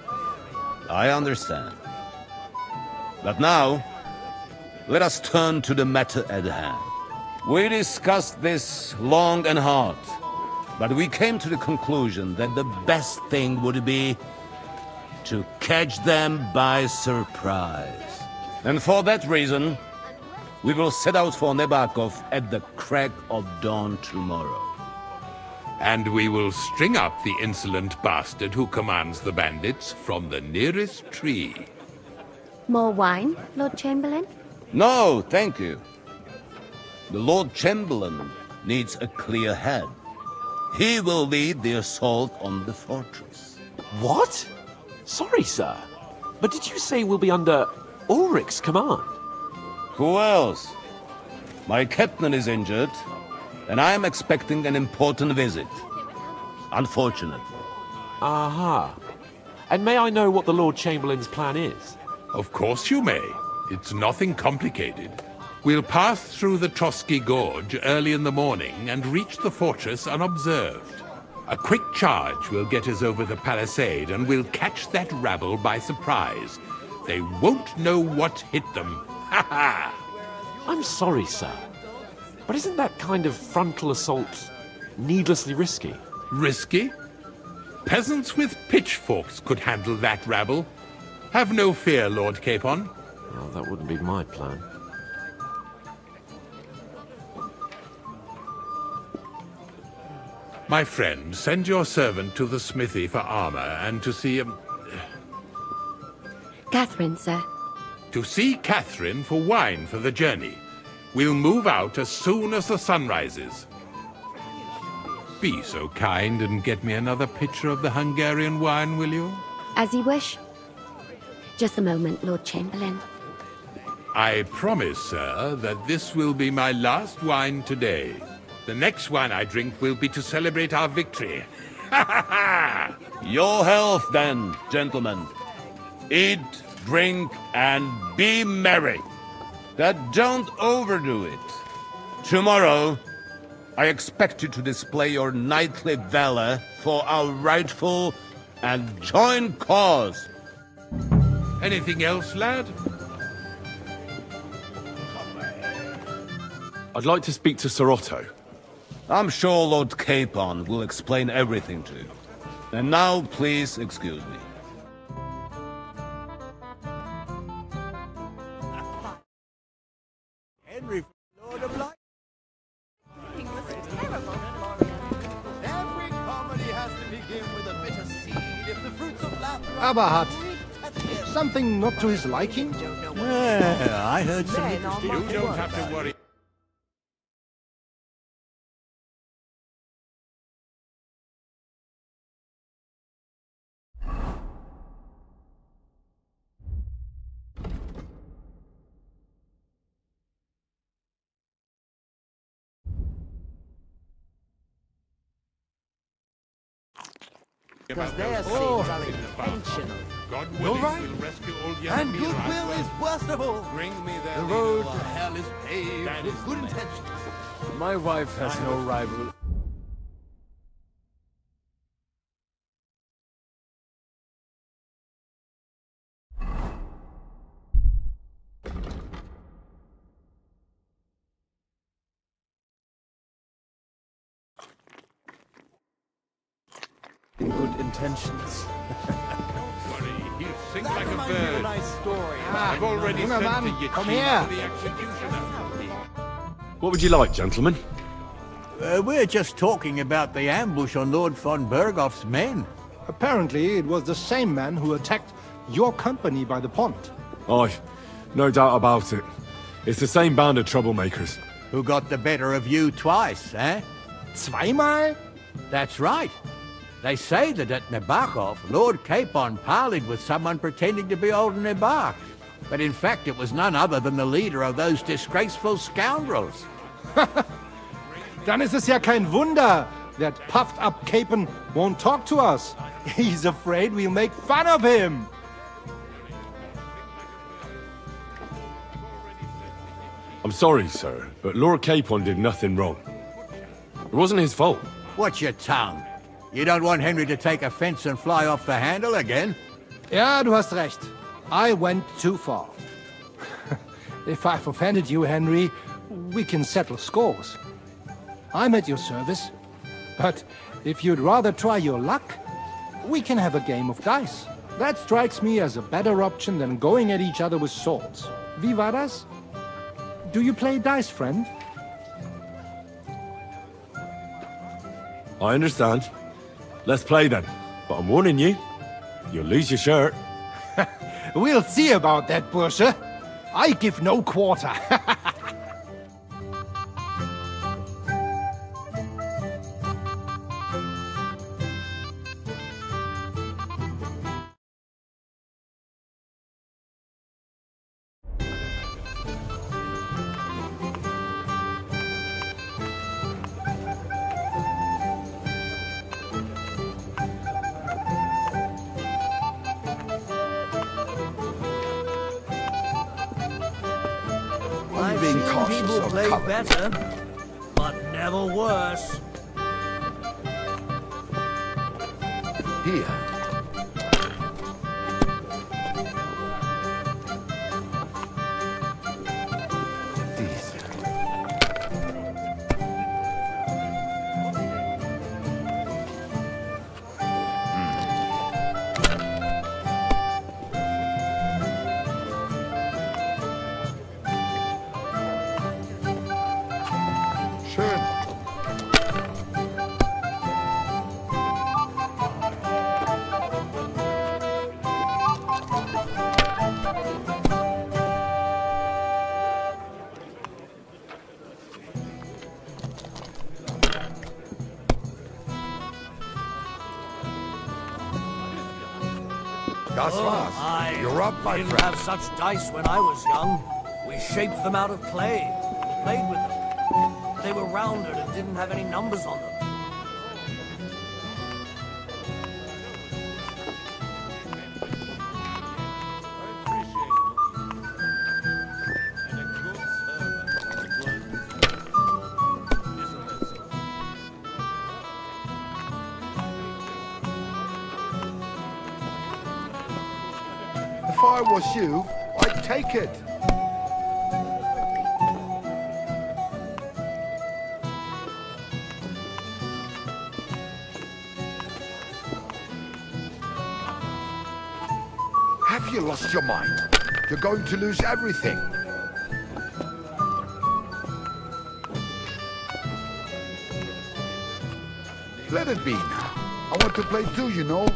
I understand. But now, let us turn to the matter at hand. We discussed this long and hard, but we came to the conclusion that the best thing would be to catch them by surprise. And for that reason, we will set out for Nebakov at the crack of dawn tomorrow. And we will string up the insolent bastard who commands the bandits from the nearest tree. More wine, Lord Chamberlain? No, thank you. The Lord Chamberlain needs a clear head. He will lead the assault on the fortress. What? Sorry, sir. But did you say we'll be under Ulrich's command? Who else? My captain is injured, and I am expecting an important visit. Unfortunately. Aha. And may I know what the Lord Chamberlain's plan is? Of course you may. It's nothing complicated. We'll pass through the Trotsky Gorge early in the morning and reach the fortress unobserved. A quick charge will get us over the palisade, and we'll catch that rabble by surprise. They won't know what hit them. Ha ha! I'm sorry, sir. But isn't that kind of frontal assault needlessly risky? Risky? Peasants with pitchforks could handle that rabble. Have no fear, Lord Capon. Well, that wouldn't be my plan. My friend, send your servant to the smithy for armor and to see Catherine, sir. To see Catherine for wine for the journey. We'll move out as soon as the sun rises. Be so kind and get me another pitcher of the Hungarian wine, will you? As you wish. Just a moment, Lord Chamberlain. I promise, sir, that this will be my last wine today. The next wine I drink will be to celebrate our victory. Ha ha ha! Your health, then, gentlemen. Eat, drink, and be merry. But don't overdo it. Tomorrow, I expect you to display your knightly valor for our rightful and joint cause. Anything else, lad? I'd like to speak to Sir Otto. I'm sure Lord Capon will explain everything to you. And now, please excuse me. Henry, Lord of Light. Every comedy has to begin with a bitter seed. If the fruits of laughter Aberhart, something not to his liking? Well, I heard some interesting... You don't have to worry. Because their sins are intentional. God You're willing, right. we'll rescue old And Yanemir goodwill is worst of all. Bring me The their road leader to alive. hell is paved That with is good the man. intentions. My wife has no rival. Good intentions. He'll sing like a That reminds me of a bird. nice story. I've already Junger sent Mann, to Yachin komm her. for the executioner. What would you like, gentlemen? We're just talking about the ambush on Lord Von Bergrow's men. Apparently, it was the same man who attacked your company by the pond. Aye, no doubt about it. It's the same band of troublemakers. Who got the better of you twice, eh? Zweimal? That's right. They say that at Nebachov, Lord Capon parleyed with someone pretending to be old Nebach. But in fact, it was none other than the leader of those disgraceful scoundrels. Dann ist es ja kein Wunder that puffed-up Capon won't talk to us. He's afraid we'll make fun of him. I'm sorry, sir, but Lord Capon did nothing wrong. It wasn't his fault. Watch your tongue. You don't want Henry to take offense and fly off the handle again? Ja, du hast recht. I went too far. If I've offended you, Henry, we can settle scores. I'm at your service. But if you'd rather try your luck, we can have a game of dice. That strikes me as a better option than going at each other with swords. Wie war das? Do you play dice, friend? I understand. Let's play then. But I'm warning you, you'll lose your shirt. We'll see about that, Bursche. I give no quarter. living I've costs seen people of play cover. better, but never worse. Here. Das war's. You're up, my friend. We didn't have such dice when I was young. We shaped them out of clay. Played with them. They were rounded and didn't have any numbers on them. If I was you, I'd take it. Have you lost your mind? You're going to lose everything. Let it be now. I want to play too, you know.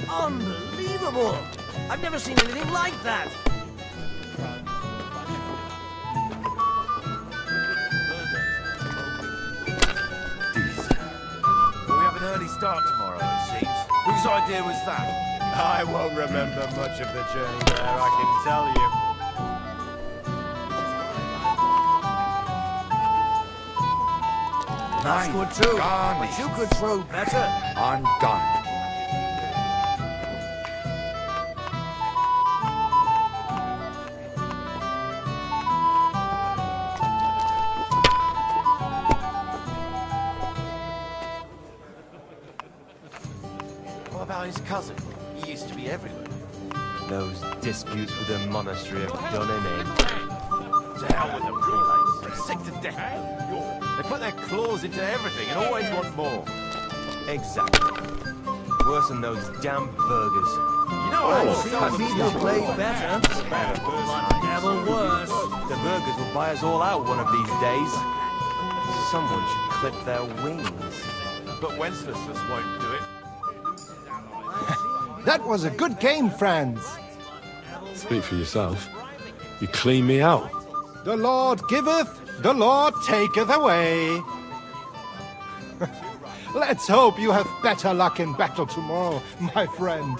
Unbelievable! I've never seen anything like that! We have an early start tomorrow, it seems. Whose idea was that? I won't remember much of the journey there, I can tell you. That's good too, but you could throw better. I'm done. What about his cousin? He used to be everywhere. Those disputes with the monastery have done him in. To hell with the prelates. They're sick to death. They put their claws into everything and always want more. Exactly. Worse than those damn burgers. You know, I've seen people play better, but never worse. The burgers will buy us all out one of these days. Someone should clip their wings. But Wenceslas won't do it. That was a good game, friends. Speak for yourself. You clean me out. The Lord giveth, the Lord taketh away. Let's hope you have better luck in battle tomorrow, my friend.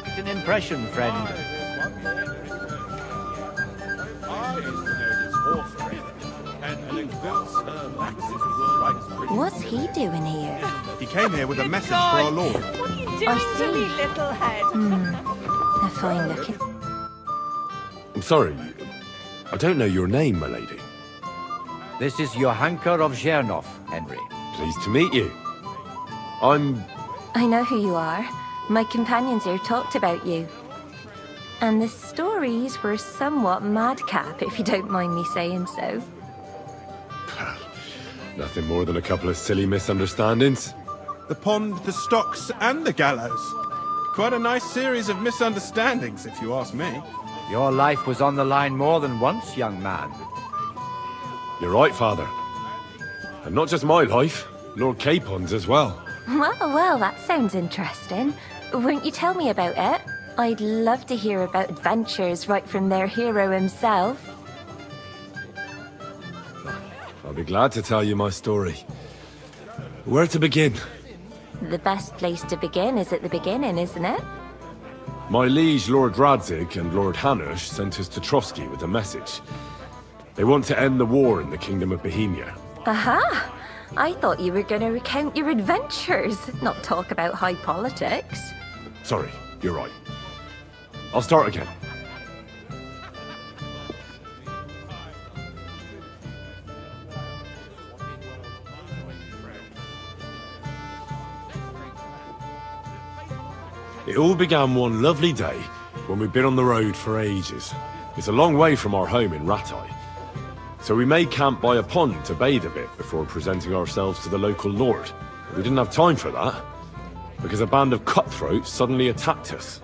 It's an impression, friend. What's he doing here? He came here with a message for our Lord. What are you doing, I see. silly little head? A fine looking. I'm sorry. I don't know your name, my lady. This is Johanka of Zhernov, Henry. Pleased to meet you. I'm... I know who you are. My companions here talked about you. And the stories were somewhat madcap, if you don't mind me saying so. Nothing more than a couple of silly misunderstandings. The pond, the stocks, and the gallows. Quite a nice series of misunderstandings, if you ask me. Your life was on the line more than once, young man. You're right, Father. And not just my life, Lord Capon's as well. Well, that sounds interesting. Won't you tell me about it? I'd love to hear about adventures right from their hero himself. I'll be glad to tell you my story. Where to begin? The best place to begin is at the beginning, isn't it? My liege Lord Radzig and Lord Hanush sent us to Trotsky with a message. They want to end the war in the Kingdom of Bohemia. Aha! I thought you were going to recount your adventures, not talk about high politics. Sorry, you're right. I'll start again. It all began one lovely day when we'd been on the road for ages. It's a long way from our home in Rattay. So we made camp by a pond to bathe a bit before presenting ourselves to the local lord. We didn't have time for that, because a band of cutthroats suddenly attacked us.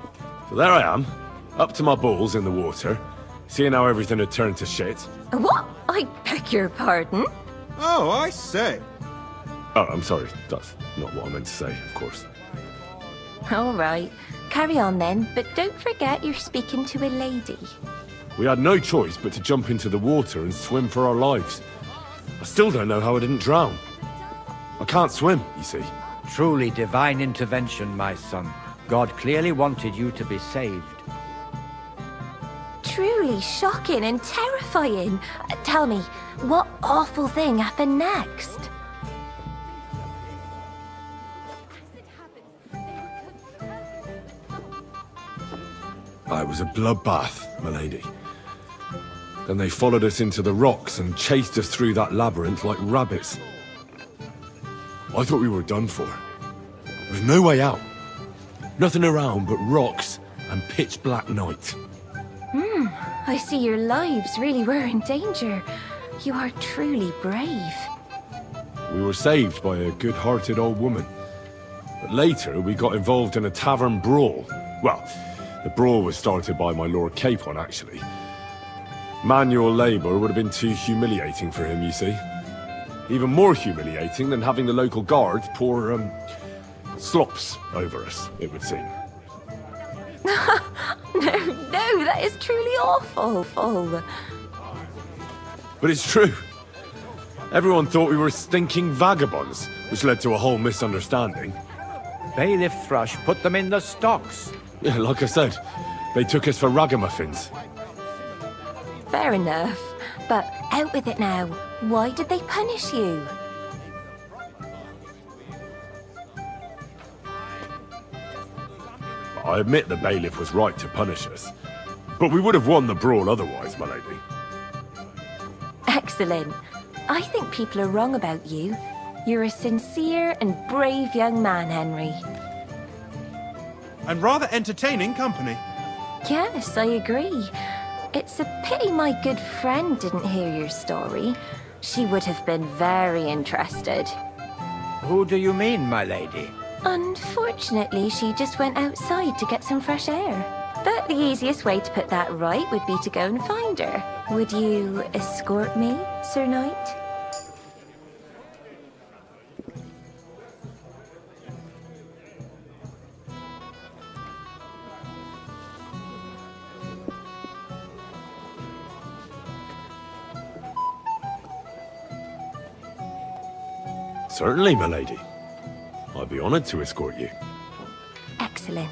So there I am, up to my balls in the water, seeing how everything had turned to shit. What? I beg your pardon? Oh, I say. Oh, I'm sorry. That's not what I meant to say, of course. All right. Carry on then, but don't forget you're speaking to a lady. We had no choice but to jump into the water and swim for our lives. I still don't know how I didn't drown. I can't swim, you see. Truly divine intervention, my son. God clearly wanted you to be saved. Truly shocking and terrifying. Tell me, what awful thing happened next? It was a bloodbath, my lady. Then they followed us into the rocks and chased us through that labyrinth like rabbits. I thought we were done for. There was no way out. Nothing around but rocks and pitch black night. I see your lives really were in danger. You are truly brave. We were saved by a good-hearted old woman. But later, we got involved in a tavern brawl. Well, the brawl was started by my Lord Capon, actually. Manual labor would have been too humiliating for him, you see. Even more humiliating than having the local guard pour, slops over us, it would seem. No, that is truly awful. But it's true. Everyone thought we were stinking vagabonds, which led to a whole misunderstanding. Bailiff Thrush put them in the stocks. Yeah, like I said, they took us for ragamuffins. Fair enough. But out with it now. Why did they punish you? I admit the bailiff was right to punish us. But we would have won the brawl otherwise, my lady. Excellent. I think people are wrong about you. You're a sincere and brave young man, Henry. And rather entertaining company. Yes, I agree. It's a pity my good friend didn't hear your story. She would have been very interested. Who do you mean, my lady? Unfortunately, she just went outside to get some fresh air. But the easiest way to put that right would be to go and find her. Would you escort me, Sir Knight? Certainly, my lady. I'd be honored to escort you. Excellent.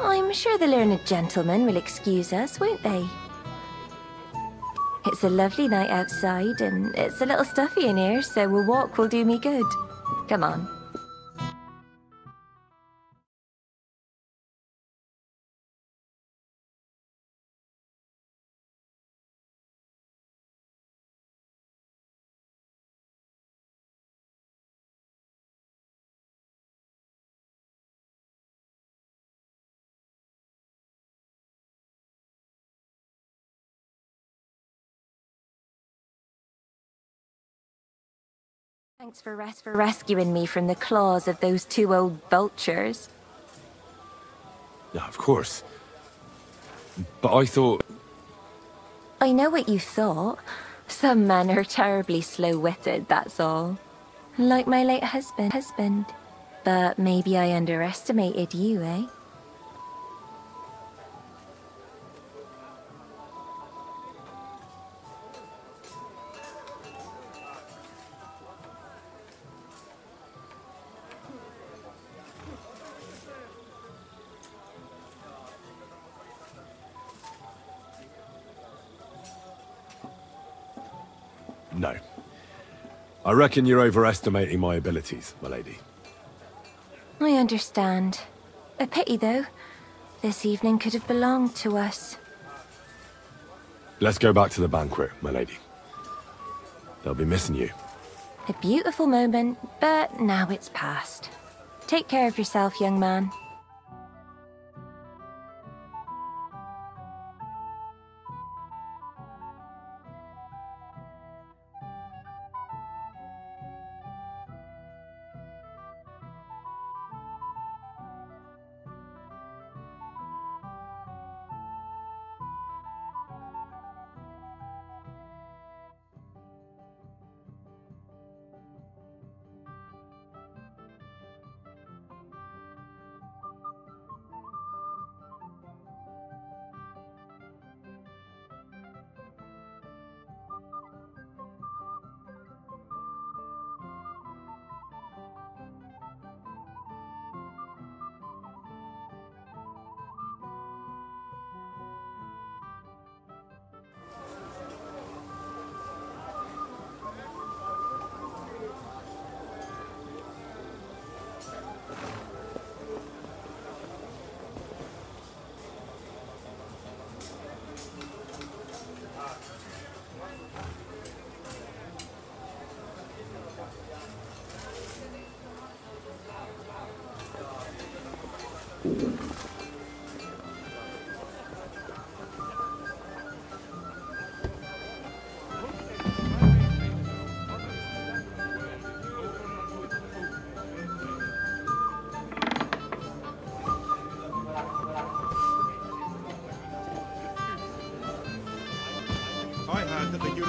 I'm sure the learned gentlemen will excuse us, won't they? It's a lovely night outside, and it's a little stuffy in here, so a walk will do me good. Come on. Thanks for rescuing me from the claws of those two old vultures. Yeah, of course. But I thought... I know what you thought. Some men are terribly slow-witted, that's all. Like my late husband. But maybe I underestimated you, eh? No. I reckon you're overestimating my abilities, my lady. I understand. A pity, though. This evening could have belonged to us. Let's go back to the banquet, my lady. They'll be missing you. A beautiful moment, but now it's past. Take care of yourself, young man.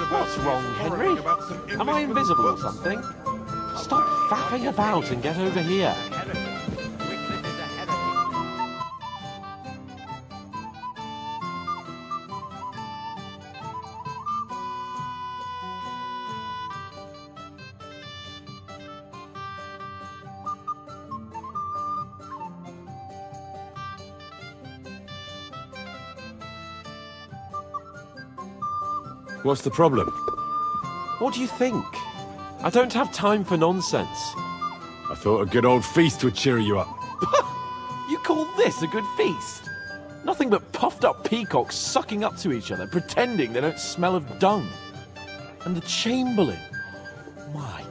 What's wrong, Henry? Am I invisible or something? Stop faffing about and get over here. What's the problem? What do you think? I don't have time for nonsense. I thought a good old feast would cheer you up. You call this a good feast? Nothing but puffed up peacocks sucking up to each other, pretending they don't smell of dung. And the Chamberlain. My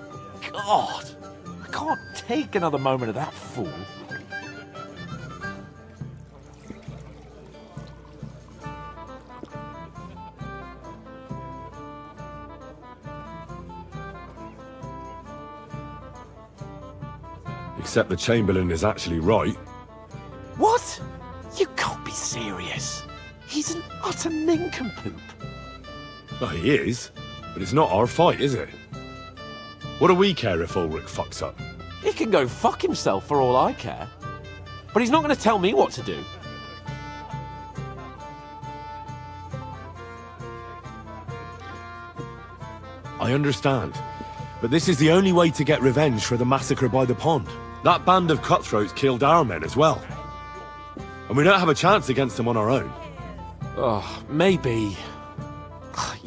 God. I can't take another moment of that fool. Except the Chamberlain is actually right. What? You can't be serious. He's an utter nincompoop. Well, he is, but it's not our fight, is it? What do we care if Ulrich fucks up? He can go fuck himself for all I care. But he's not going to tell me what to do. I understand. But this is the only way to get revenge for the massacre by the pond. That band of cutthroats killed our men as well. And we don't have a chance against them on our own. Oh, maybe.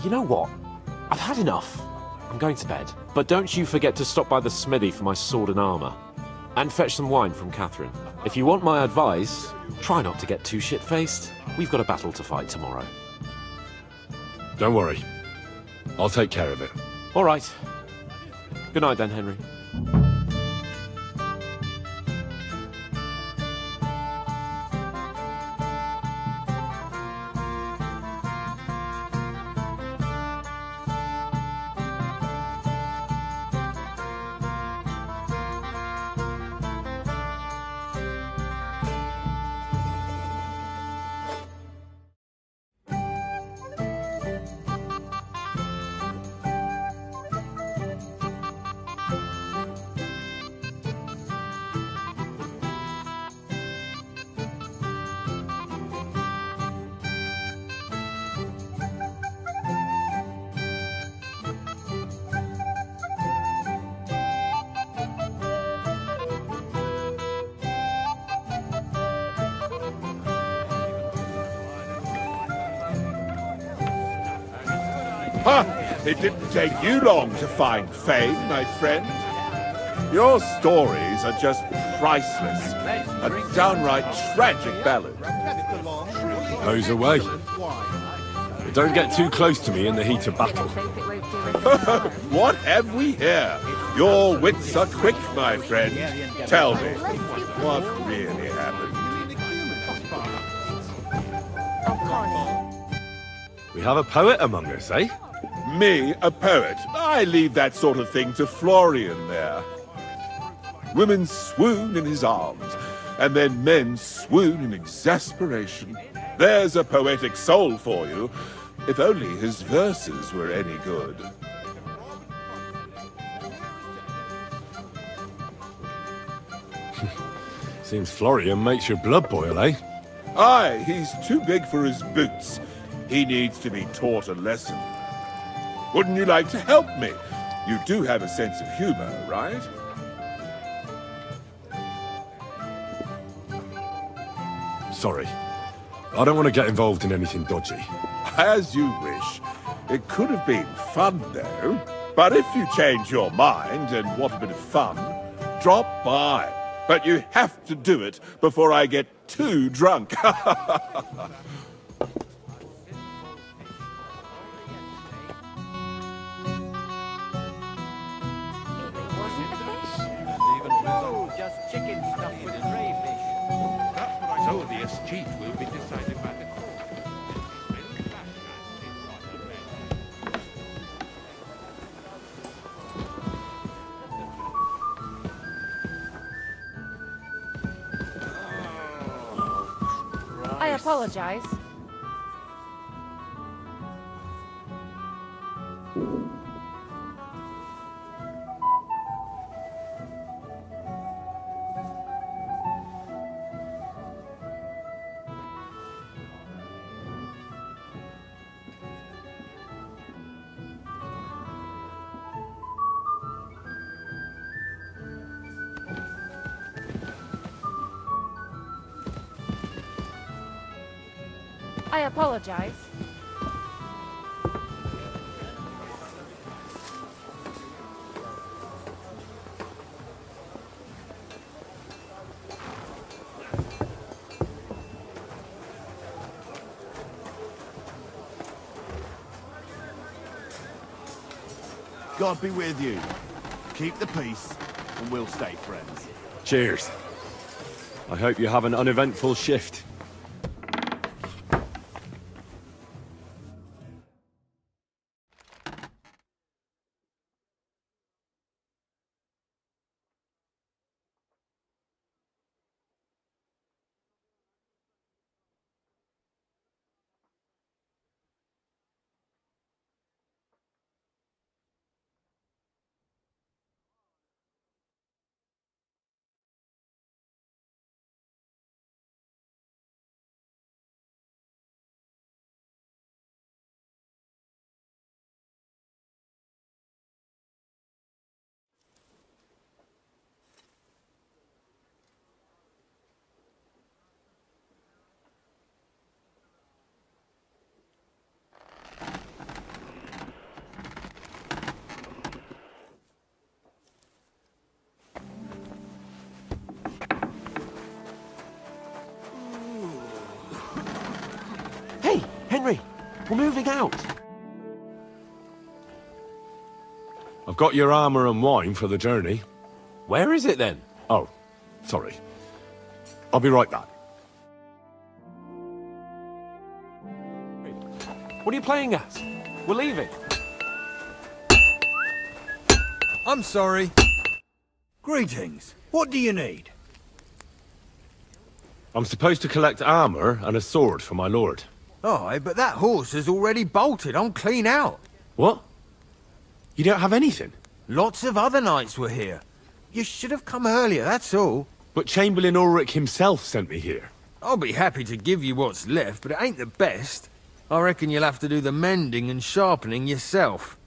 You know what? I've had enough. I'm going to bed. But don't you forget to stop by the smithy for my sword and armour. And fetch some wine from Catherine. If you want my advice, try not to get too shit-faced. We've got a battle to fight tomorrow. Don't worry. I'll take care of it. All right. Good night then, Henry. It didn't take you long to find fame, my friend. Your stories are just priceless. A downright tragic ballad. Hose away. But don't get too close to me in the heat of battle. What have we here? Your wits are quick, my friend. Tell me, what really happened? We have a poet among us, eh? Me, a poet? I leave that sort of thing to Florian there. Women swoon in his arms, and then men swoon in exasperation. There's a poetic soul for you, if only his verses were any good. Seems Florian makes your blood boil, eh? Aye, he's too big for his boots. He needs to be taught a lesson. Wouldn't you like to help me? You do have a sense of humor, right? Sorry. I don't want to get involved in anything dodgy. As you wish. It could have been fun, though. But if you change your mind and want a bit of fun, drop by. But you have to do it before I get too drunk. Just chicken stuffed with crayfish. That's what I so the escheat will be decided by the court. I apologize. I apologize. God be with you. Keep the peace, and we'll stay friends. Cheers. I hope you have an uneventful shift. Hey, Henry, we're moving out. I've got your armor and wine for the journey. Where is it then? Oh, sorry. I'll be right back. What are you playing as? We're leaving. I'm sorry. Greetings. What do you need? I'm supposed to collect armor and a sword for my lord. Aye, but that horse has already bolted. I'm clean out. What? You don't have anything? Lots of other knights were here. You should have come earlier, that's all. But Chamberlain Ulrich himself sent me here. I'll be happy to give you what's left, but it ain't the best. I reckon you'll have to do the mending and sharpening yourself.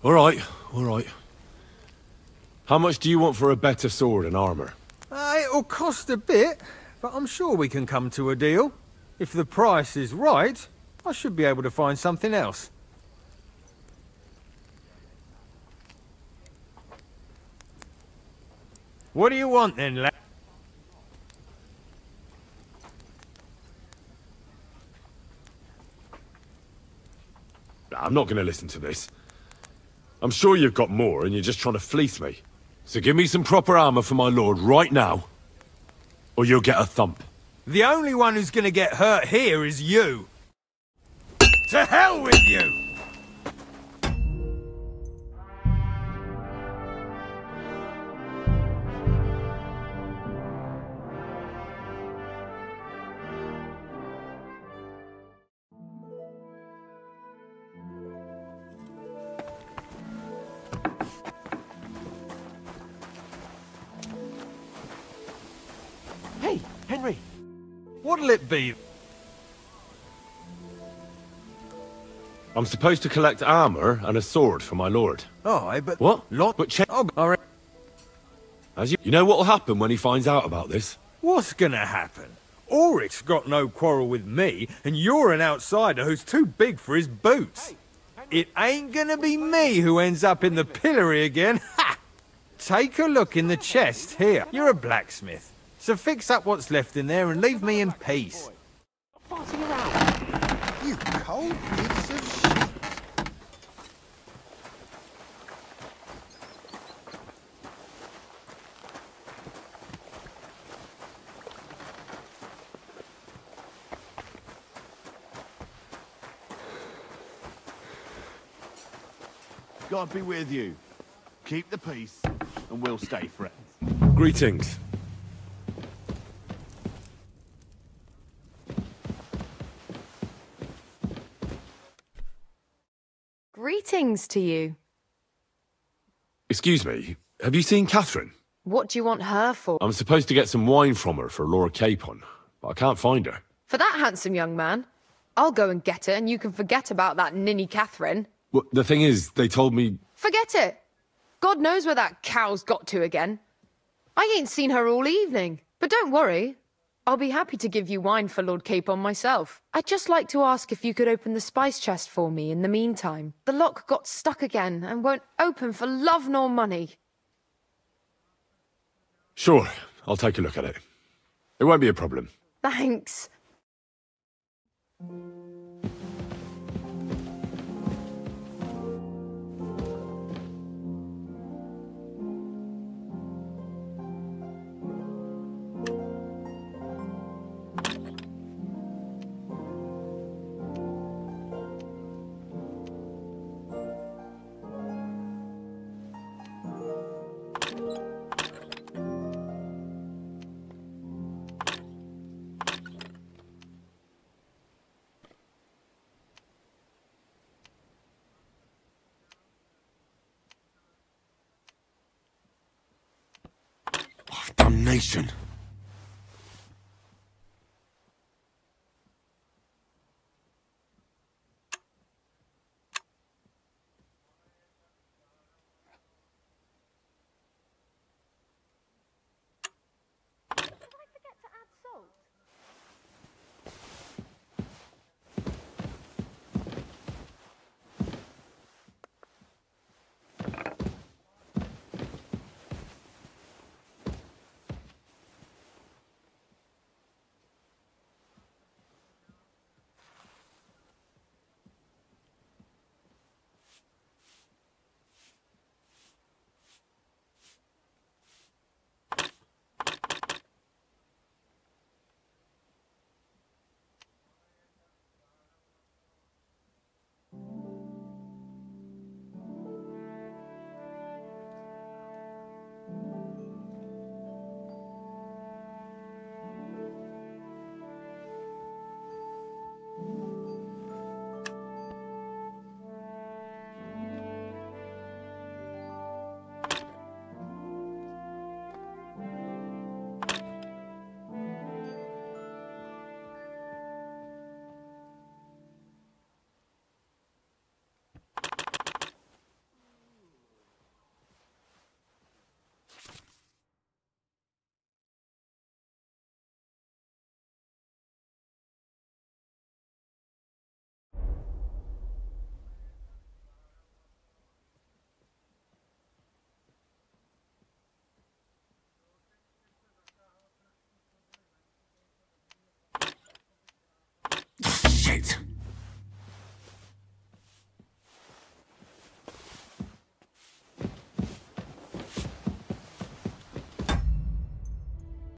All right, all right. How much do you want for a better sword and armor? It'll cost a bit. but I'm sure we can come to a deal. If the price is right, I should be able to find something else. What do you want then, lad? I'm not going to listen to this. I'm sure you've got more and you're just trying to fleece me. So give me some proper armor for my lord right now, or you'll get a thump. The only one who's gonna get hurt here is you. To hell with you! Hey, Henry! What'll it be? I'm supposed to collect armor and a sword for my lord. Oh, but... What? Lot... But Oh, alright. As you know what'll happen when he finds out about this? What's gonna happen? Ulrich's got no quarrel with me, and you're an outsider who's too big for his boots. It ain't gonna be me who ends up in the pillory again. Ha! Take a look in the chest here. You're a blacksmith. So fix up what's left in there and leave me in peace. You cold piece of shit. God be with you. Keep the peace, and we'll stay friends. Greetings. Greetings to you. Excuse me, have you seen Catherine? What do you want her for? I'm supposed to get some wine from her for Lord Capon, but I can't find her. For that handsome young man? I'll go and get her, and you can forget about that ninny Catherine. Well, the thing is, they told me... Forget it! God knows where that cow's got to again. I ain't seen her all evening. But don't worry. I'll be happy to give you wine for Lord Capon myself. I'd just like to ask if you could open the spice chest for me in the meantime. The lock got stuck again and won't open for love nor money. Sure, I'll take a look at it. It won't be a problem. Thanks. Damnation. communicate.